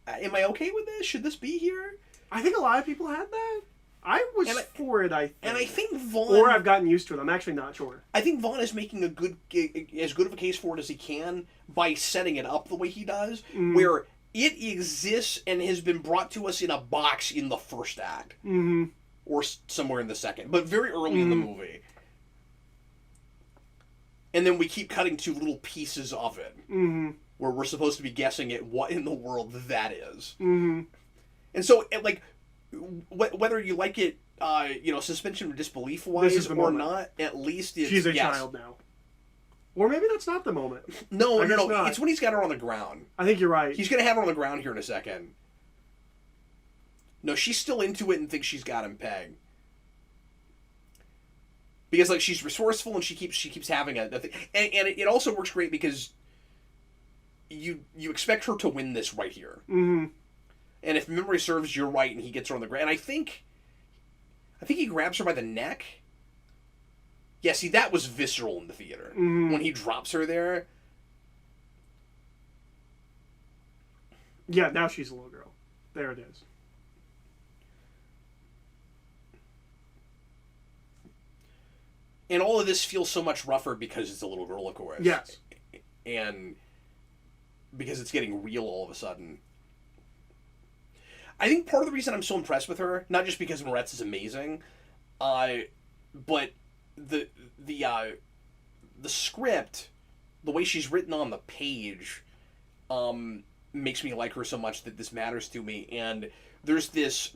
S1: am I okay with this? Should this be here?
S2: I think a lot of people had that. I was for it, I think.
S1: And I think Vaughn...
S2: Or I've gotten used to it. I'm actually not sure.
S1: I think Vaughn is making as good of a case for it as he can by setting it up the way he does, where it exists and has been brought to us in a box in the first act.
S2: Mm-hmm.
S1: Or somewhere in the second, but very early in the movie. And then we keep cutting to little pieces of it, where we're supposed to be guessing at what in the world that is.
S2: Mm-hmm.
S1: And so, like, whether you like it, suspension of disbelief wise or not, at least it's...
S2: She's a child now. Or maybe that's not the moment.
S1: No. It's when he's got her on the ground.
S2: I think you're right.
S1: He's going to have her on the ground here in a second. No, she's still into it and thinks she's got him pegged. Because, like, she's resourceful and she keeps having a thing. And it also works great because you expect her to win this right here.
S2: Mm-hmm.
S1: And if memory serves, you're right, and he gets her on the ground. And I think he grabs her by the neck. Yeah, see, that was visceral in the theater. When he drops her there.
S2: Yeah, now she's a little girl. There it is.
S1: And all of this feels so much rougher because it's a little girl, of course.
S2: Yes.
S1: And because it's getting real all of a sudden. I think part of the reason I'm so impressed with her, not just because Moretz is amazing, but the script, the way she's written on the page, makes me like her so much that this matters to me. And there's this...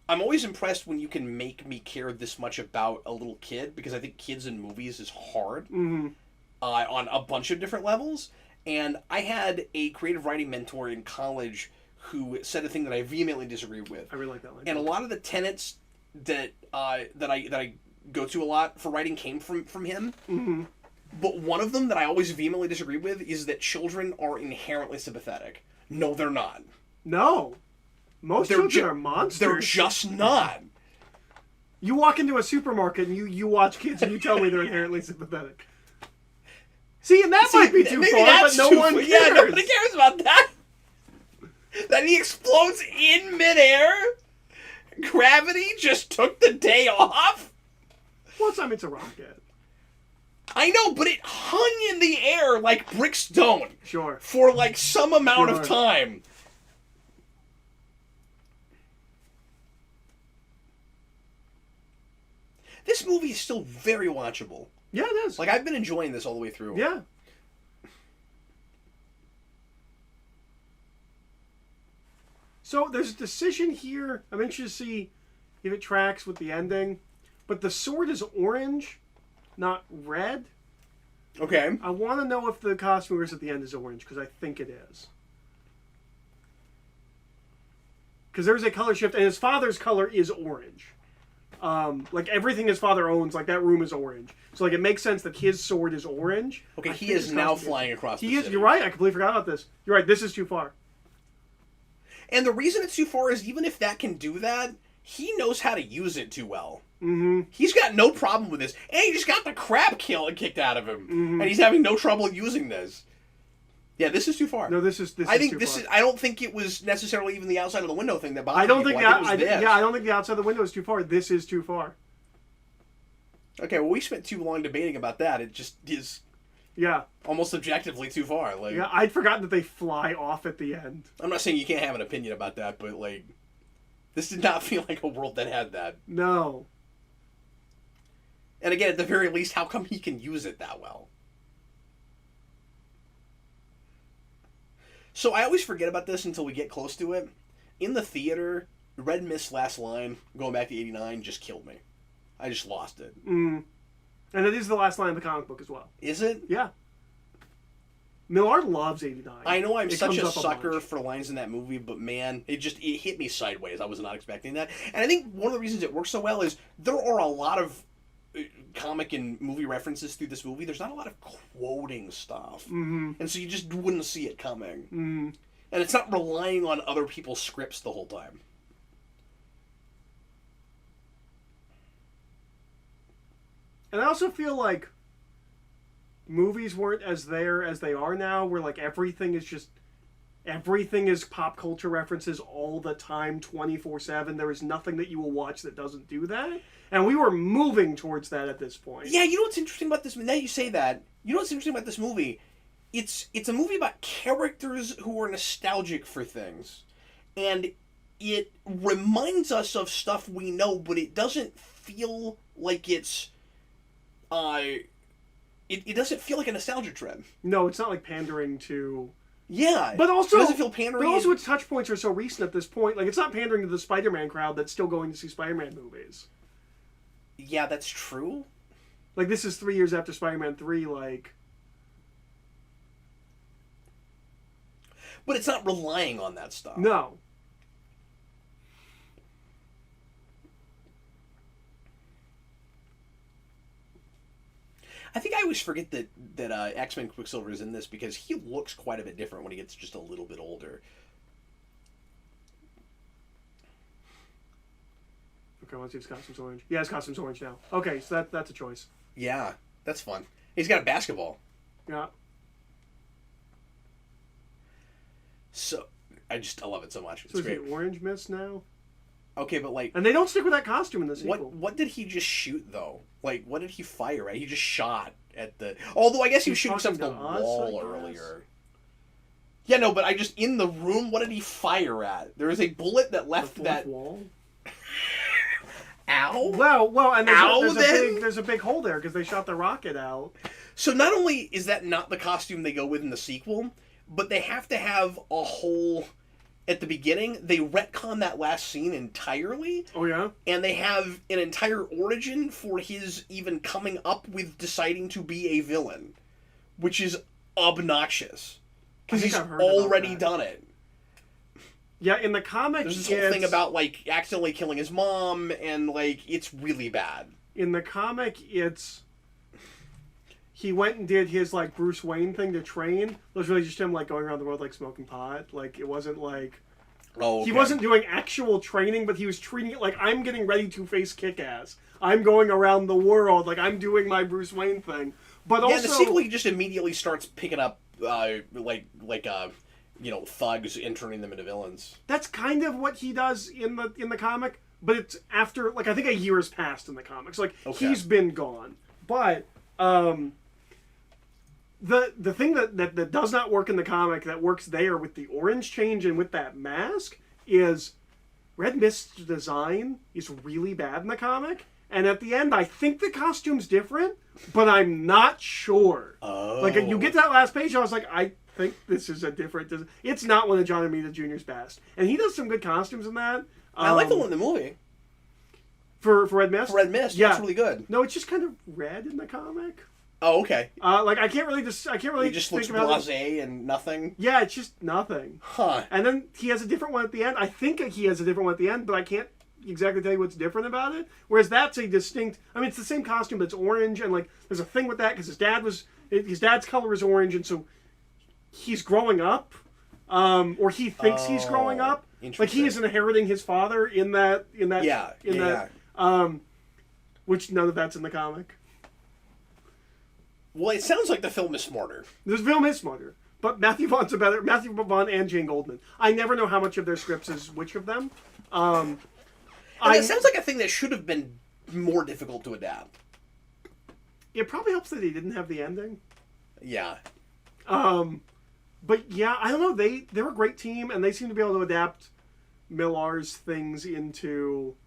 S1: I'm always impressed when you can make me care this much about a little kid, because I think kids in movies is hard on a bunch of different levels. And I had a creative writing mentor in college who said a thing that I vehemently disagreed with.
S2: I really like that line.
S1: And a lot of the tenets that I go to a lot for writing came from him.
S2: Mm-hmm.
S1: But one of them that I always vehemently disagreed with is that children are inherently sympathetic. No, they're not.
S2: No. Most children are monsters.
S1: They're just not.
S2: You walk into a supermarket and you watch kids and you tell me they're inherently sympathetic. See, and that might be too far, but no one cares.
S1: Yeah, nobody cares about that. That he explodes in midair. Gravity just took the day off.
S2: Well, it's a rocket.
S1: I know, but it hung in the air like brick stone.
S2: Sure.
S1: For like some amount of time. This movie is still very watchable.
S2: Yeah, it is.
S1: Like, I've been enjoying this all the way through.
S2: Yeah. So, there's a decision here. I'm interested to see if it tracks with the ending. But the sword is orange, not red.
S1: Okay.
S2: I want to know if the costumers at the end is orange, because I think it is. because there's a color shift, and his father's color is orange. Like everything his father owns, like that room is orange. So like it makes sense that his sword is orange.
S1: Okay, he is now flying across the city.
S2: You're right. I completely forgot about this. You're right. This is too far.
S1: And the reason it's too far is even if that can do that, he knows how to use it too well.
S2: Mm-hmm.
S1: He's got no problem with this, and he just got the crap kicked out of him, and he's having no trouble using this. Yeah, this is too far.
S2: No, this is.
S1: I think this is. I don't think it was necessarily even the outside of the window thing that bothered
S2: I don't
S1: people.
S2: think
S1: I think it was this.
S2: I don't think the outside of the window is too far. This is too far.
S1: Okay, well, we spent too long debating about that. It just is.
S2: Yeah.
S1: Almost objectively too far. Like,
S2: yeah, I'd forgotten that they fly off at the end.
S1: I'm not saying you can't have an opinion about that, but like, this did not feel like a world that had that.
S2: No.
S1: And again, at the very least, how come he can use it that well? So I always forget about this until we get close to it. In the theater, Red Mist's last line, going back to 89, just killed me. I just lost it.
S2: And it is the last line of the comic book as well.
S1: Is it?
S2: Yeah. Millard loves 89.
S1: I know I'm such a sucker for lines in that movie, but man, it hit me sideways. I was not expecting that. And I think one of the reasons it works so well is there are a lot of comic and movie references through this movie. There's not a lot of quoting stuff. And so you just wouldn't see it coming. And it's not relying on other people's scripts the whole time.
S2: And I also feel like movies weren't as there as they are now, where like everything is pop culture references all the time, 24/7. There is nothing that you will watch that doesn't do that. And we were moving towards that at this point.
S1: Yeah, you know what's interesting about this? Now you say that. You know what's interesting about this movie? It's a movie about characters who are nostalgic for things. And it reminds us of stuff we know, but it doesn't feel like it's... It doesn't feel like a nostalgia trend.
S2: No, it's not like pandering to...
S1: Yeah,
S2: but also
S1: it doesn't feel pandering.
S2: But also, its touch points are so recent at this point. Like, it's not pandering to the Spider-Man crowd that's still going to see Spider-Man movies.
S1: Yeah, that's true.
S2: Like, this is 3 years after Spider-Man 3, like...
S1: But it's not relying on that stuff.
S2: No.
S1: I think I always forget that X-Men Quicksilver is in this because he looks quite a bit different when he gets just a little bit older.
S2: Okay, let's see his costume's orange. Yeah, his costume's orange now. Okay, so that's a choice.
S1: Yeah, that's fun. He's got a basketball.
S2: Yeah.
S1: So, I love it so much. It's
S2: so is
S1: great.
S2: he Orange Mist now?
S1: Okay, but like...
S2: And they don't stick with that costume in the sequel.
S1: What did he just shoot, though? Like, what did he fire at? He just shot at the... Although, I guess he was shooting something at the wall earlier. Yeah, no, but in the room, what did he fire at? There was a bullet that left that...
S2: wall?
S1: Ow?
S2: Well, and there's a big hole there because they shot the rocket out.
S1: So not only is that not the costume they go with in the sequel, but they have to have a whole... At the beginning, they retcon that last scene entirely.
S2: Oh, yeah?
S1: And they have an entire origin for his even coming up with deciding to be a villain. Which is obnoxious. Because he's already done it.
S2: Yeah, in the comic,
S1: there's this whole thing about, like, accidentally killing his mom, and, like, it's really bad.
S2: In the comic, it's... He went and did his, like, Bruce Wayne thing to train. It was really just him, like, going around the world, like, smoking pot. Like, it wasn't, like...
S1: Oh, okay.
S2: He wasn't doing actual training, but he was treating it like, I'm getting ready to face Kick-Ass. I'm going around the world. Like, I'm doing my Bruce Wayne thing. But also...
S1: Yeah, the sequel, he just immediately starts picking up, thugs and turning them into villains.
S2: That's kind of what he does in the comic, but it's after, like, I think a year has passed in the comics. Like, he's been gone. But, The thing that does not work in the comic that works there with the orange change and with that mask is Red Mist's design is really bad in the comic. And at the end, I think the costume's different, but I'm not sure.
S1: Oh.
S2: Like, you get to that last page, I was like, I think this is a different design. It's not one of John Romita Jr.'s best. And he does some good costumes in that.
S1: I like the one in the movie.
S2: For Red Mist?
S1: For Red Mist,
S2: yeah.
S1: That's really good.
S2: No, it's just kind of red in the comic.
S1: Oh, okay.
S2: Like I can't really
S1: He just looks
S2: think about
S1: blasé and nothing.
S2: Yeah, it's just nothing.
S1: Huh.
S2: And then he has a different one at the end. I think he has a different one at the end, but I can't exactly tell you what's different about it. Whereas that's a distinct. I mean, it's the same costume, but it's orange, and like there's a thing with that because his dad's color is orange, and so he's growing up, or he thinks he's growing up. Like he is inheriting his father in that. Which none of that's in the comic.
S1: Well, it sounds like the film is smarter.
S2: The film is smarter, but Matthew Vaughn and Jane Goldman. I never know how much of their scripts is which of them.
S1: It sounds like a thing that should have been more difficult to adapt.
S2: It probably helps that he didn't have the ending.
S1: Yeah.
S2: But yeah, I don't know. They're a great team, and they seem to be able to adapt Millar's things into.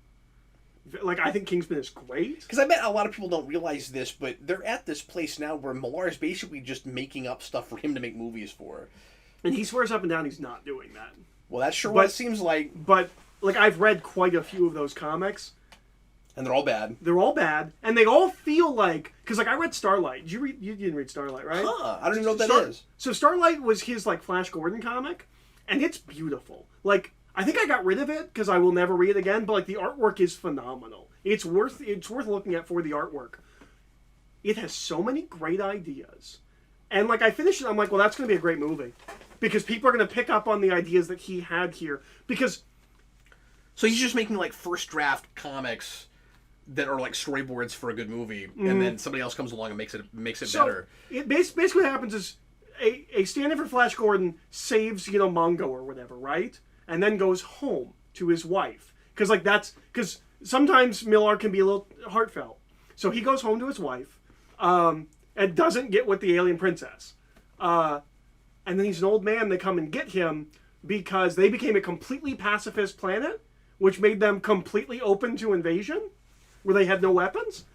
S2: Like, I think Kingsman is great.
S1: Because I bet a lot of people don't realize this, but they're at this place now where Millar is basically just making up stuff for him to make movies for.
S2: And he swears up and down he's not doing that.
S1: Well, that's sure what it seems like.
S2: But, like, I've read quite a few of those comics.
S1: And they're all bad.
S2: They're all bad. And they all feel like... Because, like, I read Starlight. You didn't read Starlight, right?
S1: Huh. I don't even know what that is.
S2: So Starlight was his, like, Flash Gordon comic. And it's beautiful. Like... I think I got rid of it because I will never read it again. But like the artwork is phenomenal. It's worth looking at for the artwork. It has so many great ideas, and like I finished it, I'm like, well, that's going to be a great movie because people are going to pick up on the ideas that he had here. Because
S1: so he's just making like first draft comics that are like storyboards for a good movie, and then somebody else comes along and makes it better.
S2: It basically what happens is a stand-in for Flash Gordon saves Mongo or whatever, right? And then goes home to his wife. Because sometimes Millar can be a little heartfelt. So he goes home to his wife and doesn't get with the alien princess. And then he's an old man. They come and get him because they became a completely pacifist planet, which made them completely open to invasion, where they had no weapons.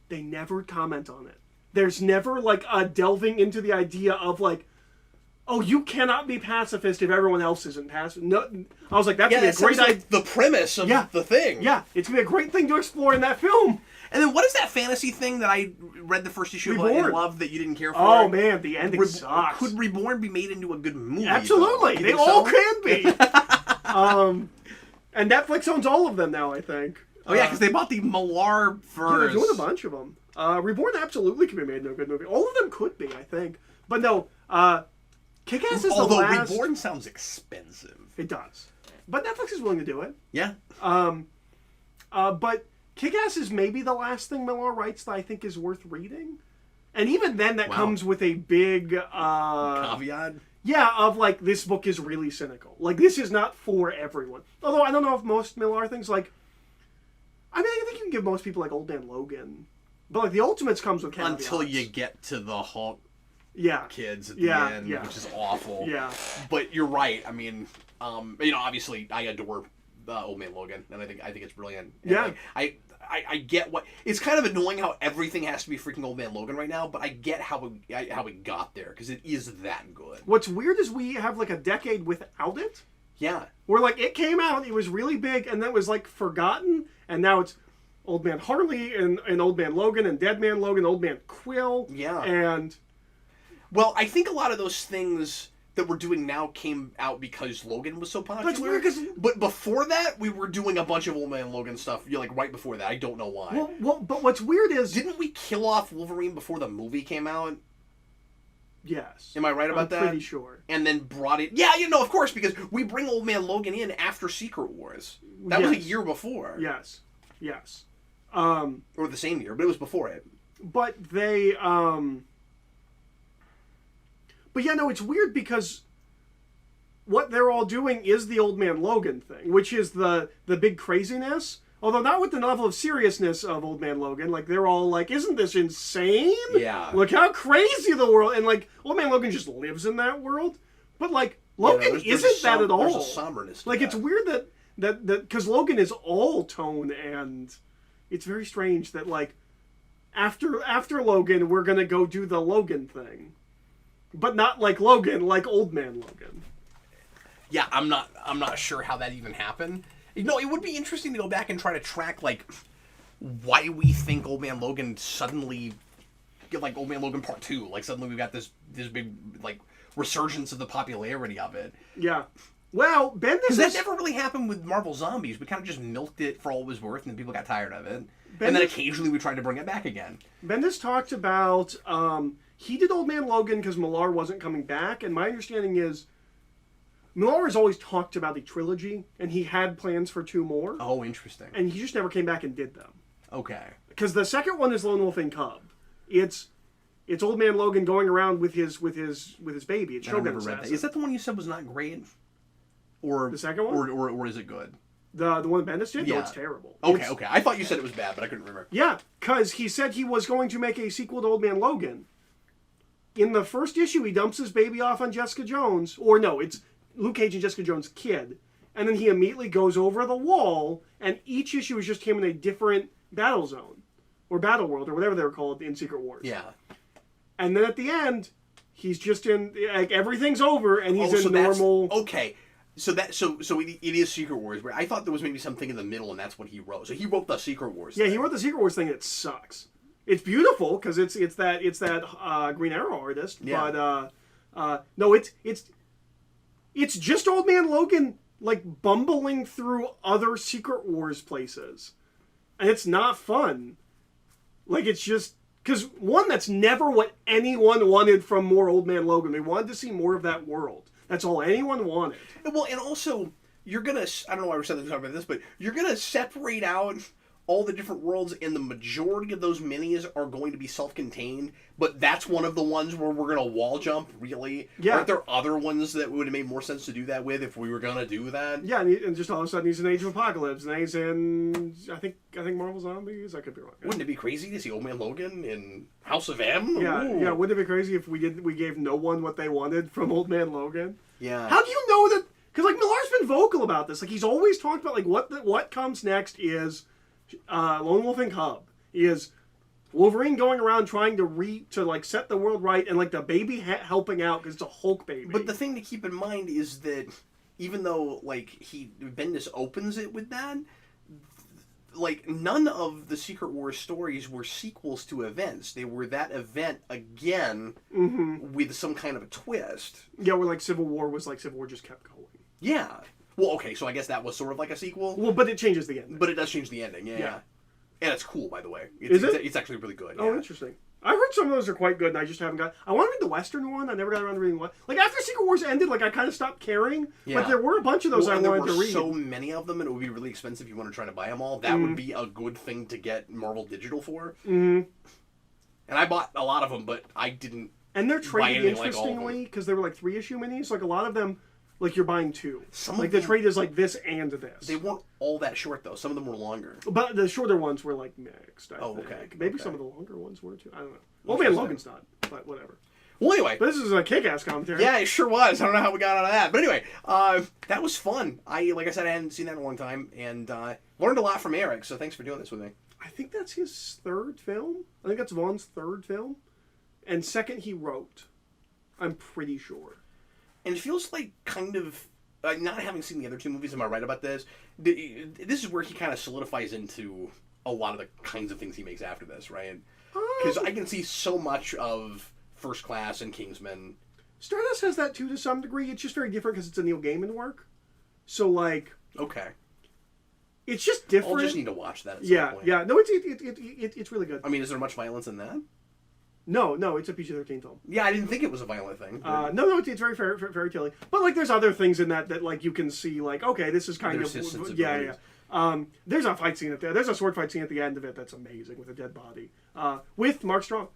S2: They never comment on it. There's never like a delving into the idea of like, oh, you cannot be pacifist if everyone else isn't pacifist. No, I was like, that's gonna be a great idea.
S1: Like the premise of the thing.
S2: Yeah, it's gonna be a great thing to explore in that film.
S1: And then what is that fantasy thing that I read the first issue of and loved that you didn't care for?
S2: Oh man, the ending sucks.
S1: Could Reborn be made into a good movie?
S2: Absolutely, they all can be. And Netflix owns all of them now, I think.
S1: Oh yeah, because they bought the Millar first.
S2: Yeah, they're doing a bunch of them. Reborn absolutely can be made into a good movie. All of them could be, I think. But no, Kick-Ass is
S1: Although
S2: the last...
S1: Reborn sounds expensive.
S2: It does. But Netflix is willing to do it.
S1: Yeah.
S2: But Kick-Ass is maybe the last thing Millar writes that I think is worth reading. And even then, that comes with a big...
S1: caveat?
S2: Yeah, of like, this book is really cynical. Like, this is not for everyone. Although, I don't know if most Millar things, like... I mean, I think you can give most people, like, Old Man Logan. But, like, the Ultimates comes with caveats.
S1: Until you get to the Hulk kids at the end, which is awful.
S2: Yeah.
S1: But you're right. I mean, obviously, I adore Old Man Logan, and I think it's brilliant. And
S2: yeah.
S1: Like, I get what... It's kind of annoying how everything has to be freaking Old Man Logan right now, but I get how it got there, because it is that good.
S2: What's weird is we have, like, a decade without it.
S1: Yeah.
S2: Where, like, it came out, it was really big, and then was, like, forgotten, and now it's Old Man Harley, and Old Man Logan, and Dead Man Logan, Old Man Quill.
S1: Yeah.
S2: And...
S1: Well, I think a lot of those things that we're doing now came out because Logan was so popular.
S2: That's weird, because...
S1: But before that, we were doing a bunch of Old Man Logan stuff, like, right before that. I don't know why.
S2: Well, but what's weird is...
S1: Didn't we kill off Wolverine before the movie came out?
S2: Yes.
S1: Am I right about that?
S2: I'm pretty sure.
S1: And then brought it... Yeah, of course, because we bring Old Man Logan in after Secret Wars. That was a year before.
S2: Yes.
S1: Or the same year, but it was before it.
S2: But they... But yeah, no, it's weird because what they're all doing is the Old Man Logan thing, which is the big craziness. Although not with the level of seriousness of Old Man Logan. Like, they're all like, isn't this insane?
S1: Yeah.
S2: Look how crazy the world... And, like, Old Man Logan just lives in that world. But, like, Logan isn't that at all.
S1: There's a somberness to
S2: like, it's weird that... Because Logan is all tone, and it's very strange that, like, after Logan, we're going to go do the Logan thing. But not like Logan, like Old Man Logan.
S1: Yeah, I'm not sure how that even happened. It would be interesting to go back and try to track, like, why we think Old Man Logan suddenly get like Old Man Logan Part 2. Like suddenly we've got this big like resurgence of the popularity of it.
S2: Yeah. Well,
S1: because that never really happened with Marvel Zombies. We kind of just milked it for all it was worth, and then people got tired of it. And then occasionally we tried to bring it back again.
S2: Bendis talked about he did Old Man Logan because Millar wasn't coming back, and my understanding is Millar has always talked about a trilogy, and he had plans for 2 more.
S1: Oh, interesting.
S2: And he just never came back and did them.
S1: Okay.
S2: Because the second one is Lone Wolf and Cub. It's Old Man Logan going around with his baby. It's Shogun Assassin.
S1: Is that the one you said was not great? Or
S2: the second one?
S1: Or is it good?
S2: The one Bendis did?
S1: Yeah.
S2: No, it's terrible.
S1: Okay. I thought you said it was bad, but I couldn't remember.
S2: Yeah, because he said he was going to make a sequel to Old Man Logan. In the first issue, he dumps his baby off on Jessica Jones. Or no, it's Luke Cage and Jessica Jones' kid. And then he immediately goes over the wall, and each issue is just him in a different battle zone. Or battle world, or whatever they were called in Secret Wars.
S1: Yeah.
S2: And then at the end, he's just in, like, everything's over, and he's in normal...
S1: Okay. So it is Secret Wars. Where I thought there was maybe something in the middle, and that's what he wrote. So he wrote the Secret Wars.
S2: Yeah, he wrote the Secret Wars thing. It sucks. It's beautiful because it's that Green Arrow artist.
S1: Yeah.
S2: But no, it's just Old Man Logan like bumbling through other Secret Wars places, and it's not fun. Like it's just because one, that's never what anyone wanted from more Old Man Logan. They wanted to see more of that world. That's all anyone wanted.
S1: Well, and also, you're going to... I don't know why we're talking about this, but you're going to separate out all the different worlds, and the majority of those minis are going to be self-contained, but that's one of the ones where we're going to wall jump, really?
S2: Yeah.
S1: Aren't there other ones that would have made more sense to do that with if we were going to do that?
S2: Yeah, and just all of a sudden he's in Age of Apocalypse, and he's in, I think Marvel Zombies? I could be wrong.
S1: Wouldn't it be crazy to see Old Man Logan in House of M?
S2: Yeah,
S1: Ooh.
S2: yeah. Wouldn't it be crazy if we gave no one what they wanted from Old Man Logan?
S1: Yeah.
S2: How do you know that? Because like Millar's been vocal about this. Like he's always talked about like what comes next is Lone Wolf and Cub. Is Wolverine going around trying to like set the world right, and like the baby helping out because it's a Hulk baby.
S1: But the thing to keep in mind is that even though like Bendis opens it with that, like none of the Secret Wars stories were sequels to events. They were that event again with some kind of a twist.
S2: Yeah, where like Civil War just kept going.
S1: Yeah. Well, okay, so I guess that was sort of like a sequel.
S2: Well, but it changes the ending.
S1: But it does change the ending, yeah. And it's cool, by the way.
S2: Is it?
S1: It's actually really good.
S2: Oh,
S1: yeah.
S2: Interesting. I heard some of those are quite good, and I just haven't got... I want to read the Western one. I never got around to reading what... Like, after Secret Wars ended, like, I kind of stopped caring. Yeah. But there were a bunch of those I wanted to read.
S1: There were so many of them, and it would be really expensive if you want to try to buy them all. That would be a good thing to get Marvel Digital for. And I bought a lot of them, but I didn't.
S2: And they're traded interestingly,
S1: like
S2: because they were like 3-issue minis. Like, a lot of them... Like, you're buying 2.
S1: Some
S2: like, the trade is like this and this.
S1: They weren't all that short, though. Some of them were longer.
S2: But the shorter ones were, like, mixed, I think.
S1: Okay.
S2: Maybe some of the longer ones were, too. I don't know. Old Man Logan's not, but whatever.
S1: Well, anyway.
S2: But this is a kick-ass commentary.
S1: Yeah, it sure was. I don't know how we got out of that. But anyway, that was fun. Like I said, I hadn't seen that in a long time. And learned a lot from Eric, so thanks for doing this with me.
S2: I think that's his 3rd film. I think that's Vaughn's 3rd film. And 2nd he wrote. I'm pretty sure.
S1: And it feels like kind of... not having seen the other 2 movies, am I right about this? This is where he kind of solidifies into a lot of the kinds of things he makes after this, right? Because I can see so much of First Class and Kingsman.
S2: Stardust has that too to some degree. It's just very different because it's a Neil Gaiman work. So, like...
S1: Okay.
S2: It's just different.
S1: I'll just need to watch that at some point.
S2: Yeah. No, it's really good.
S1: I mean, is there much violence in that?
S2: No, it's a PG-13 film.
S1: Yeah, I didn't think it was a violent thing. But...
S2: No, it's very fairy tale. But like, there's other things in that like you can see like, okay, this is kind of yeah. There's a fight scene there's a sword fight scene at the end of it that's amazing with a dead body. With Mark Strong.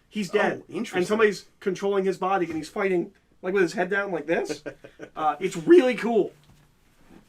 S2: He's dead.
S1: Oh, interesting.
S2: And somebody's controlling his body and he's fighting like with his head down like this. It's really cool.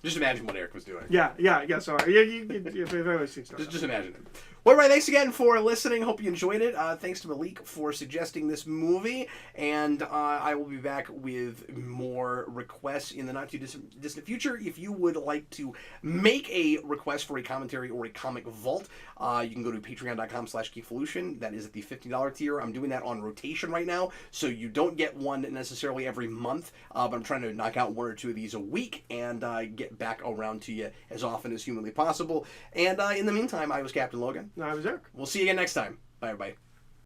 S1: Just imagine what Eric was doing.
S2: Yeah. Sorry. You've seen stuff.
S1: Just imagine it. Well, right, thanks again for listening. Hope you enjoyed it. Thanks to Malik for suggesting this movie. And I will be back with more requests in the not-too-distant future. If you would like to make a request for a commentary or a comic vault, you can go to patreon.com/geekvolution. That is at the $50 tier. I'm doing that on rotation right now, so you don't get one necessarily every month, but I'm trying to knock out 1 or 2 of these a week and get back around to you as often as humanly possible. And in the meantime, I was Captain Logan.
S2: No, I was Eric.
S1: We'll see you again next time. Bye, everybody.